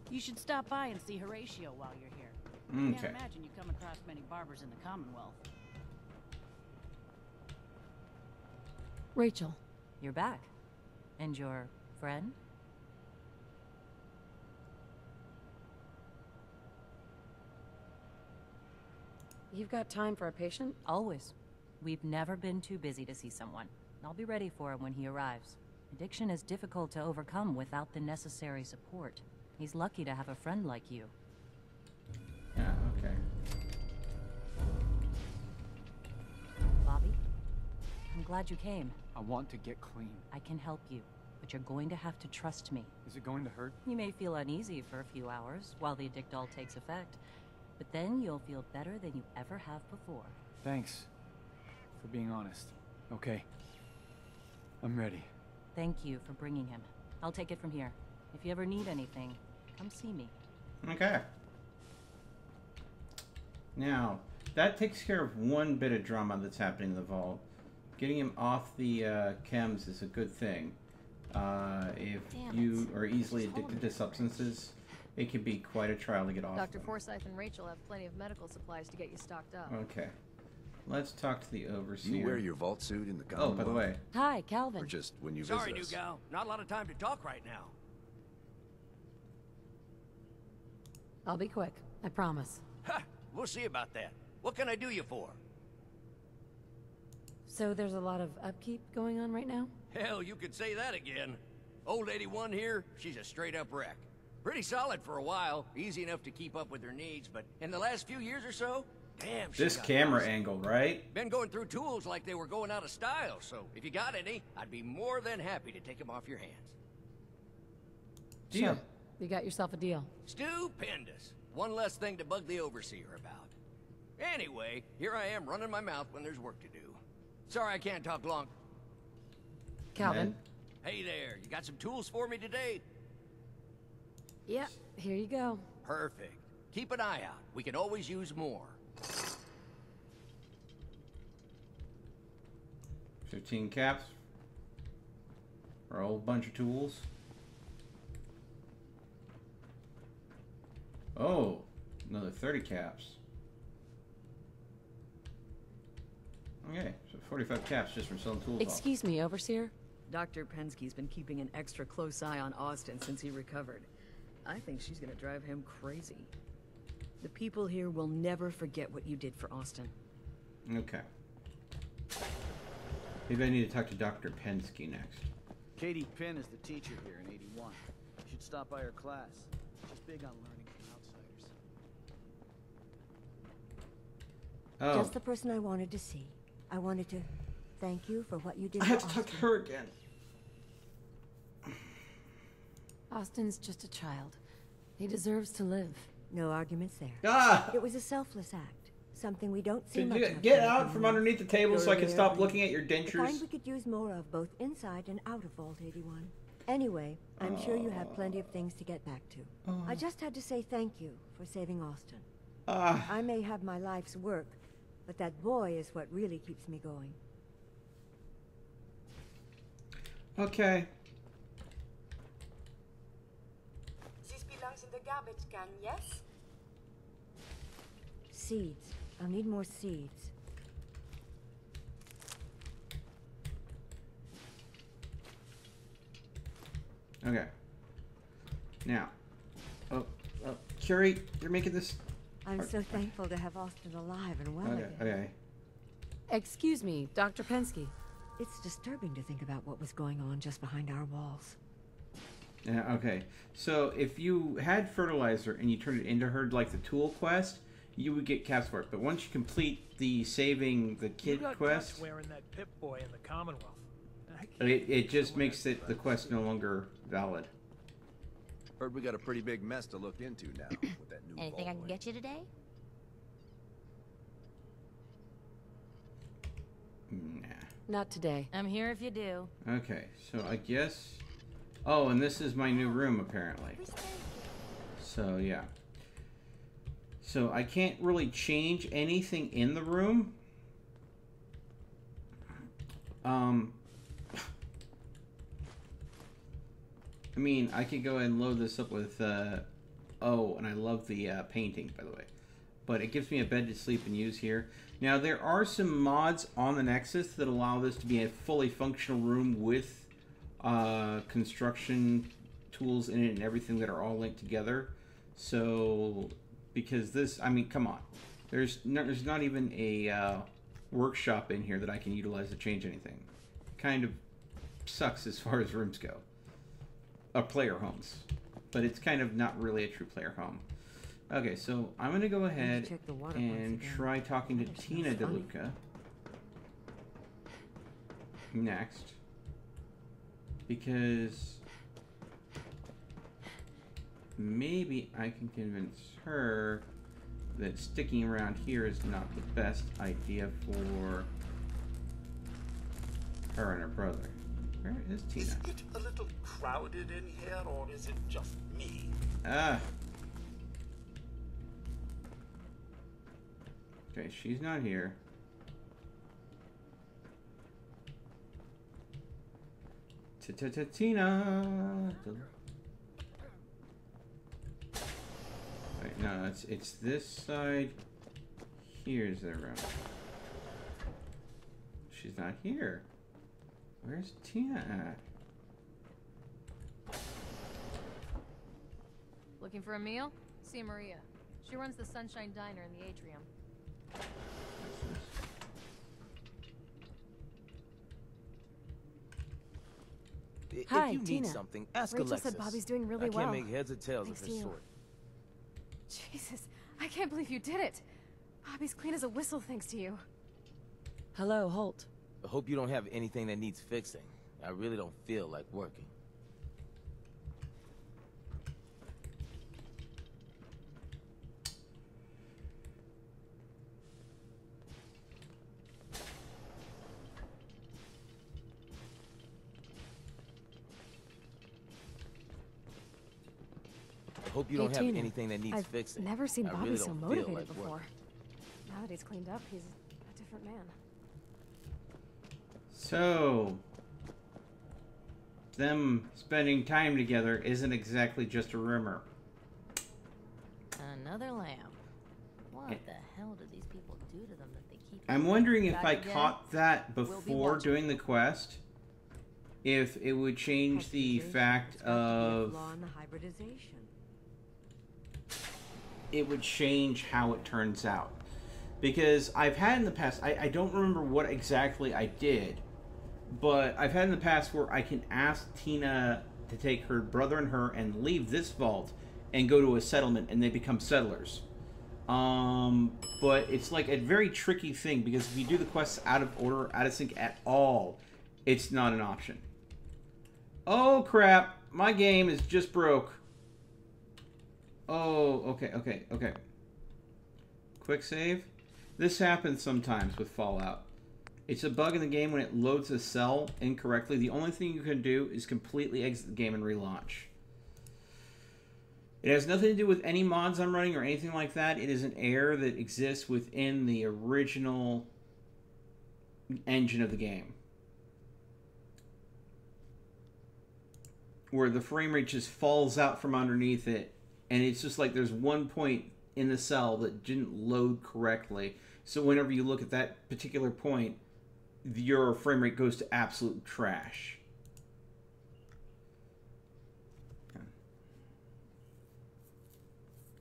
You should stop by and see Horatio while you're here. Okay. Can't imagine you come across many barbers in the Commonwealth. Rachel. You're back. And your friend? You've got time for a patient? Always. We've never been too busy to see someone. I'll be ready for him when he arrives. Addiction is difficult to overcome without the necessary support. He's lucky to have a friend like you. Yeah, okay. Bobby? I'm glad you came. I want to get clean. I can help you, but you're going to have to trust me. Is it going to hurt? You may feel uneasy for a few hours while the Addictol takes effect, but then you'll feel better than you ever have before. Thanks for being honest. Okay. I'm ready. Thank you for bringing him. I'll take it from here. If you ever need anything, come see me. Okay. Now, that takes care of one bit of drama that's happening in the vault. Getting him off the chems is a good thing. If you are easily addicted to substances, it can be quite a trial to get off Dr. them. Forsyth and Rachel have plenty of medical supplies to get you stocked up. Okay. Let's talk to the overseer. You wear your vault suit in the Oh, by the way. Hi, Calvin. Or just when you Sorry, visit us? new gal. Not a lot of time to talk right now. I'll be quick. I promise. Ha! We'll see about that. What can I do you for? So there's a lot of upkeep going on right now? Hell, you could say that again. Old 81 here, she's a straight-up wreck. Pretty solid for a while, easy enough to keep up with her needs, but in the last few years or so, damn, This camera angle, right? Been going through tools like they were going out of style, so if you got any, I'd be more than happy to take them off your hands. Deal. Sure. You got yourself a deal. Stupendous. One less thing to bug the overseer about. Anyway, here I am running my mouth when there's work to do. Sorry I can't talk long. Calvin. Hey there, you got some tools for me today? Yep, here you go. Perfect. Keep an eye out. We can always use more. 15 caps. For a whole bunch of tools. Oh, another 30 caps. Okay, so 45 caps just from selling tools. Excuse me, Overseer? Dr. Penske's been keeping an extra close eye on Austin since he recovered. I think she's gonna drive him crazy. The people here will never forget what you did for Austin. Okay. Maybe I need to talk to Dr. Penske next. Katie Pinn is the teacher here in 81. You should stop by her class. She's big on learning from outsiders. Oh. Just the person I wanted to see. I wanted to thank you for what you did I for have to talk to Austin. her again. Austin's just a child. He deserves to live. No arguments there. Ah! It was a selfless act. Something we don't see Could much you of. get here out in from the underneath the table so I can stop looking at your The kind dentures? we could use more of both inside and out of Vault 81. Anyway, I'm sure you have plenty of things to get back to. I just had to say thank you for saving Austin. I may have my life's work, but that boy is what really keeps me going. Okay. This belongs in the garbage can, yes? Seeds. I'll need more seeds. Okay. Now. Curie, you're making this... I'm so thankful to have Austin alive and well Okay, again. okay. Excuse me, Dr. Penske. It's disturbing to think about what was going on just behind our walls. Yeah, okay. So if you had fertilizer and you turned it into her like the tool quest, you would get caps for it. But once you complete the saving the kid quest, wearing that Pip-Boy in the Commonwealth. it just makes it the quest no longer valid. Heard we got a pretty big mess to look into now with that new Anything I can get you today? Nah. Not today. I'm here if you do. Okay, so I guess... Oh, and this is my new room, apparently. So, yeah. So, I can't really change anything in the room. I mean, I could go ahead and load this up with... oh, and I love the painting, by the way. But it gives me a bed to sleep and use here. Now, there are some mods on the Nexus that allow this to be a fully functional room with construction tools in it and everything that are all linked together. So, because this, I mean, come on. There's not even a workshop in here that I can utilize to change anything. Kind of sucks as far as rooms go. Player homes. But it's kind of not really a true player home. Okay, so I'm going to go ahead and try talking to Tina DeLuca next. Because maybe I can convince her that sticking around here is not the best idea for her and her brother. Where is Tina? Is it a little crowded in here, or is it just me? Okay, she's not here. Tina. Wait, no, it's this side. Here's the room. She's not here. Where's Tina at? Looking for a meal? See Maria. She runs the Sunshine Diner in the atrium. If you need something, ask Rachel Alexis. said Bobby's doing really I well. can't make heads or tails Thanks of to this you. sort. Jesus, I can't believe you did it. Bobby's clean as a whistle thanks to you. Hello, Holt. I hope you don't have anything that needs fixing. I really don't feel like working. hope you don't have 18. anything that needs I've fixing. never seen I Bobby really so don't feel motivated like before. working. Now that he's cleaned up, he's a different man. So, them spending time together isn't exactly just a rumor. Another lamp. What the hell do these people do to them that they keep... I'm wondering if Back I again? caught that We'll be before watching. doing the quest, if it would change the fact of... Law in the hybridization. It would change how it turns out. Because I've had in the past, I don't remember what exactly I did, but I've had in the past where I can ask Tina to take her brother and her and leave this vault and go to a settlement and they become settlers. But it's like a very tricky thing because if you do the quests out of order, out of sync at all, it's not an option. Oh crap, my game is just broke. Oh, okay. Quick save. This happens sometimes with Fallout. It's a bug in the game when it loads a cell incorrectly. The only thing you can do is completely exit the game and relaunch. It has nothing to do with any mods I'm running or anything like that. It is an error that exists within the original engine of the game, where the frame rate just falls out from underneath it, and it's just like there's one point in the cell that didn't load correctly. So whenever you look at that particular point, your frame rate goes to absolute trash.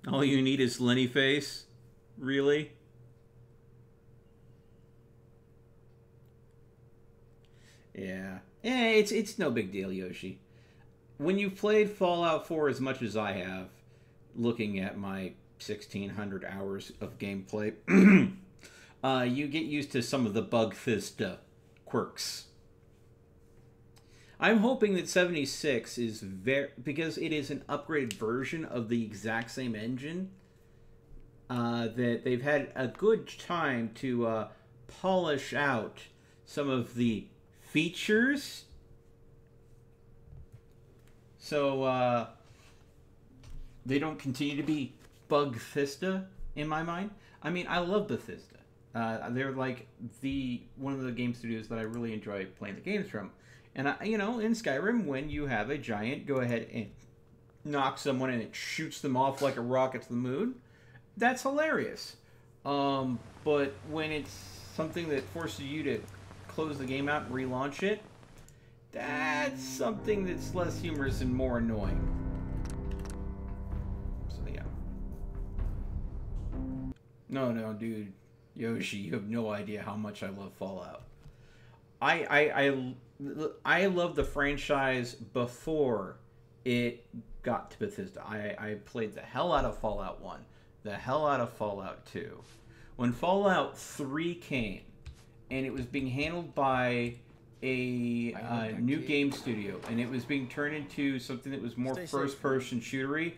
All you need is Lenny face? Really? Yeah. It's no big deal, Yoshi. When you've played Fallout 4 as much as I have, looking at my 1,600 hours of gameplay, you get used to some of the Bugfista quirks. I'm hoping that 76 is because it is an upgraded version of the exact same engine, that they've had a good time to polish out some of the features. So they don't continue to be Bugfista in my mind. I mean, I love Bethesda. They're like one of the game studios that I really enjoy playing the games from. And you know, in Skyrim, when you have a giant go ahead and knock someone and it shoots them off like a rocket to the moon, that's hilarious. But when it's something that forces you to close the game out and relaunch it, that's something that's less humorous and more annoying. So yeah. No, dude. Yoshi, you have no idea how much I love Fallout. I love the franchise before it got to Bethesda. I played the hell out of Fallout 1, the hell out of Fallout 2. When Fallout 3 came, and it was being handled by a new game studio, and it was being turned into something that was more first-person shootery,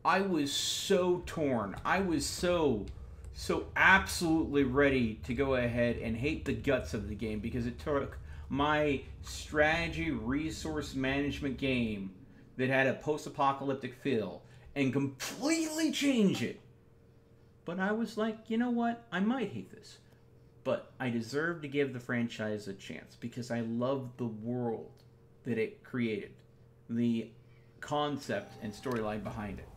I was so torn. I was so absolutely ready to go ahead and hate the guts of the game because it took my strategy resource management game that had a post-apocalyptic feel and completely change it. But I was like, you know what? I might hate this, but I deserve to give the franchise a chance because I love the world that it created, the concept and storyline behind it.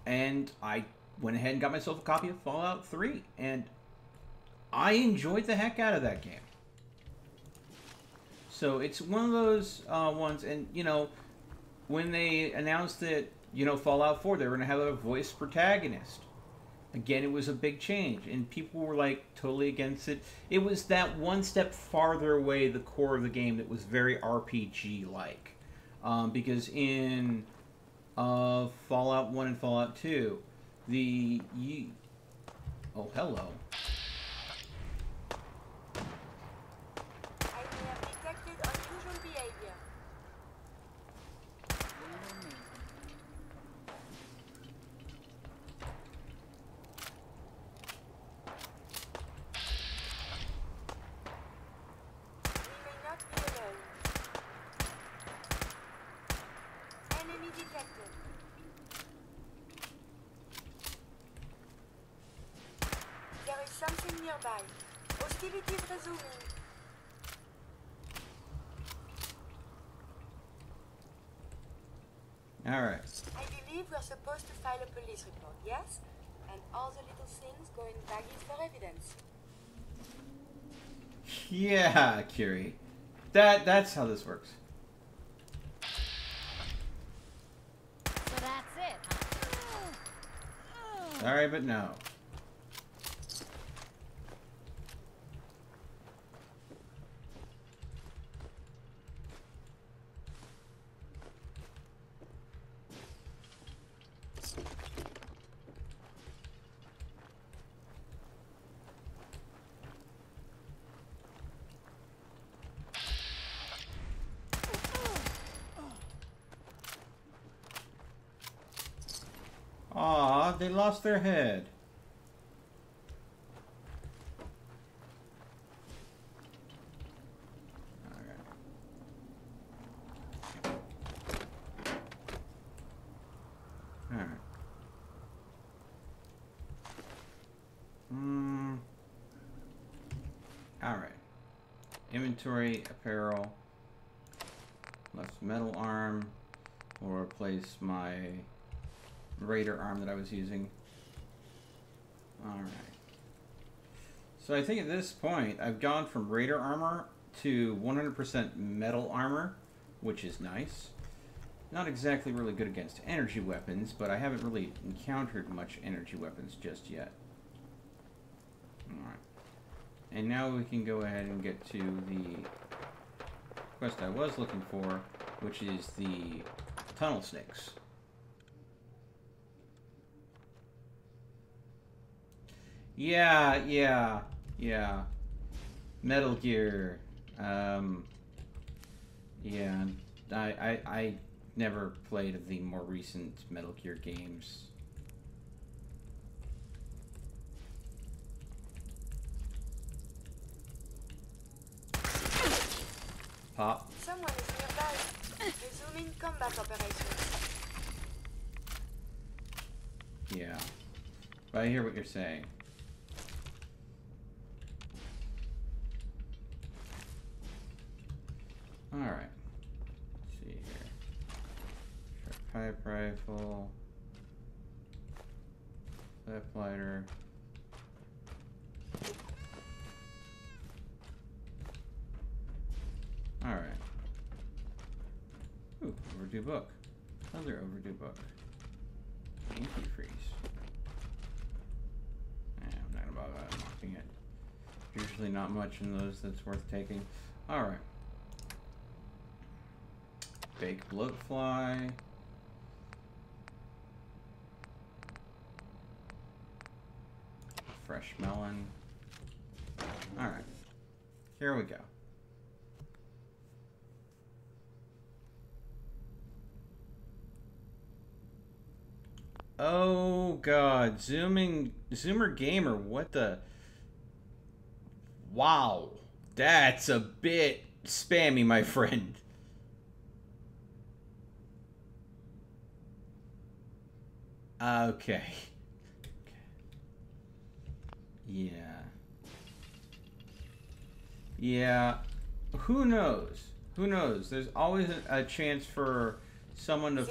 And I went ahead and got myself a copy of Fallout 3, and I enjoyed the heck out of that game. So it's one of those ones, and you know, when they announced that, you know, Fallout 4, they were going to have a voice protagonist. Again, it was a big change, and people were like totally against it. It was that one step farther away, the core of the game that was very RPG-like. Because in Fallout 1 and Fallout 2, oh, hello. I may have detected unusual behavior. We may not be alone. nearby. Hostilities resuming. Alright. I believe we're supposed to file a police report, yes? And all the little things go in baggies for evidence. Yeah, Curie. That's how this works. So that's it, huh? Sorry, but no. Aw, they lost their head. Alright. Alright. Inventory, apparel. Left metal arm. We'll replace my Raider arm that I was using. Alright. So I think at this point I've gone from Raider armor to 100% metal armor, which is nice. Not exactly really good against energy weapons, but I haven't really encountered much energy weapons just yet. Alright. And now we can go ahead and get to the quest I was looking for, which is the tunnel snakes. Yeah. Metal Gear. Yeah, I never played the more recent Metal Gear games. Pop. Someone is nearby. Resuming combat operations. Yeah. But I hear what you're saying. Alright. Let's see here. Pipe rifle. Flip lighter. Alright. Ooh, overdue book. Another overdue book. Antifreeze. I'm not gonna bother unlocking it. Usually not much in those that's worth taking. Alright. Baked bloatfly. Fresh melon. Alright. Here we go. Oh god, Zoomer Gamer, what the? Wow, that's a bit spammy, my friend. Okay. Yeah. Who knows? Who knows? There's always a chance for someone to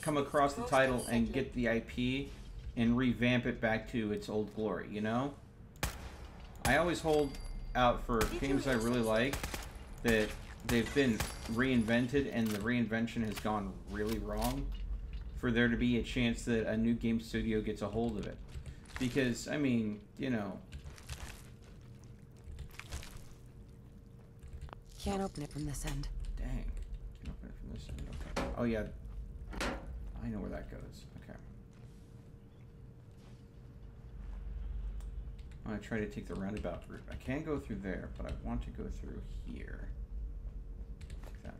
come across the title and get the IP and revamp it back to its old glory, you know? I always hold out for games I really like that they've been reinvented and the reinvention has gone really wrong, for there to be a chance that a new game studio gets a hold of it. Because, I mean, you know. Can't open it from this end. Dang. Can't open it from this end. Okay. Oh, yeah. I know where that goes. Okay. I'm going to try to take the roundabout route. I can go through there, but I want to go through here. Take that.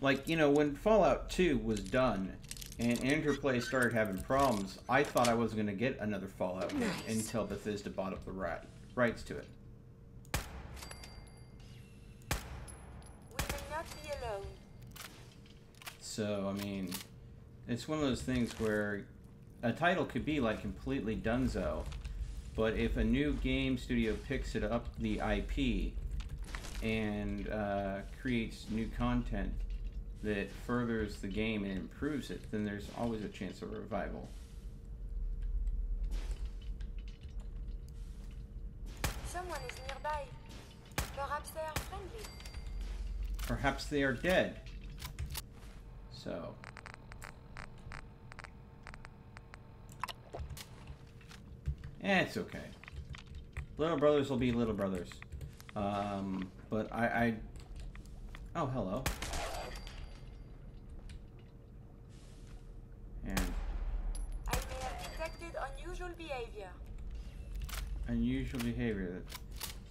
Like, you know, when Fallout 2 was done and Interplay started having problems, I thought I wasn't going to get another Fallout game until Bethesda bought up the rights to it. We may not be alone. So, I mean, it's one of those things where a title could be like completely donezo, But if a new game studio picks it up, the IP, and creates new content that furthers the game and improves it, then there's always a chance of a revival. Someone is nearby. Perhaps they are friendly. Perhaps they are dead. So. It's okay. Little brothers will be little brothers. But I... Oh, hello. And... I may have detected unusual behavior. Unusual behavior.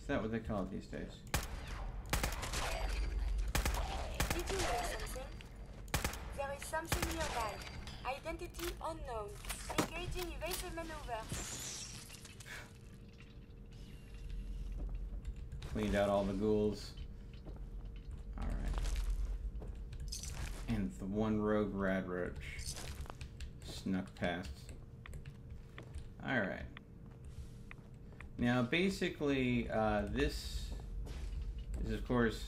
Is that what they call it these days? Did you hear something? There is something nearby. Identity unknown. Engaging evasive maneuver. Cleaned out all the ghouls. Alright. And the one rogue rad roach snuck past. Alright. Now basically, this is of course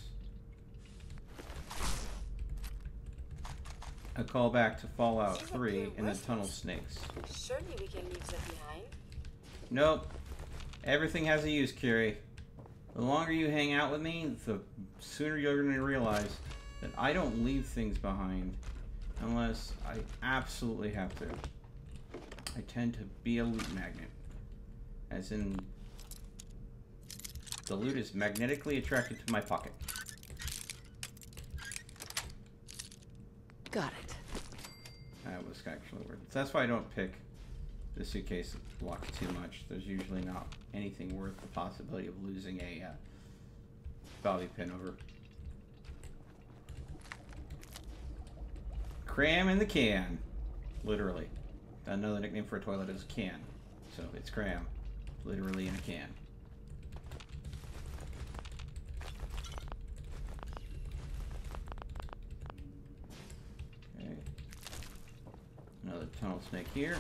a callback to Fallout 3 and the tunnel snakes. Surely we can leave that behind. Nope. Everything has a use, Curie. The longer you hang out with me, the sooner you're going to realize that I don't leave things behind unless I absolutely have to. I tend to be a loot magnet. As in, the loot is magnetically attracted to my pocket. Got it. That was actually weird. That's why I don't pick the suitcase locked too much. There's usually not anything worth the possibility of losing a bobby pin over. Cram in the can. Literally. Another nickname for a toilet is can. So it's cram. Literally in a can. Okay. Another tunnel snake here.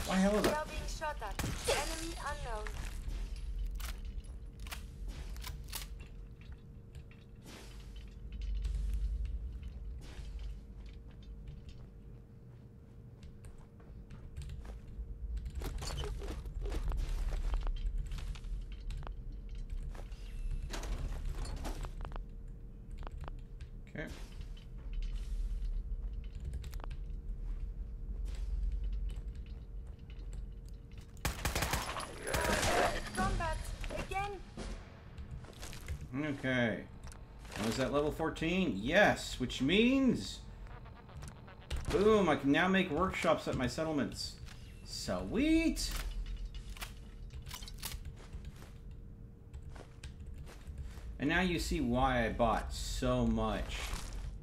Why hell is We that? are being shot at. Enemy unknown. Okay. Combat again. Okay. Was that level 14? Yes, which means... Boom, I can now make workshops at my settlements. Sweet! And now you see why I bought so much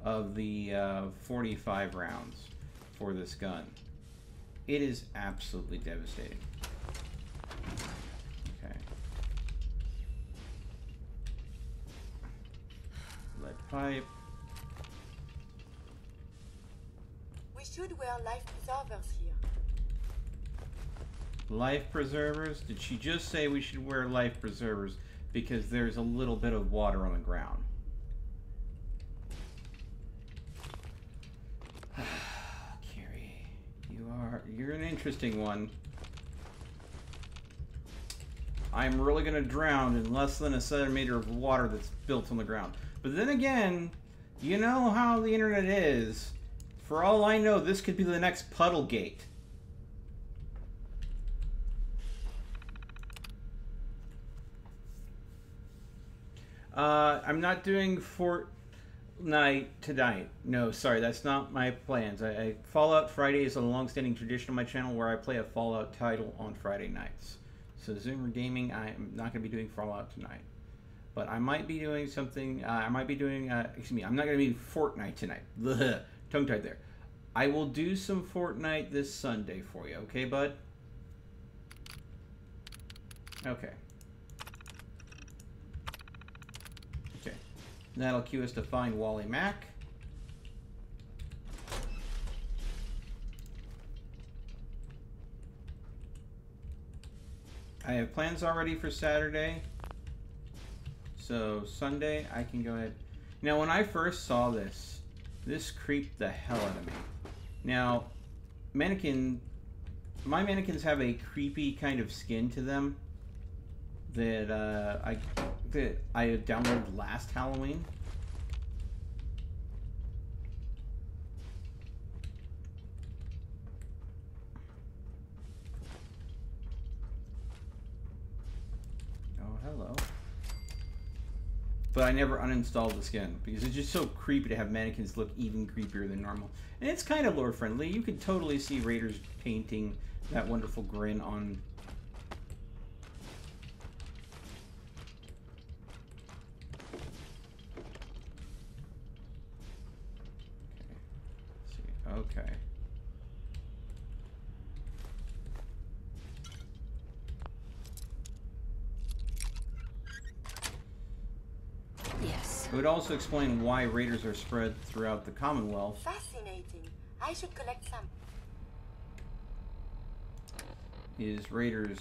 of the 45 rounds for this gun. It is absolutely devastating. Okay. Lead pipe. We should wear life preservers here. Life preservers? Did she just say we should wear life preservers because there's a little bit of water on the ground? Kiri, you're an interesting one. I'm really gonna drown in less than a centimeter of water that's built on the ground. But then again, you know how the internet is. For all I know, this could be the next Puddlegate. I'm not doing Fortnite tonight. No, sorry, that's not my plans. Fallout Friday is a long-standing tradition on my channel where I play a Fallout title on Friday nights. So Zoomer Gaming, I'm not going to be doing Fallout tonight. But I might be doing something, I might be doing, excuse me, I'm not going to be Fortnite tonight. Ugh, tongue-tied there. I will do some Fortnite this Sunday for you, okay, bud? Okay. Okay. That'll cue us to find Wally Mack. I have plans already for Saturday. So Sunday, I can go ahead. Now, when I first saw this, this creeped the hell out of me. Now, my mannequins have a creepy kind of skin to them that I downloaded last Halloween. Oh, hello. But I never uninstalled the skin because it's just so creepy to have mannequins look even creepier than normal. And it's kind of lore friendly. You can totally see Raiders painting that wonderful grin on. Okay. Yes. It would also explain why raiders are spread throughout the Commonwealth. Fascinating. I should collect some. Is raiders.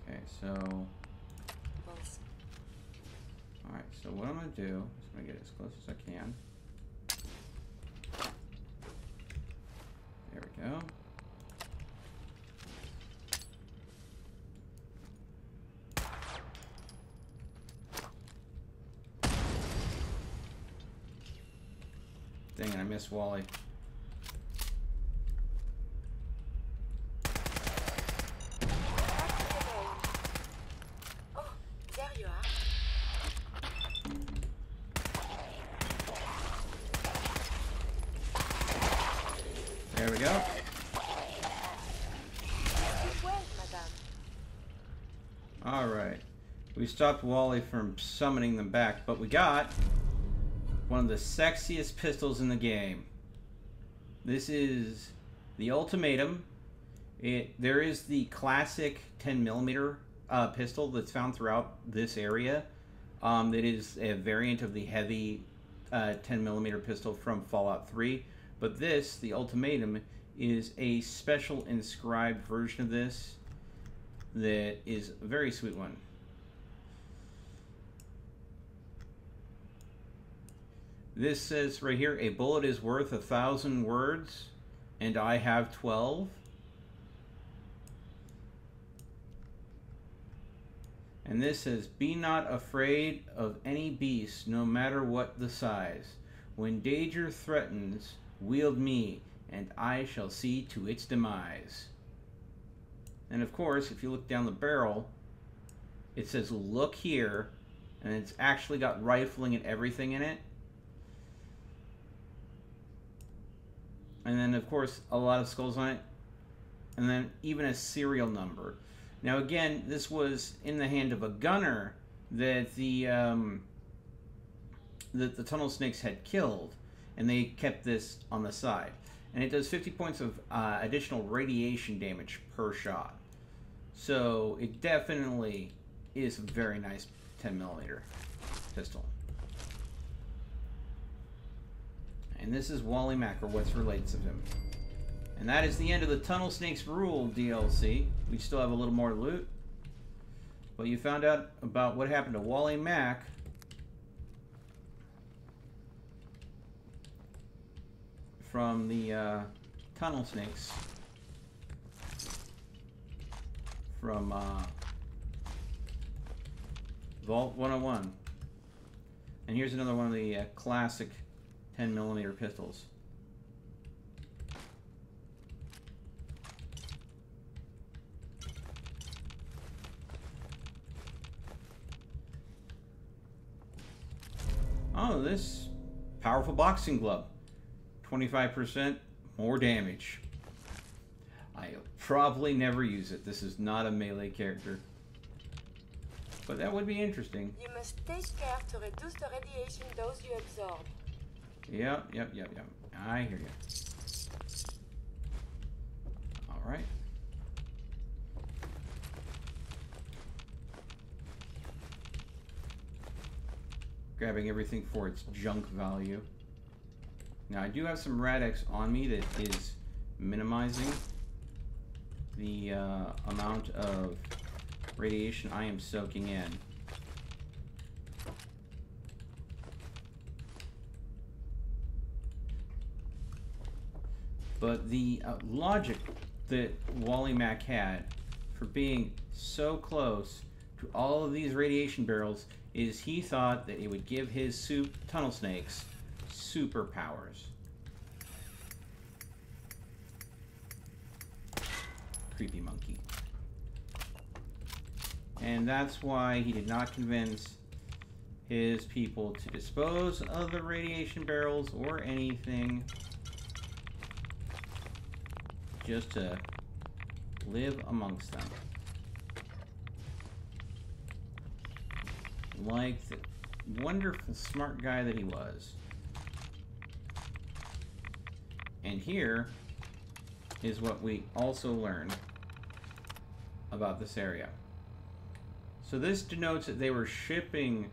Okay, so. Alright, so what I'm going to do is I'm going to get as close as I can. There we go. Dang it, I missed Wally. Oh, there you are. There we go. Alright. We stopped Wally from summoning them back, but we got one of the sexiest pistols in the game. This is the Ultimatum. There is the classic 10mm pistol that's found throughout this area. That is a variant of the heavy 10mm pistol from Fallout 3. But this, the Ultimatum, is a special inscribed version of this that is a very sweet one. This says right here, a bullet is worth 1,000 words, and I have 12. And this says, be not afraid of any beast, no matter what the size. When danger threatens, wield me, and I shall see to its demise. And of course, if you look down the barrel, it says, look here, and it's actually got rifling and everything in it. And then, of course, a lot of skulls on it. And then even a serial number. Now, again, this was in the hand of a gunner that the tunnel snakes had killed. And they kept this on the side. And it does 50 points of additional radiation damage per shot. So, it definitely is a very nice 10mm pistol. And this is Wally Mack, or what's related to him. And that is the end of the Tunnel Snakes Rule DLC. We still have a little more loot. But you found out about what happened to Wally Mack from the Tunnel Snakes from Vault 101. And here's another one of the classic 10mm pistols. Oh, this powerful boxing glove. 25% more damage. I'll probably never use it. This is not a melee character. But that would be interesting. You must take care to reduce the radiation dose you absorb. Yep. I hear you. Alright. grabbing everything for its junk value. Now I do have some Radex on me that is minimizing the amount of radiation I am soaking in. But the logic that Wally Mack had for being so close to all of these radiation barrels is he thought that it would give his tunnel snakes superpowers. Creepy monkey. And that's why he did not convince his people to dispose of the radiation barrels or anything, just to live amongst them. Like the wonderful smart guy that he was. And here is what we also learned about this area. So this denotes that they were shipping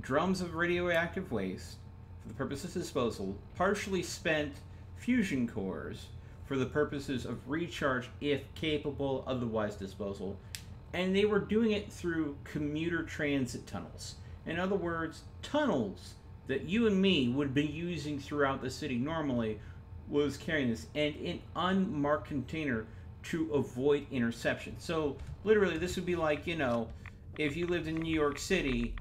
drums of radioactive waste for the purposes of disposal, partially spent fusion cores for the purposes of recharge if capable, otherwise disposal. And they were doing it through commuter transit tunnels. In other words, tunnels that you and me would be using throughout the city normally was carrying this, and in unmarked container to avoid interception. So literally this would be like, you know, if you lived in New York City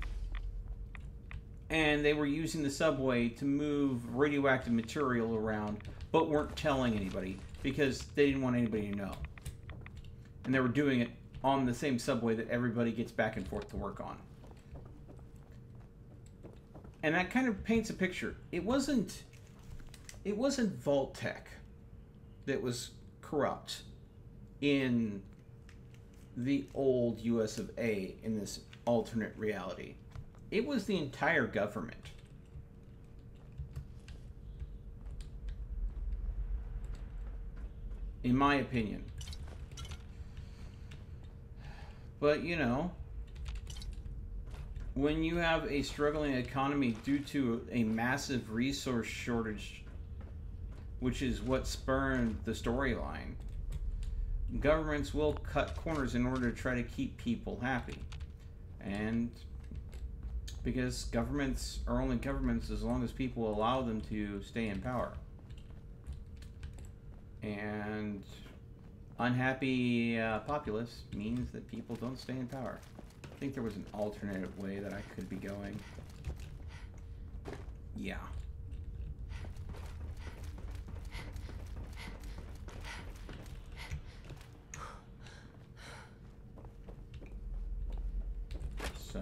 and they were using the subway to move radioactive material around but weren't telling anybody because they didn't want anybody to know. And they were doing it on the same subway that everybody gets back and forth to work on. And that kind of paints a picture. It wasn't Vault Tech that was corrupt in the old US of A in this alternate reality. It was the entire government. In my opinion. But, you know, when you have a struggling economy due to a massive resource shortage, which is what spurned the storyline, governments will cut corners in order to try to keep people happy. And because governments are only governments as long as people allow them to stay in power. And unhappy populace means that people don't stay in power. I think there was an alternative way that I could be going. Yeah. So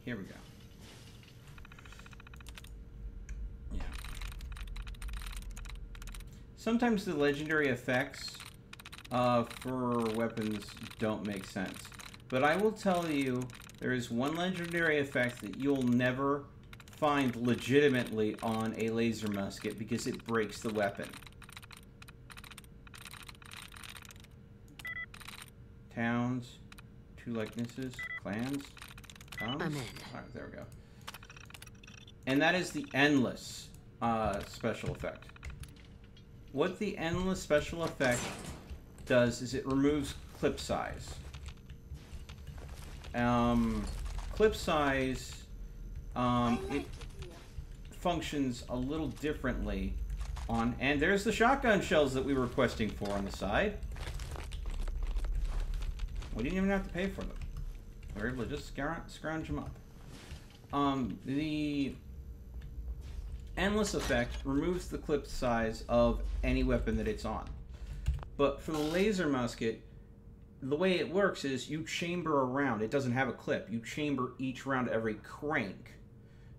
here we go. Yeah. Sometimes the legendary effects for weapons don't make sense. But I will tell you, there is one legendary effect that you'll never find legitimately on a laser musket because it breaks the weapon. Towns, two likenesses, clans. I'm in. Alright, there we go. And that is the endless special effect. What the endless special effect does is it removes clip size. Clip size, it functions a little differently on, and there's the shotgun shells that we were requesting for on the side. We didn't even have to pay for them. We were able to just scrounge them up. The endless effect removes the clip size of any weapon that it's on. But for the laser musket, the way it works is you chamber a round. It doesn't have a clip. You chamber each round every crank.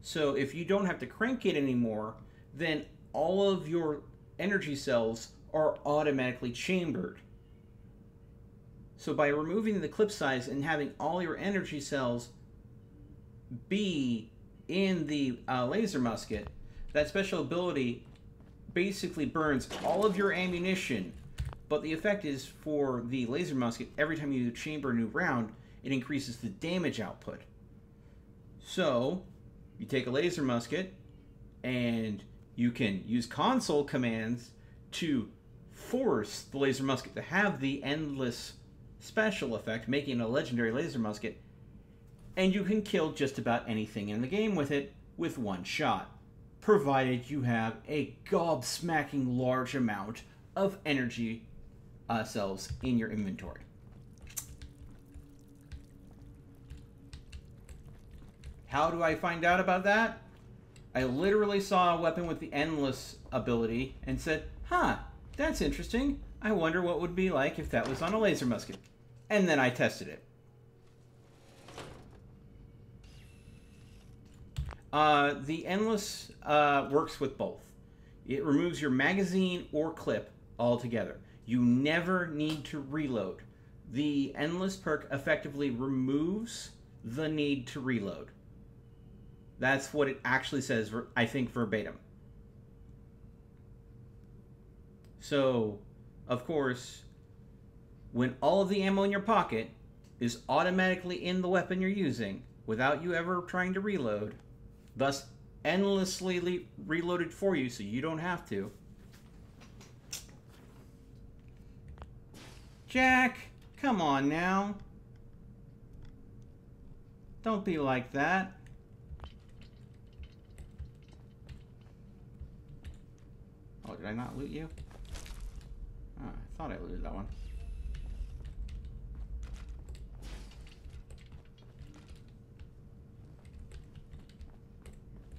So if you don't have to crank it anymore, then all of your energy cells are automatically chambered. So by removing the clip size and having all your energy cells be in the laser musket, that special ability basically burns all of your ammunition. But the effect is for the laser musket, every time you chamber a new round, it increases the damage output. So you take a laser musket and you can use console commands to force the laser musket to have the endless special effect, making it a legendary laser musket, and you can kill just about anything in the game with it with one shot, provided you have a gobsmacking large amount of energy cells in your inventory. How do I find out about that? I literally saw a weapon with the endless ability and said, huh, that's interesting. I wonder what it would be like if that was on a laser musket. And then I tested it. The endless works with both. It removes your magazine or clip altogether. You never need to reload. The endless perk effectively removes the need to reload. That's what it actually says, I think, verbatim. So, of course, when all of the ammo in your pocket is automatically in the weapon you're using without you ever trying to reload, thus endlessly reloaded for you so you don't have to. Jack, come on now. Don't be like that. Oh, did I not loot you? Oh, I thought I looted that one.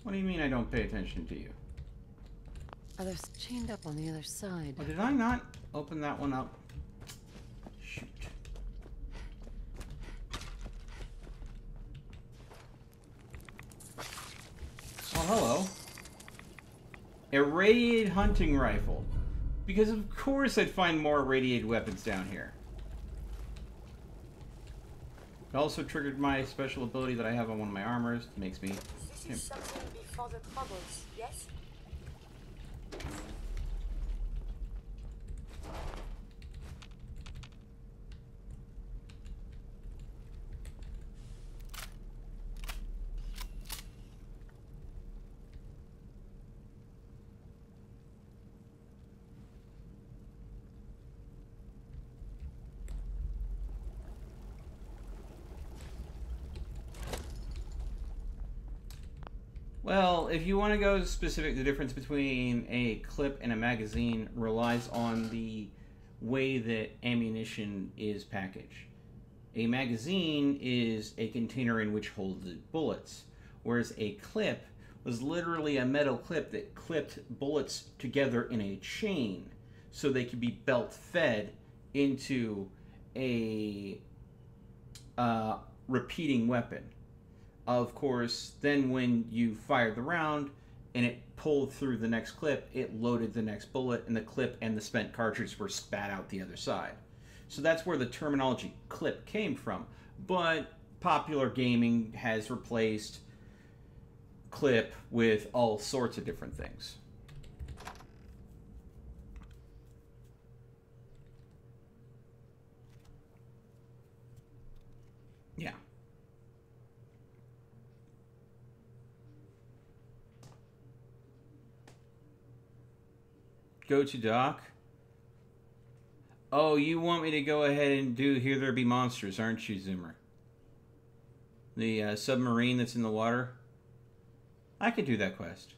What do you mean I don't pay attention to you? Others chained up on the other side. Oh, did I not open that one up? Shoot. Oh, hello. Irradiated hunting rifle. Because of course I'd find more irradiated weapons down here. It also triggered my special ability that I have on one of my armors. It makes me... This is something before the troubles, yes? Well, if you want to go specific, the difference between a clip and a magazine relies on the way that ammunition is packaged. A magazine is a container in which holds the bullets, whereas a clip was literally a metal clip that clipped bullets together in a chain so they could be belt fed into a repeating weapon. Of course, then when you fired the round and it pulled through the next clip, it loaded the next bullet, and the clip and the spent cartridge were spat out the other side. So that's where the terminology clip came from. But popular gaming has replaced clip with all sorts of different things. Yeah. Go to dock. Oh, you want me to go ahead and do Here There Be Monsters, aren't you, Zoomer? The submarine that's in the water? I could do that quest.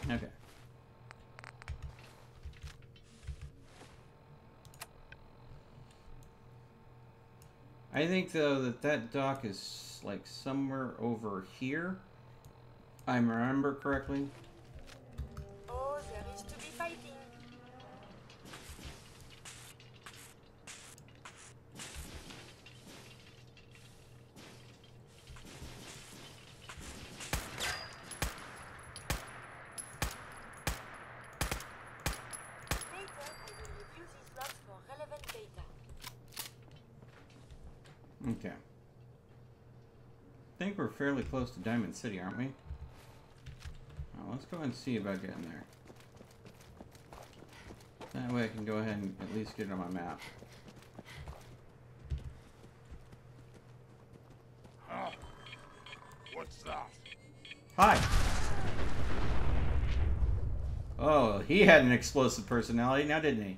Okay. I think, though, that that dock is, like, somewhere over here. I remember correctly. Okay. I think we're fairly close to Diamond City, aren't we? Well, let's go and see about getting there. That way I can go ahead and at least get it on my map. What's that? Hi! Oh, he had an explosive personality, now didn't he?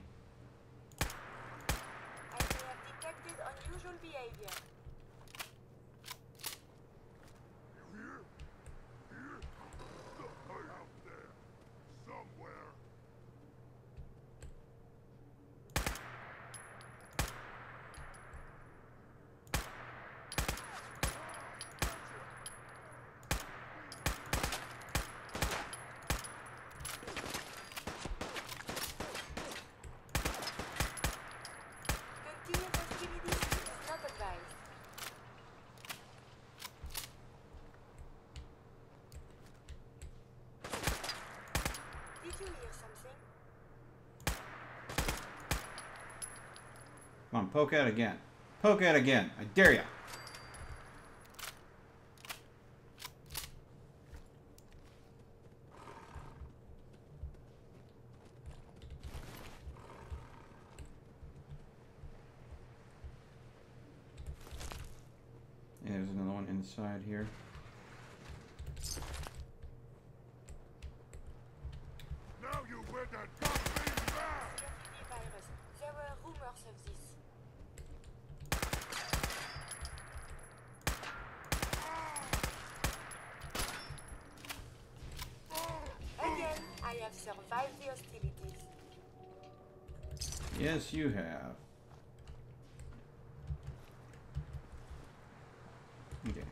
Come on, poke out again. Poke out again. I dare ya. And there's another one inside here. Now you wear that goddamn mask! There were rumors of this. Again, I have survived the hostilities. Yes, you have. Okay.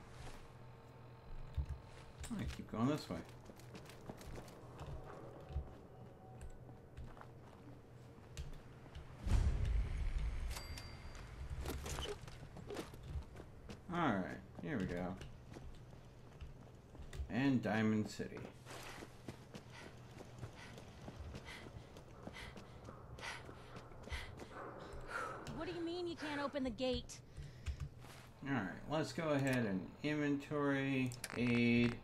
I keep going this way. Alright, here we go. And Diamond City. What do you mean you can't open the gate? Alright, let's go ahead and inventory, aid,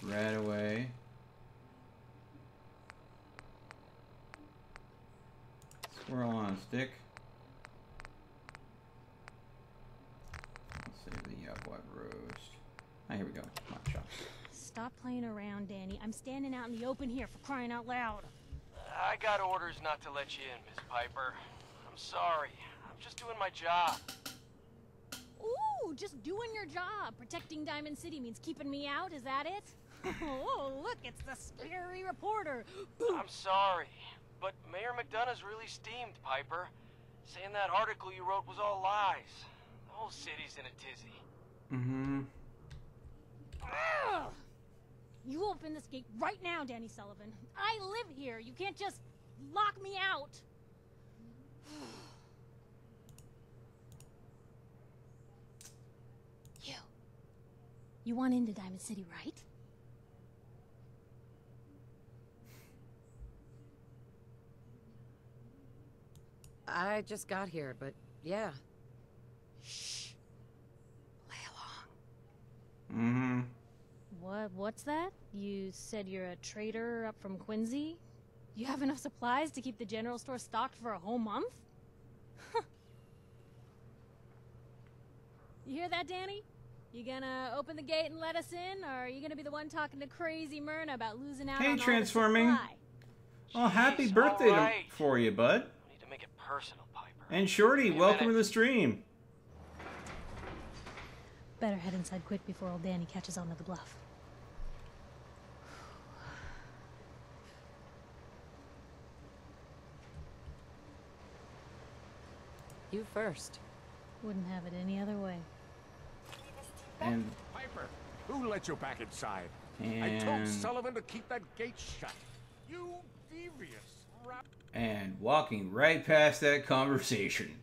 right away. Squirrel on a stick. Let's save the blood roast. Ah, here we go. Come on, chop. Stop playing around, Danny. I'm standing out in the open here, for crying out loud. I got orders not to let you in, Miss Piper. I'm sorry. I'm just doing my job. Ooh, just doing your job. Protecting Diamond City means keeping me out, is that it? Oh, look, it's the scary reporter. I'm sorry, but Mayor McDonough's really steamed, Piper. Saying that article you wrote was all lies. The whole city's in a tizzy. Mm-hmm. Ugh! You open this gate right now, Danny Sullivan. I live here. You can't just lock me out. You want into Diamond City, right? I just got here, but yeah. Shh. Play along. Mm-hmm. What's that? You said you're a trader up from Quincy? You have enough supplies to keep the general store stocked for a whole month? You hear that, Danny? You gonna open the gate and let us in, or are you gonna be the one talking to crazy Myrna about losing out on all the Transforming. supply? Oh, happy birthday for you, bud. I need to make it personal, Piper. And Shorty, welcome to the stream. Better head inside quick before old Danny catches on to the bluff. You first. Wouldn't have it any other way. And Piper, who let you back inside? I And- told Sullivan to keep that gate shut. You devious rat. and walking right past that conversation.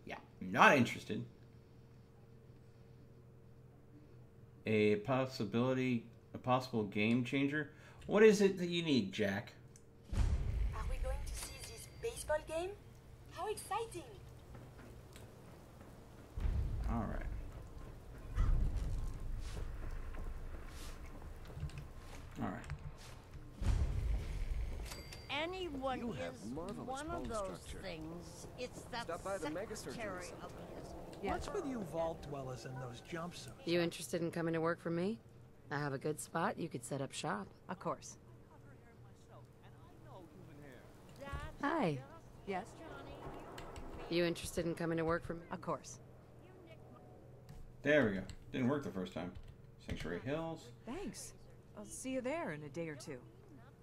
Yeah, not interested. A possible game changer. What is it that you need, Jack? Are baseball game? How exciting! All right. All right. Anyone You have is marvelous one of bone those structure. things. It's that Stop by the mega surgery secretary center. of his. What's with you vault dwellers in those jumpsuits? You interested in coming to work for me? I have a good spot. You could set up shop. Of course. Hi. Yes? You interested in coming to work for me? Of course. There we go. Didn't work the first time. Sanctuary Hills. Thanks. I'll see you there in a day or two.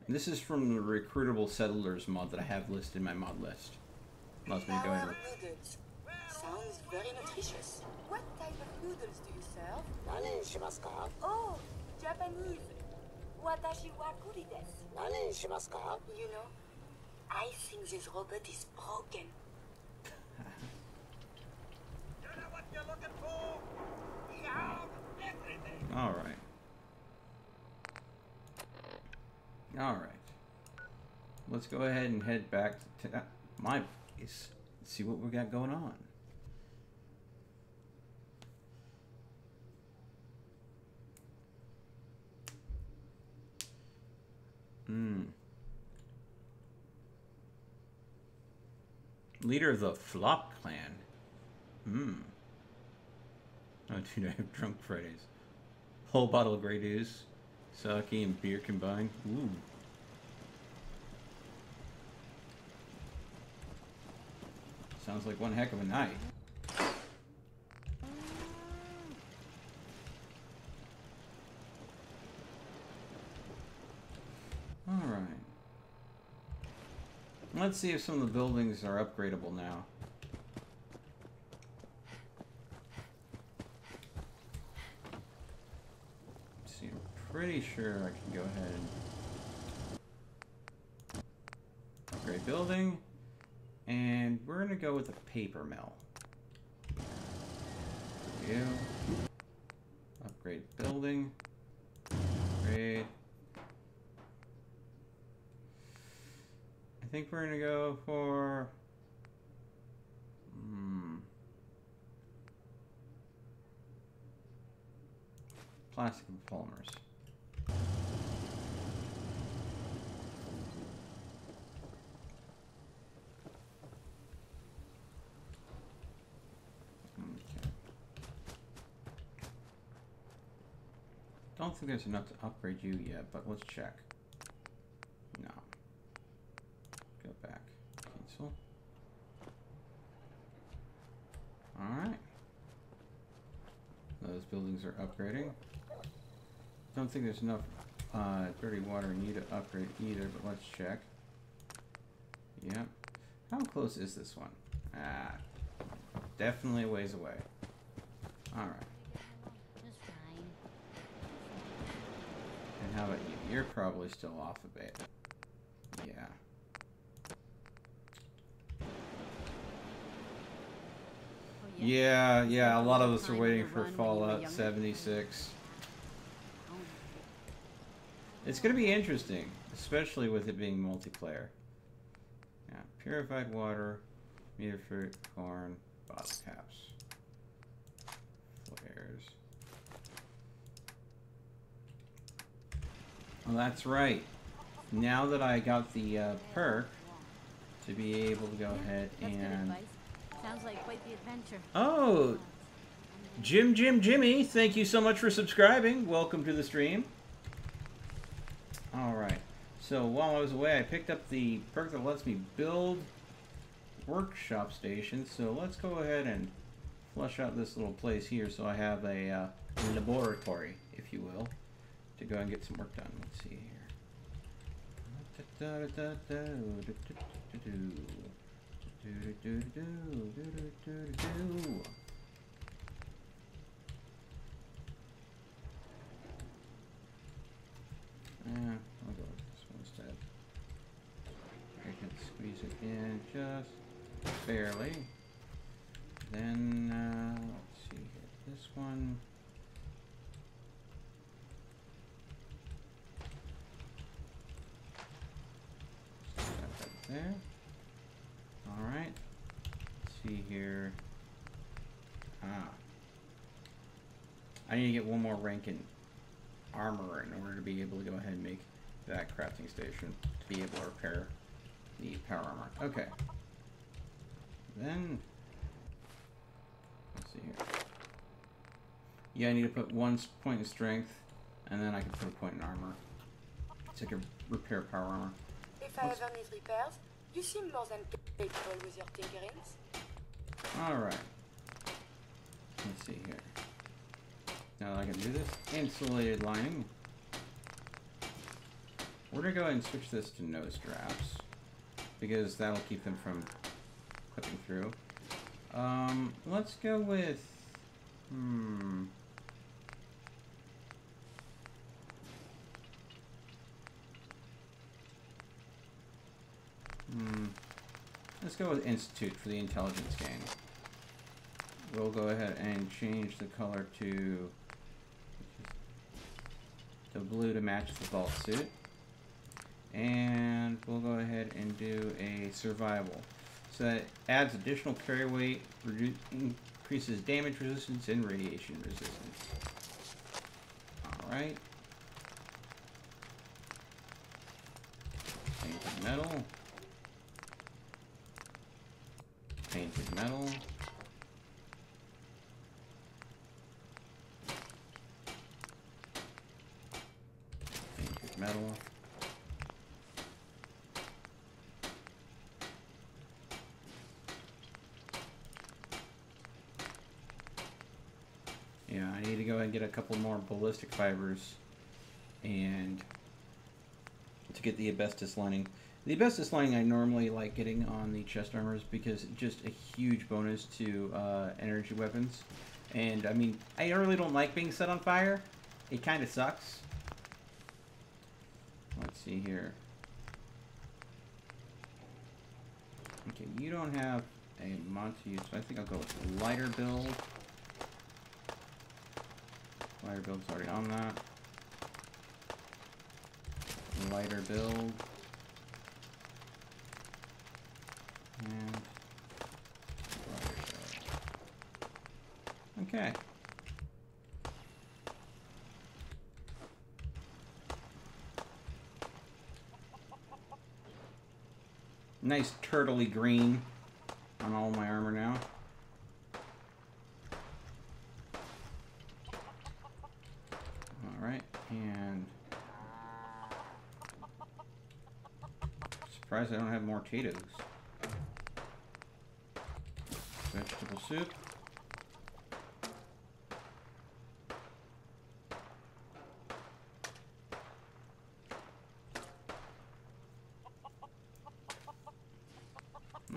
This is from the Recruitable Settlers mod that I have listed in my mod list. Allows me to go ahead and... Noodles. Sounds very nutritious. What type of noodles do you serve? Oh, Japanese. Watashi wa kuri desu. You know, I think this robot is broken. All right. All right. Let's go ahead and head back to my place. Let's see what we got going on. Leader of the Flop clan. Oh, dude, I have drunk Fridays. Whole bottle of Grey Goose, sake, and beer combined. Ooh. Sounds like one heck of a night. Alright. Let's see if some of the buildings are upgradable now. Let's see, I'm pretty sure I can go ahead and upgrade building. And we're going to go with a paper mill. There we go. Upgrade building. Upgrade. I think we're going to go for... plastic and polymers. Don't think there's enough to upgrade you yet, but let's check. No. Go back. Cancel. Alright. Those buildings are upgrading. Don't think there's enough dirty water in you to upgrade either, but let's check. Yep. How close is this one? Ah. Definitely a ways away. Alright. And how about you? You're probably still off a bit. Yeah. Yeah, a lot of us are waiting for Fallout 76. It's going to be interesting, especially with it being multiplayer. Yeah, purified water, meter fruit, corn, bottle caps, flares. Well, that's right. Now that I got the perk to be able to go ahead and... Sounds like quite the adventure. Oh! Jimmy, thank you so much for subscribing. Welcome to the stream. Alright. So while I was away, I picked up the perk that lets me build workshop stations. So let's go ahead and flush out this little place here so I have a laboratory, if you will, to go and get some work done. Let's see here. I'll go with this one instead. I can squeeze it in just barely. Then, let's see here. This one. Set that there. Alright. Let's see here. I need to get one more rank in armor in order to be able to go ahead and make that crafting station to be able to repair the power armor. Okay. Then, let's see here. Yeah, I need to put one point in strength, and then I can put a point in armor. So I can repair power armor. If I ever need repairs, you seem more than capable with your tinkerings. Alright. Let's see here. Now that I can do this, insulated lining. We're going to go ahead and switch this to nose straps, because that'll keep them from clipping through. Let's go with... Let's go with Institute for the intelligence gang. We'll go ahead and change the color to blue to match the vault suit. And we'll go ahead and do a survival. So that adds additional carry weight, increases damage resistance and radiation resistance. Alright. Painted metal. Painted metal. Painted metal. Yeah, I need to go ahead and get a couple more ballistic fibers and to get the asbestos lining. The asbestos lining I normally like getting on the chest armors because it's just a huge bonus to energy weapons. And I mean, I really don't like being set on fire. It kind of sucks. Let's see here. Okay, you don't have a mod to use, so I think I'll go with lighter build. Lighter build's already on that. Lighter build. And lighter build. Okay. Nice turtley green on all my armor now. Alright, and surprised I don't have more potatoes. Vegetable soup.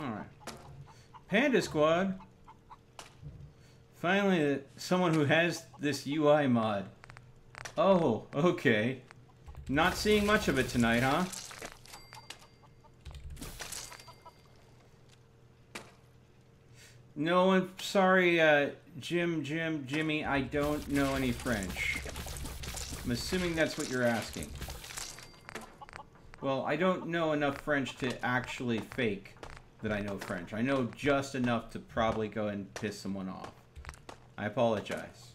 Alright. Panda Squad. Finally, someone who has this UI mod. Oh, okay. Not seeing much of it tonight, huh? No, I'm sorry, Jimmy, I don't know any French. I'm assuming that's what you're asking. Well, I don't know enough French to actually fake that I know French. I know just enough to probably go and piss someone off. I apologize.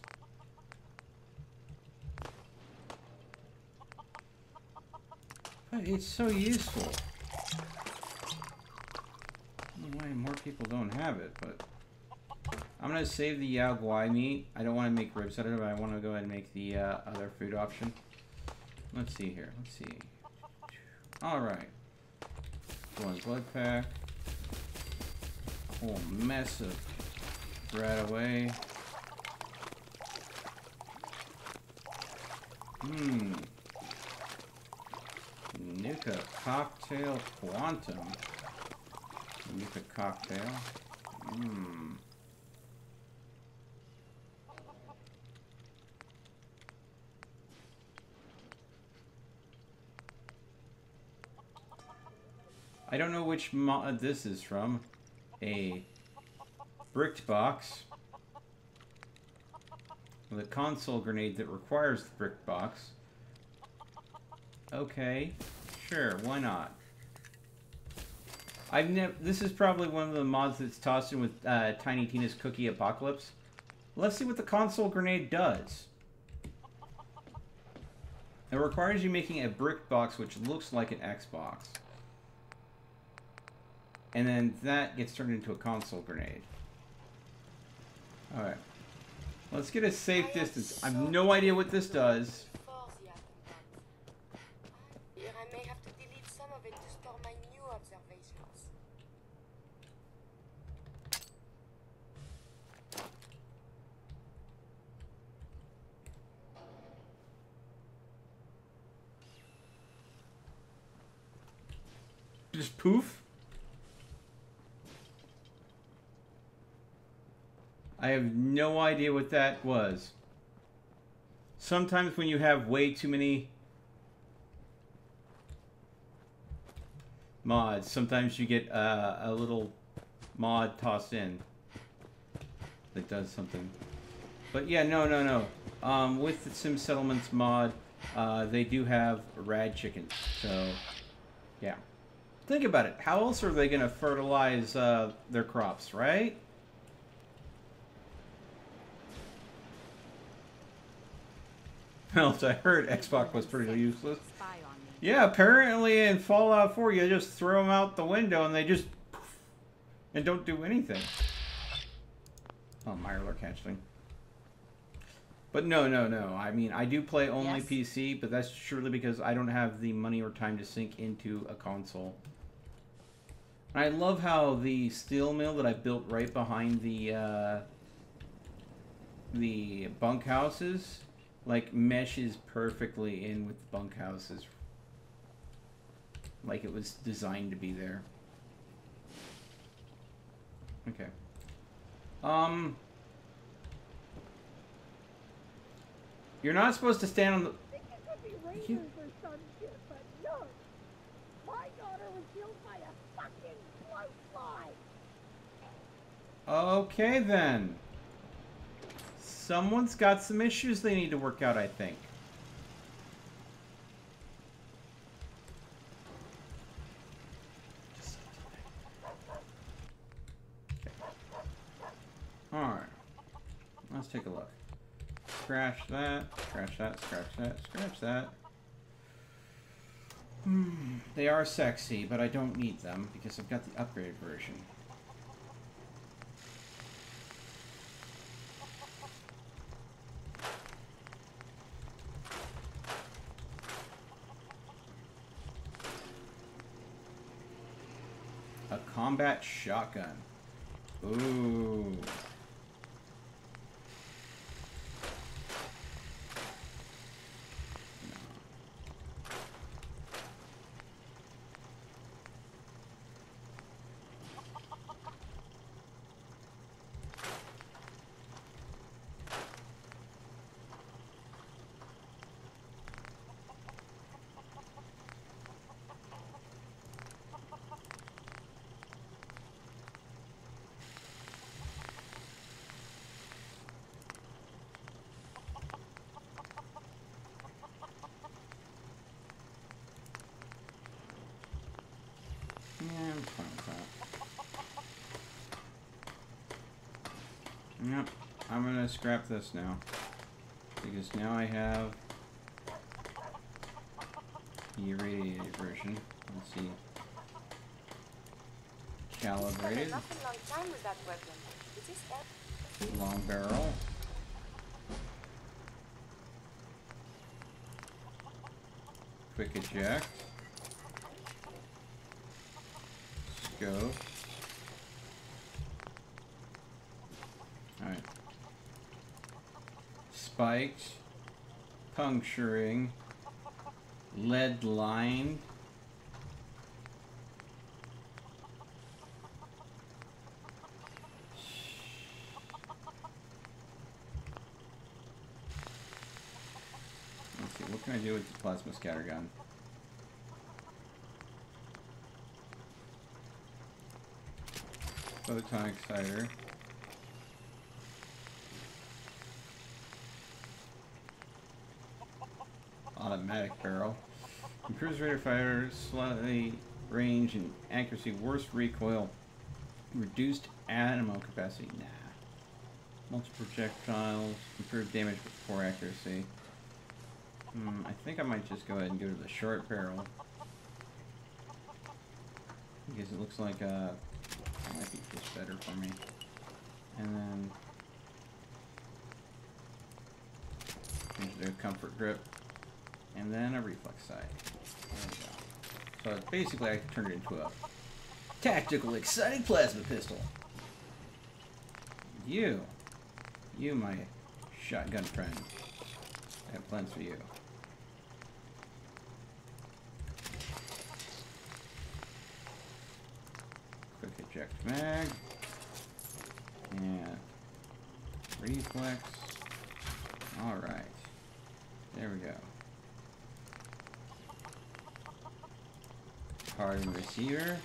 But it's so useful. I don't know why more people don't have it, but I'm gonna save the Yao Guai meat. I don't want to make ribs out of it, but I want to go ahead and make the other food option. Let's see here. Let's see. Alright. Glowing blood pack. A whole mess of bread away. Nuka Cocktail Quantum. Nuka Cocktail. I don't know which mod this is from. A bricked box with a console grenade that requires the brick box. Okay, sure, why not? I've never. This is probably one of the mods that's tossed in with Tiny Tina's Cookie Apocalypse. Let's see what the console grenade does. It requires you making a brick box which looks like an Xbox. And then that gets turned into a console grenade. Alright. Let's get a safe distance. I have no idea what this does. Here I may have to delete some of it to store my new observations. Just poof? I have no idea what that was. Sometimes when you have way too many mods, sometimes you get a little mod tossed in that does something. But yeah, no. With the Sim Settlements mod, they do have rad chickens. So, yeah. Think about it. How else are they going to fertilize their crops, right? Well, I heard Xbox was pretty useless. Yeah, apparently in Fallout 4, you just throw them out the window and they just poof, and don't do anything. Oh, Mirelurk hatchling. But no. I mean, I do play only PC, but that's surely because I don't have the money or time to sink into a console. And I love how the steel mill that I built right behind the bunkhouses, like, meshes perfectly in with the bunkhouses. Like it was designed to be there. Okay. You're not supposed to stand on the... You... Okay, then. Someone's got some issues they need to work out, I think. Alright. Let's take a look. Scratch that, scratch that, scratch that, scratch that. They are sexy, but I don't need them because I've got the upgraded version. A combat shotgun. Ooh. Yeah, I'm fine with that. Yep, I'm gonna scrap this now. Because now I have the irradiated version. Let's see. Calibrated. Long barrel. Quick eject. Scope. Alright. Spiked. Puncturing. Lead lined. Let's see, what can I do with the plasma scattergun? Photon exciter. Automatic barrel. Improves rate of fire slightly Range and accuracy, worse recoil, reduced ammo capacity. Nah. Multiple projectiles, improved damage but poor accuracy. I think I might just go ahead and go to the short barrel. Because it looks like it might be just better for me. And then there's the comfort grip. And then a reflex sight. There we go. So basically I can turn it into a tactical exciting plasma pistol. You, my shotgun friend. I have plans for you. Quick eject mag. And reflex. Alright. There we go. Card and receiver.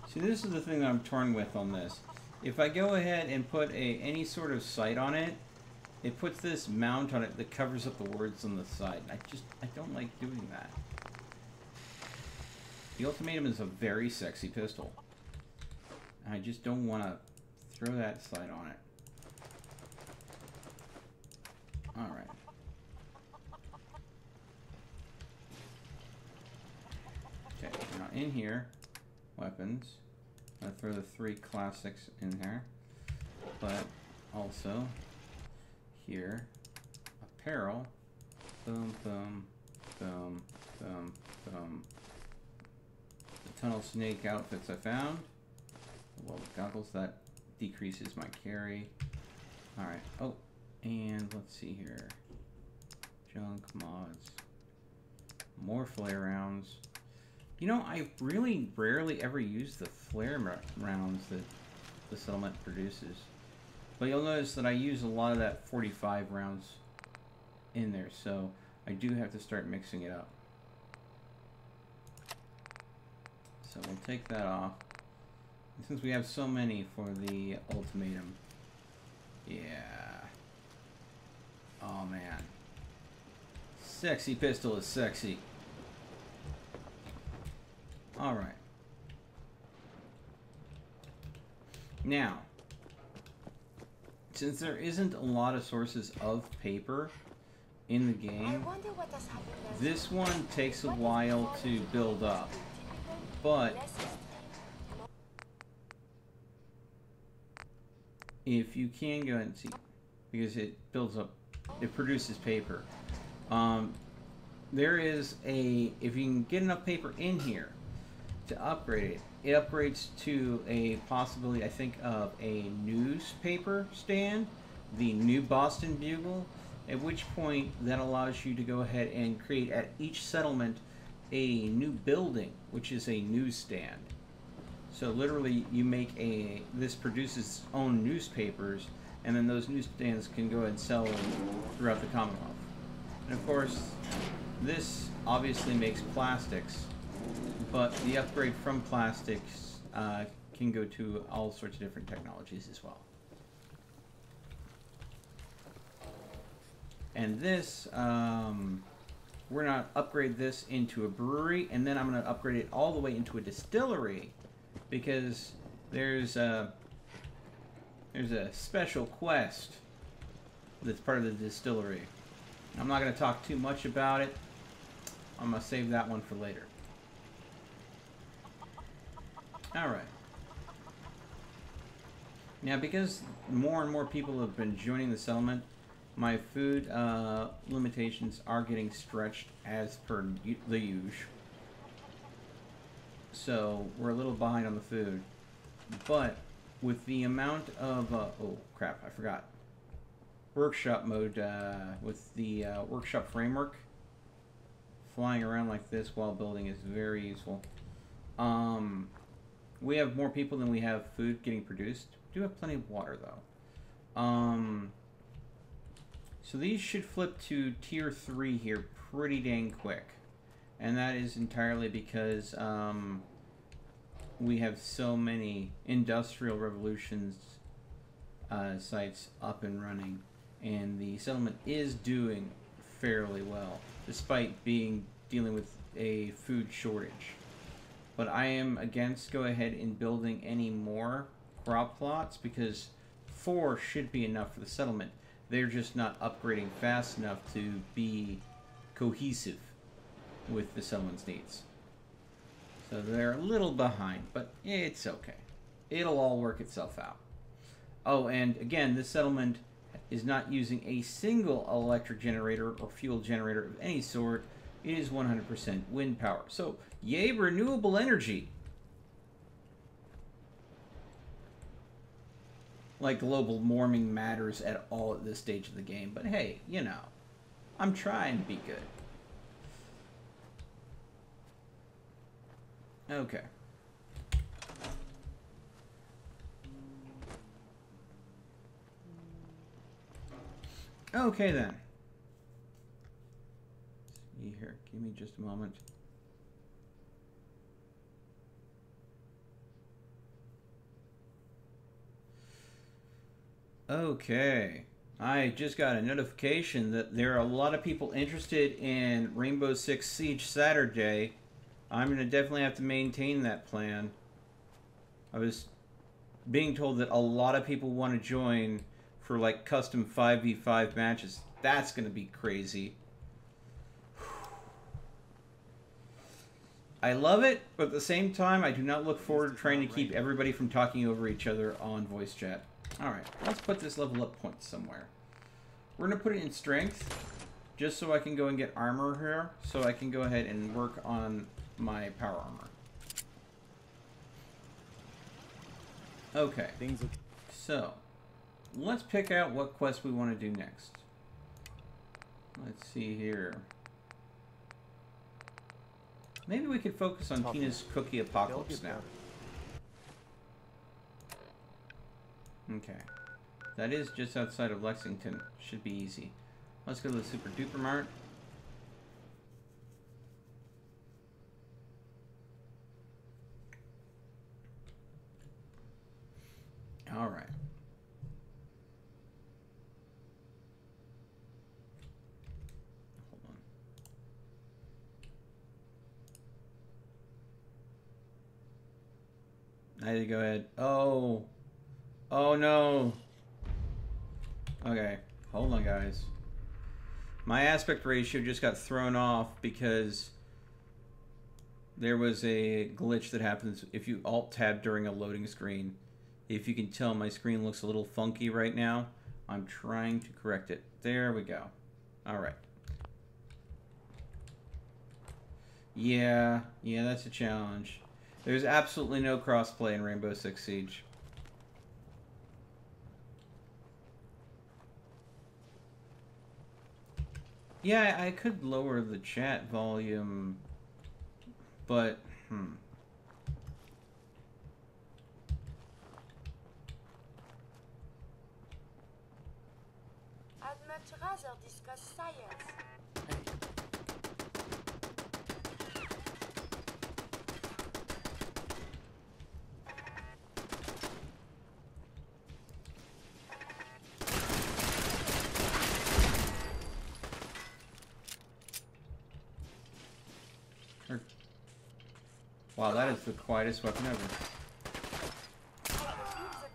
See, this is the thing that I'm torn with on this. If I go ahead and put any sort of sight on it, it puts this mount on it that covers up the words on the side. I don't like doing that. The Ultimatum is a very sexy pistol. I just don't want to throw that sight on it. Alright. Okay, now in here, weapons. I'll throw the 3 classics in there. But also, here, apparel. Boom, boom, boom, boom, boom. The tunnel snake outfits I found. Well, goggles, that decreases my carry. Alright, oh, and let's see here. Junk mods. More flare rounds. You know, I really rarely ever use the flare rounds that the settlement produces. But you'll notice that I use a lot of that 45 rounds in there, so I do have to start mixing it up. So we'll take that off. And since we have so many for the Ultimatum, yeah. Oh man. Sexy pistol is sexy. Alright. Now, since there isn't a lot of sources of paper in the game, this one takes a while to build up. But if you can go ahead and see, because it builds up, it produces paper. There is if you can get enough paper in here to upgrade it, it upgrades to a possibility, I think, of a newspaper stand, the New Boston Bugle, at which point that allows you to go ahead and create at each settlement a new building, which is a newsstand. So literally you make this produces its own newspapers, and then those newsstands can go ahead and sell throughout the Commonwealth. And of course, this obviously makes plastics, but the upgrade from plastics can go to all sorts of different technologies as well. And this, we're going to upgrade this into a brewery, and then I'm going to upgrade it all the way into a distillery, because there's a special quest that's part of the distillery. I'm not going to talk too much about it. I'm going to save that one for later. Alright. Now, because more and more people have been joining the settlement, my food limitations are getting stretched as per the usual. So, we're a little behind on the food. But, with the amount of... oh, crap, I forgot. Workshop mode, with the workshop framework, flying around like this while building is very useful. We have more people than we have food getting produced. We do have plenty of water, though. So these should flip to tier 3 here pretty dang quick. And that is entirely because we have so many industrial revolutions sites up and running, and the settlement is doing fairly well, despite dealing with a food shortage. But I am against go ahead and building any more crop plots because 4 should be enough for the settlement. They're just not upgrading fast enough to be cohesive with the settlement's needs. So they're a little behind, but it's okay. It'll all work itself out. Oh, and again, this settlement is not using a single electric generator or fuel generator of any sort. It is 100% wind power. So, yay, renewable energy. Like global warming matters at all at this stage of the game, but hey, you know, I'm trying to be good. Okay. Okay then. See here, give me just a moment. Okay. I just got a notification that there are a lot of people interested in Rainbow Six Siege Saturday. I'm going to definitely have to maintain that plan. I was being told that a lot of people want to join for like custom 5v5 matches. That's going to be crazy. I love it, but at the same time, I do not look forward to trying to keep everybody from talking over each other on voice chat. Alright, let's put this level up point somewhere. We're going to put it in strength, just so I can go and get armor here, so I can go ahead and work on my power armor. Okay, so let's pick out what quest we want to do next. Let's see here. Maybe we could focus on Tina's Cookie Apocalypse now. Okay. That is just outside of Lexington. Should be easy. Let's go to the Super Duper Mart. Alright. Hold on. I had to go ahead. Oh. Oh no. Okay. Hold on, guys. My aspect ratio just got thrown off because there was a glitch that happens if you alt-tab during a loading screen. If you can tell, my screen looks a little funky right now. I'm trying to correct it. There we go. Alright. Yeah, that's a challenge. There's absolutely no crossplay in Rainbow Six Siege. Yeah, I could lower the chat volume, but, I'd much rather discuss science. Wow, that is the quietest weapon ever. The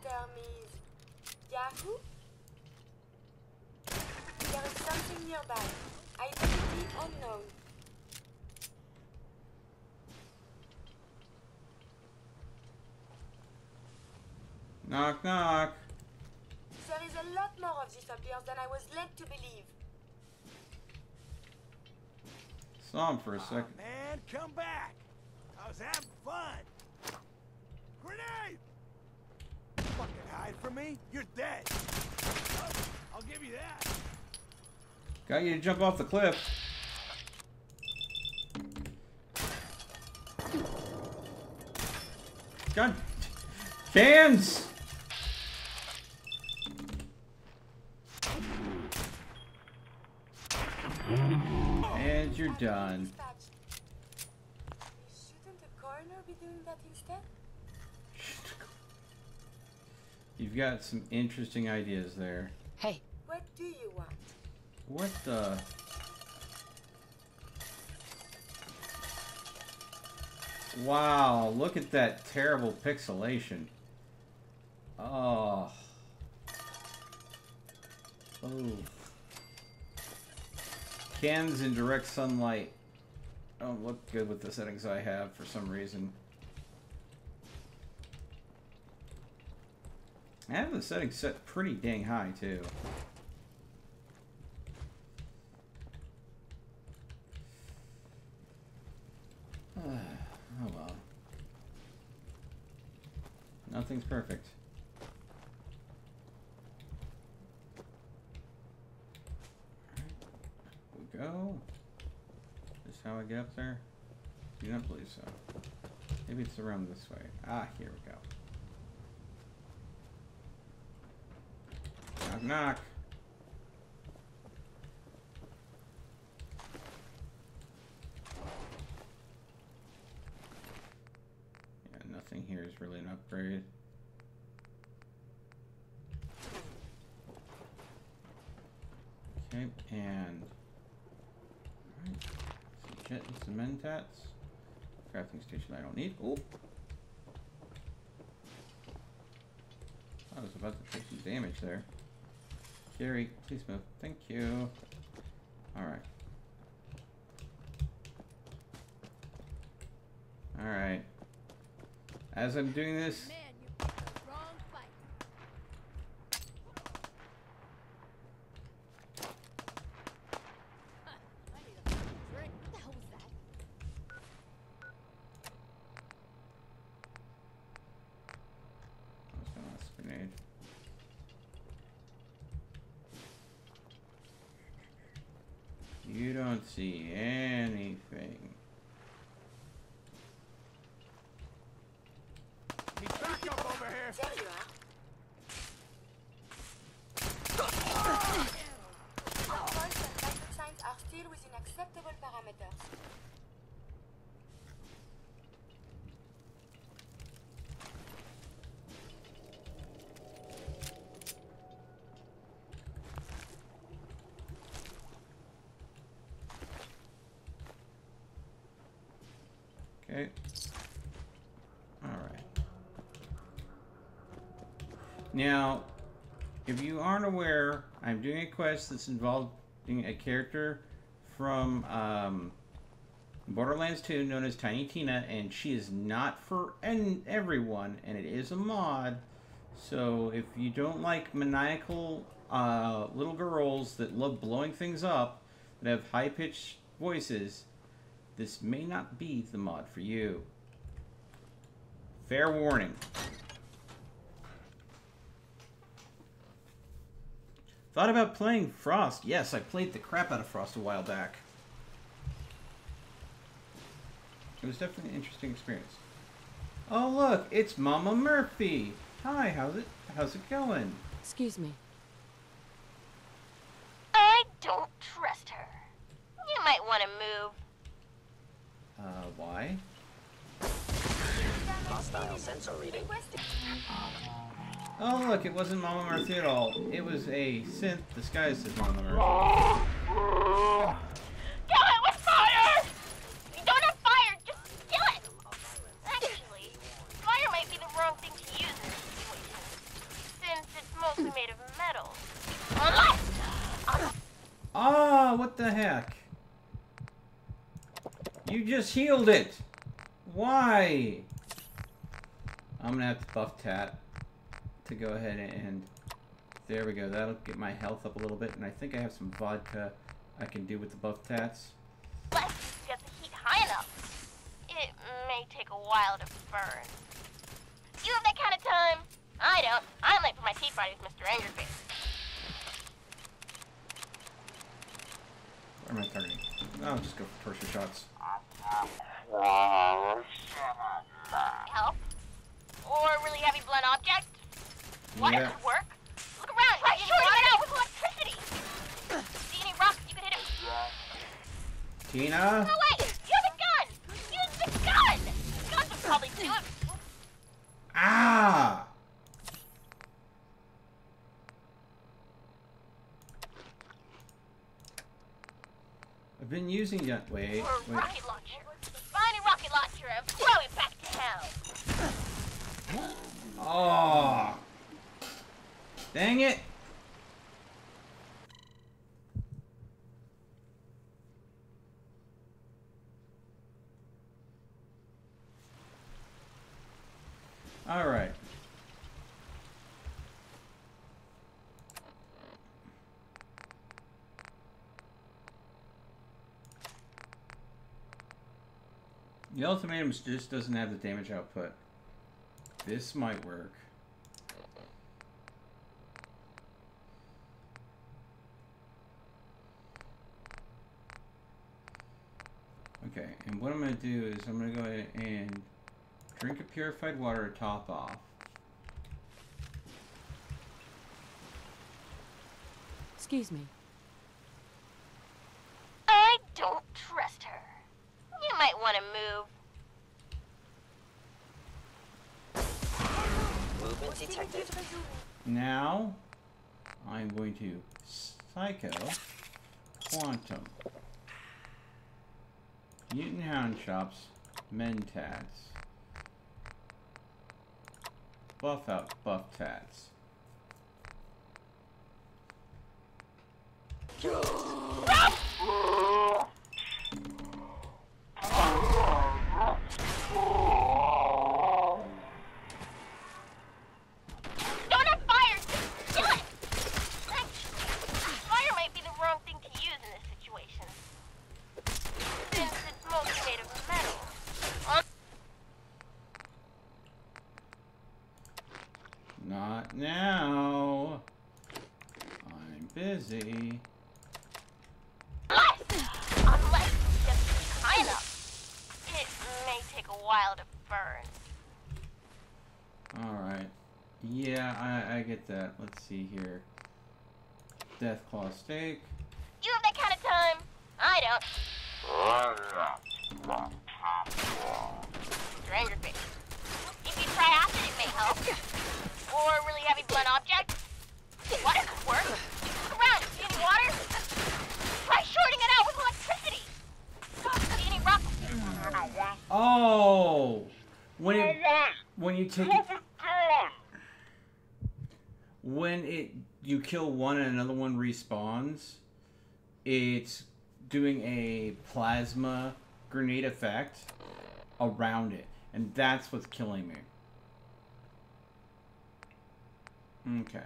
term is Yahoo. There is something nearby. Identity unknown. Knock, knock. There is a lot more of this up here than I was led to believe. Saw him for a second. Man, come back! I was having fun! Grenade! Fucking hide from me? You're dead! I'll give you that! Got you to jump off the cliff. God. Cans! And you're done. Shouldn't the coroner be doing that instead? You've got some interesting ideas there. Hey. What do you want? What the? Wow, look at that terrible pixelation. Oh. Oh. Cans in direct sunlight don't look good with the settings I have for some reason. I have the settings set pretty dang high too. Oh well. Nothing's perfect. Alright. We go. Is this how I get up there? I do not believe so. Maybe it's around this way. Ah, here we go. Knock, knock. Yeah, nothing here is really an upgrade. Okay, and alright. Some jet and cementats. Crafting station I don't need. Oh! I was about to take some damage there. Gary, please move. Thank you. Alright. Alright. As I'm doing this... Man, you picked the wrong fight. I need a drink. What the hell was that? That's my last grenade. You don't see anything. He's back up over here. There you are. Your pulse and vital signs are still within acceptable parameters. Okay. Alright. Now, if you aren't aware, I'm doing a quest that's involving a character from Borderlands 2 known as Tiny Tina, and she is not for everyone, and it is a mod. So if you don't like maniacal little girls that love blowing things up, that have high-pitched voices, this may not be the mod for you. Fair warning. Thought about playing Frost. Yes, I played the crap out of Frost a while back. It was definitely an interesting experience. Oh look, it's Mama Murphy. Hi, how's it going? Excuse me. I don't trust her. You might want to move. Why? Hostile sensor reading. Oh look, it wasn't Mama Murphy at all. It was a synth disguised as Mama Murphy. Kill it with fire! You don't have fire, just kill it! Actually, fire might be the wrong thing to use in this situation, since it's mostly made of metal. Ah, what the heck? You just healed it! Why? I'm gonna have to buff Tat to go ahead and... There we go, that'll get my health up a little bit, and I think I have some vodka I can do with the buff Tats. Let's get the heat high enough. It may take a while to burn. You have that kind of time? I don't. I'm late for my tea party with Mr. Angerface. Where am I targeting? Oh, just go for torture shots. Help? Or a really heavy blunt object? What? Yeah. It could work? Look around! Right, sure, it out with electricity! See any rocks you could hit him? Tina? No, wait! You have a gun! Use the gun! Guns would probably do it. Ah! I've been using that. Wait. Or a rocket launcher. Find a rocket launcher and blow it back to hell. Oh. Dang it. All right. The ultimatum just doesn't have the damage output. This might work. Okay, and what I'm going to do is I'm going to go ahead and drink a purified water to top off. Excuse me. I don't trust her. You might want to move. Movement detected. Now, I'm going to Psycho Quantum. Mutant Hound Chops, Mentats. Buff out Buff Tats. Not now. I'm busy. Unless it's just high enough. It may take a while to burn. Alright. Yeah, I get that. Let's see here. Deathclaw Steak. You have that kind of time? I don't. Stranger face. If you try acid, it may help. Or a really heavy blunt object. Water could work. Look around. See any water? Try shorting it out with electricity. See any rock? Oh! When you take it... When you kill one and another one respawns, it's doing a plasma grenade effect around it. And that's what's killing me. Okay.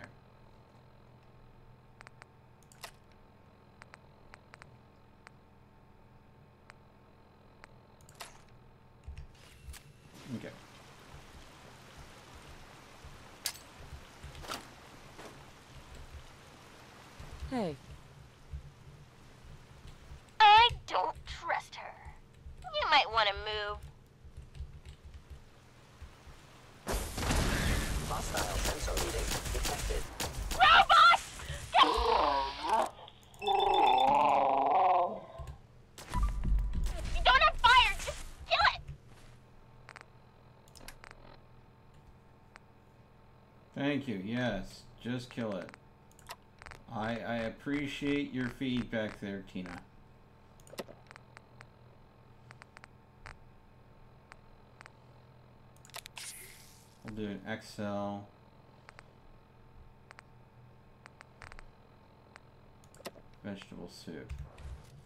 Okay. Hey. I don't trust her. You might want to move. Hostile sensor reading detected. Robots! You don't have fire, just kill it! Thank you. Yes, just kill it. I appreciate your feedback there, Tina. We'll do an XL. Vegetable soup.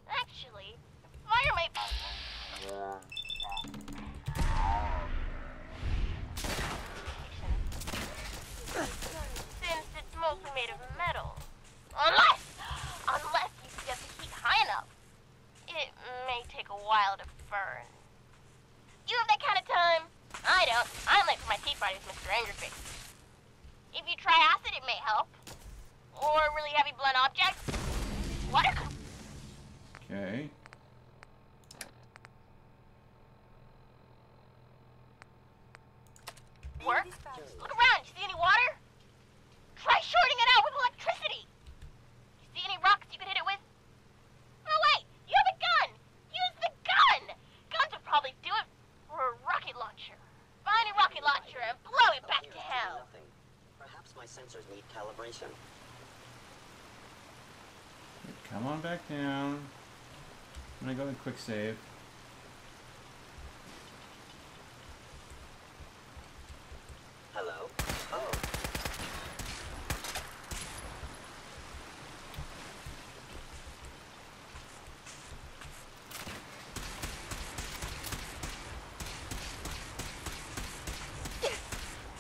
Actually, fire might... Since it's mostly made of metal. Unless you get the heat high enough. It may take a while to burn. You have that kind of time? I don't. I'm late for my tea party with Mr. Angerface. If you try acid, it may help. Or a really heavy blunt object. Water could... Okay. Work? Look around. You see any water? Try shorting it out with electricity. You see any rocks you could hit it with? Oh wait, you have a gun. Use the gun. Guns would probably do it. Or a rocket launcher. Find a rocket launcher and blow it back to hell. Nothing. Perhaps my sensors need calibration. Come on back down. I'm gonna go and quick save. Hello? Oh.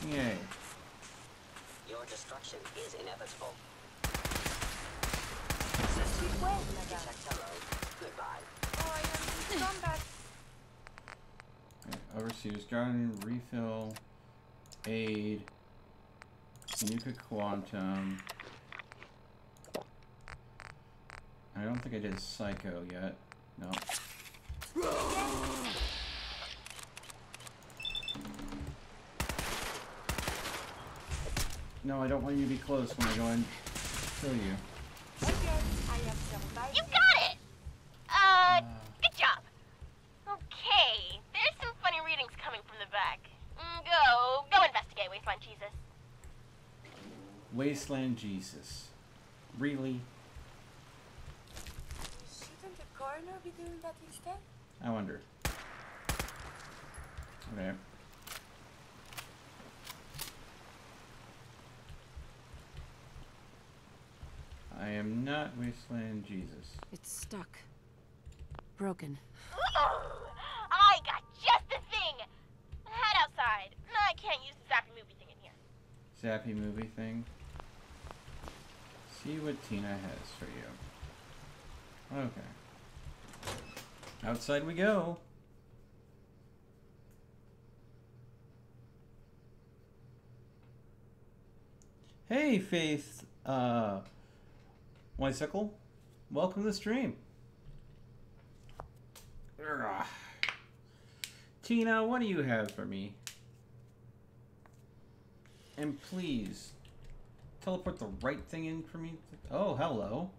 Yay. Your destruction is inevitable. Hello. Goodbye. Okay, Overseer's Garden, refill, aid, Nuka Quantum. I don't think I did Psycho yet. No. No, I don't want you to be close when I go and kill you. You got it! Good job. Okay, there's some funny readings coming from the back. Go investigate, Wasteland Jesus. Wasteland Jesus. Really? Shouldn't the coroner be doing that instead? I wonder. Okay. I am not Wasteland Jesus. It's stuck. Broken. Ooh, I got just the thing! Head outside. I can't use the zappy movie thing in here. Zappy movie thing. See what Tina has for you. Okay. Outside we go. Hey, Faith, Bicycle. Welcome to the stream. Urgh. Tina, what do you have for me? And please, teleport the right thing in for me. Oh, hello.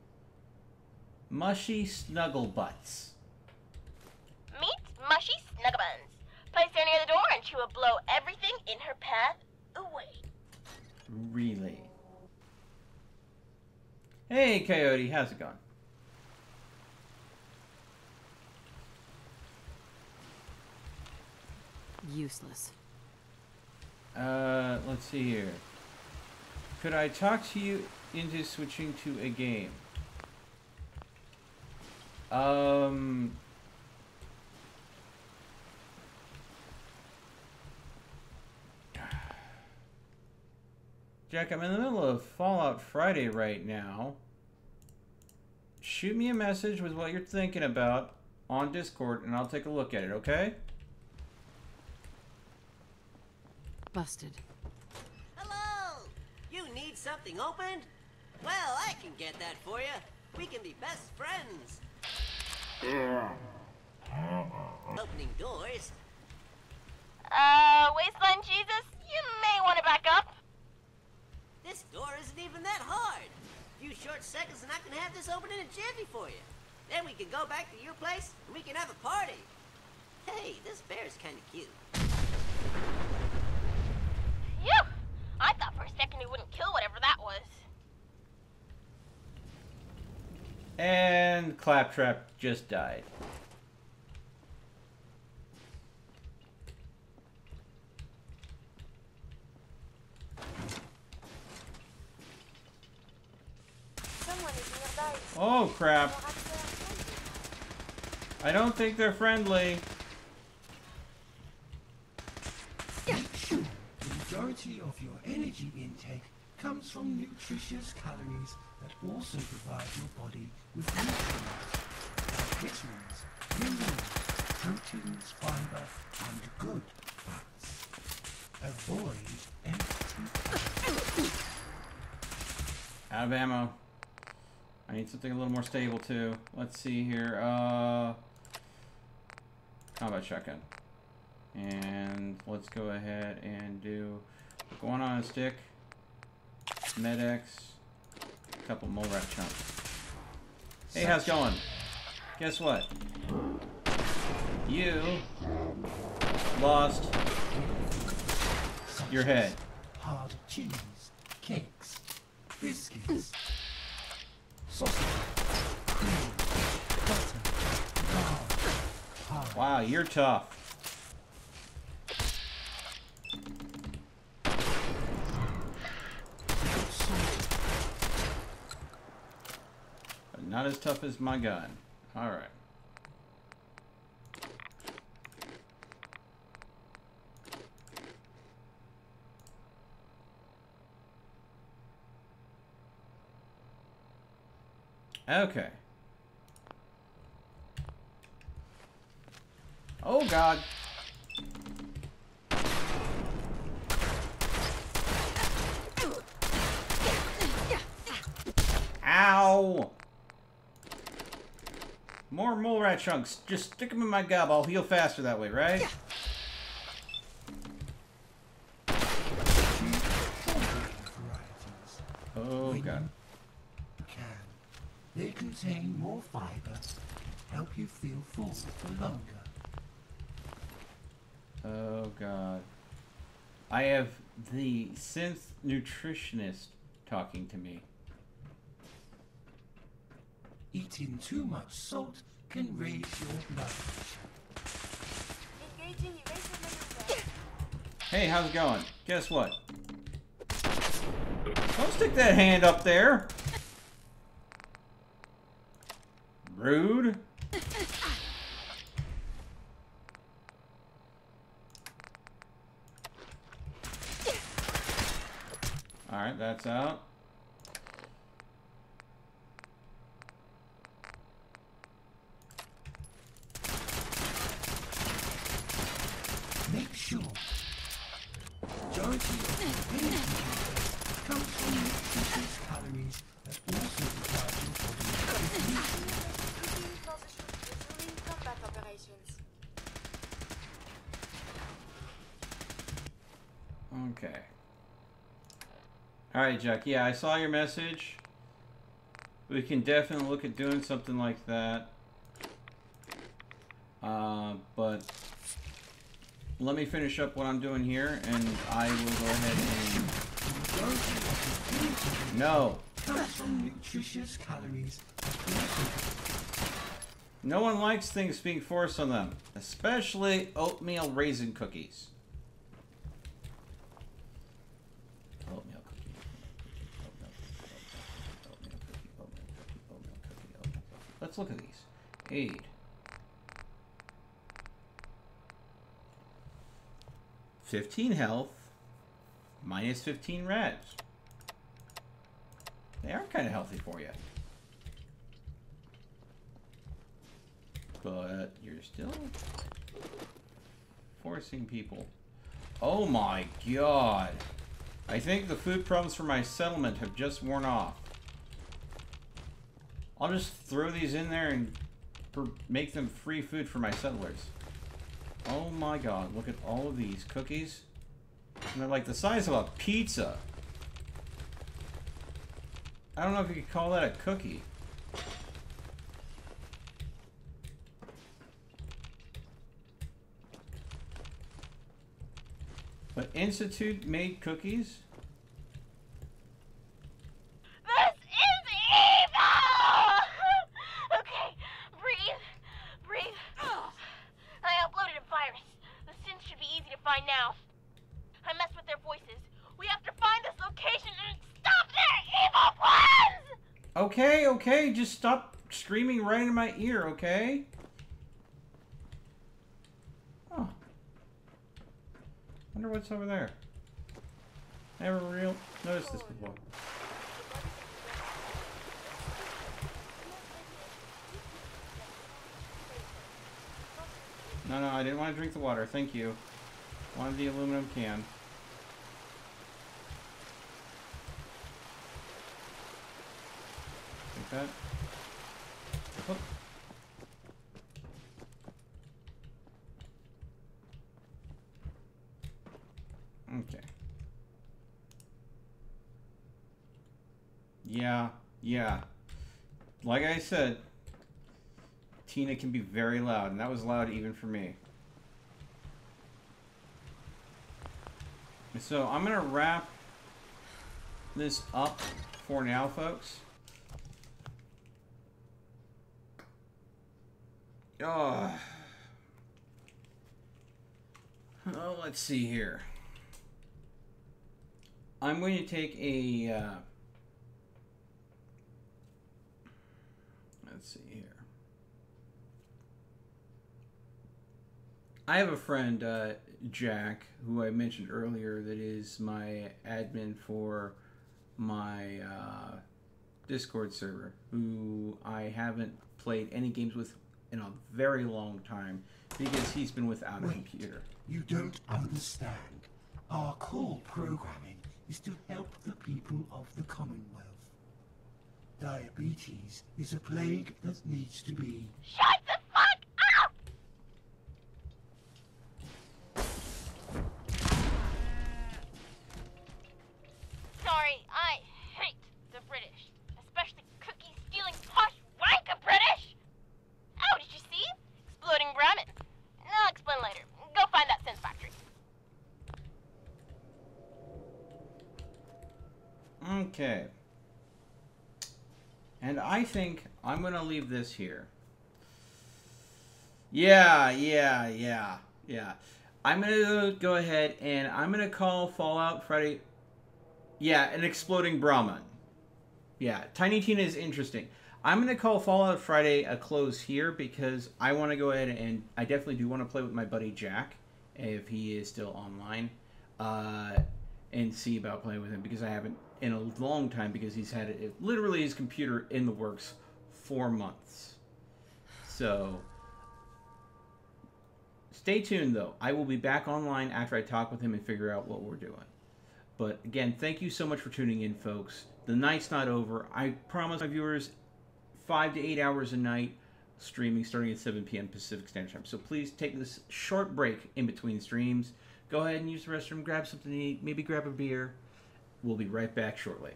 Mushy Snuggle Butts. Meet Mushy Snugglebuns. Place her near the door and she will blow everything in her path away. Really? Hey, Coyote, how's it going? Useless. Let's see here. Could I talk to you into switching to a game? Jack, I'm in the middle of Fallout Friday right now. Shoot me a message with what you're thinking about on Discord, and I'll take a look at it, okay? Busted. Hello! You need something opened? Well, I can get that for you. We can be best friends. Opening doors. Wasteland Jesus, you may want to back up. This door isn't even that hard. A few short seconds and I can have this open in a jiffy for you. Then we can go back to your place and we can have a party. Hey, this bear's kind of cute. Phew! I thought for a second it wouldn't kill whatever that was. And Claptrap just died. Someone is nearby. Oh, crap. I don't think they're friendly. The majority of your energy intake comes from nutritious calories that also provide your body with nutrients, like vitamins, minerals, proteins, fiber, and good fats. Avoid empty. Out of ammo. I need something a little more stable too. Let's see here. Combat shotgun. And let's go ahead and do going on a stick. Med-X. A couple mole rat chunks. Hey, how's it going? Guess what? You lost your head. Hard cheese, cakes, biscuits, sausage, cream, butter, Wow, you're tough. But not as tough as my gun. Alright. Okay. Oh God. Ow. More mole rat chunks. Just stick them in my gob. I'll heal faster that way, right? Oh God. They contain more fiber, help you feel full for longer. Oh God. I have the synth nutritionist talking to me. Eating too much salt can raise your blood pressure. Engaging erasure. Hey, how's it going? Guess what? Don't stick that hand up there. Rude. Alright, that's out. Make sure majority of your energy comes from nutritious calories that also provide your body with Combat operations. Okay. Alright, Jack. Yeah, I saw your message. We can definitely look at doing something like that. But let me finish up what I'm doing here, and I will go ahead and... No! comes from nutritious calories. No one likes things being forced on them, especially oatmeal raisin cookies. Oatmeal cookie. Let's look at these. Aid. 15 health, minus 15 reds. They are kind of healthy for you. But you're still forcing people. Oh my God. I think the food problems for my settlement have just worn off. I'll just throw these in there and make them free food for my settlers. Oh my God, look at all of these cookies. And they're like the size of a pizza. I don't know if you could call that a cookie. But Institute made cookies? This is evil! Okay, breathe. Breathe. I uploaded a virus. The synths should be easy to find now. I messed with their voices. We have to find this location and stop their evil plans! Okay, okay, just stop screaming right in my ear, okay? Oh. Wonder what's over there. Never noticed this before. No, I didn't want to drink the water. Thank you. Wanted the aluminum can. Take that. Oh. Okay. Yeah. Like I said, Tina can be very loud, and that was loud even for me. So I'm gonna wrap this up for now, folks. Oh, let's see here. I'm going to take a... let's see here. I have a friend, Jack, who I mentioned earlier, that is my admin for my Discord server, who I haven't played any games with in a very long time because he's been without a computer. You don't understand. Our core programming is to help the people of the Commonwealth. Diabetes is a plague that needs to be... Shut the fuck up! Sorry, I hate the British. Especially cookie-stealing posh wanker British! Oh, did you see? Exploding Brahmin. I'll explain later. Go find that sense factory. Okay. And I think I'm going to leave this here. Yeah. I'm going to go ahead and I'm going to call Fallout Friday... Yeah, an exploding Brahmin. Yeah, Tiny Tina is interesting. I'm going to call Fallout Friday a close here because I want to go ahead and I definitely do want to play with my buddy Jack if he is still online and see about playing with him because I haven't in a long time because he's had literally his computer in the works 4 months. So stay tuned though. I will be back online after I talk with him and figure out what we're doing. But again, thank you so much for tuning in, folks. The night's not over. I promise my viewers 5 to 8 hours a night streaming starting at 7 p.m. Pacific Standard Time. So please take this short break in between streams. Go ahead and use the restroom, grab something to eat, maybe grab a beer. We'll be right back shortly.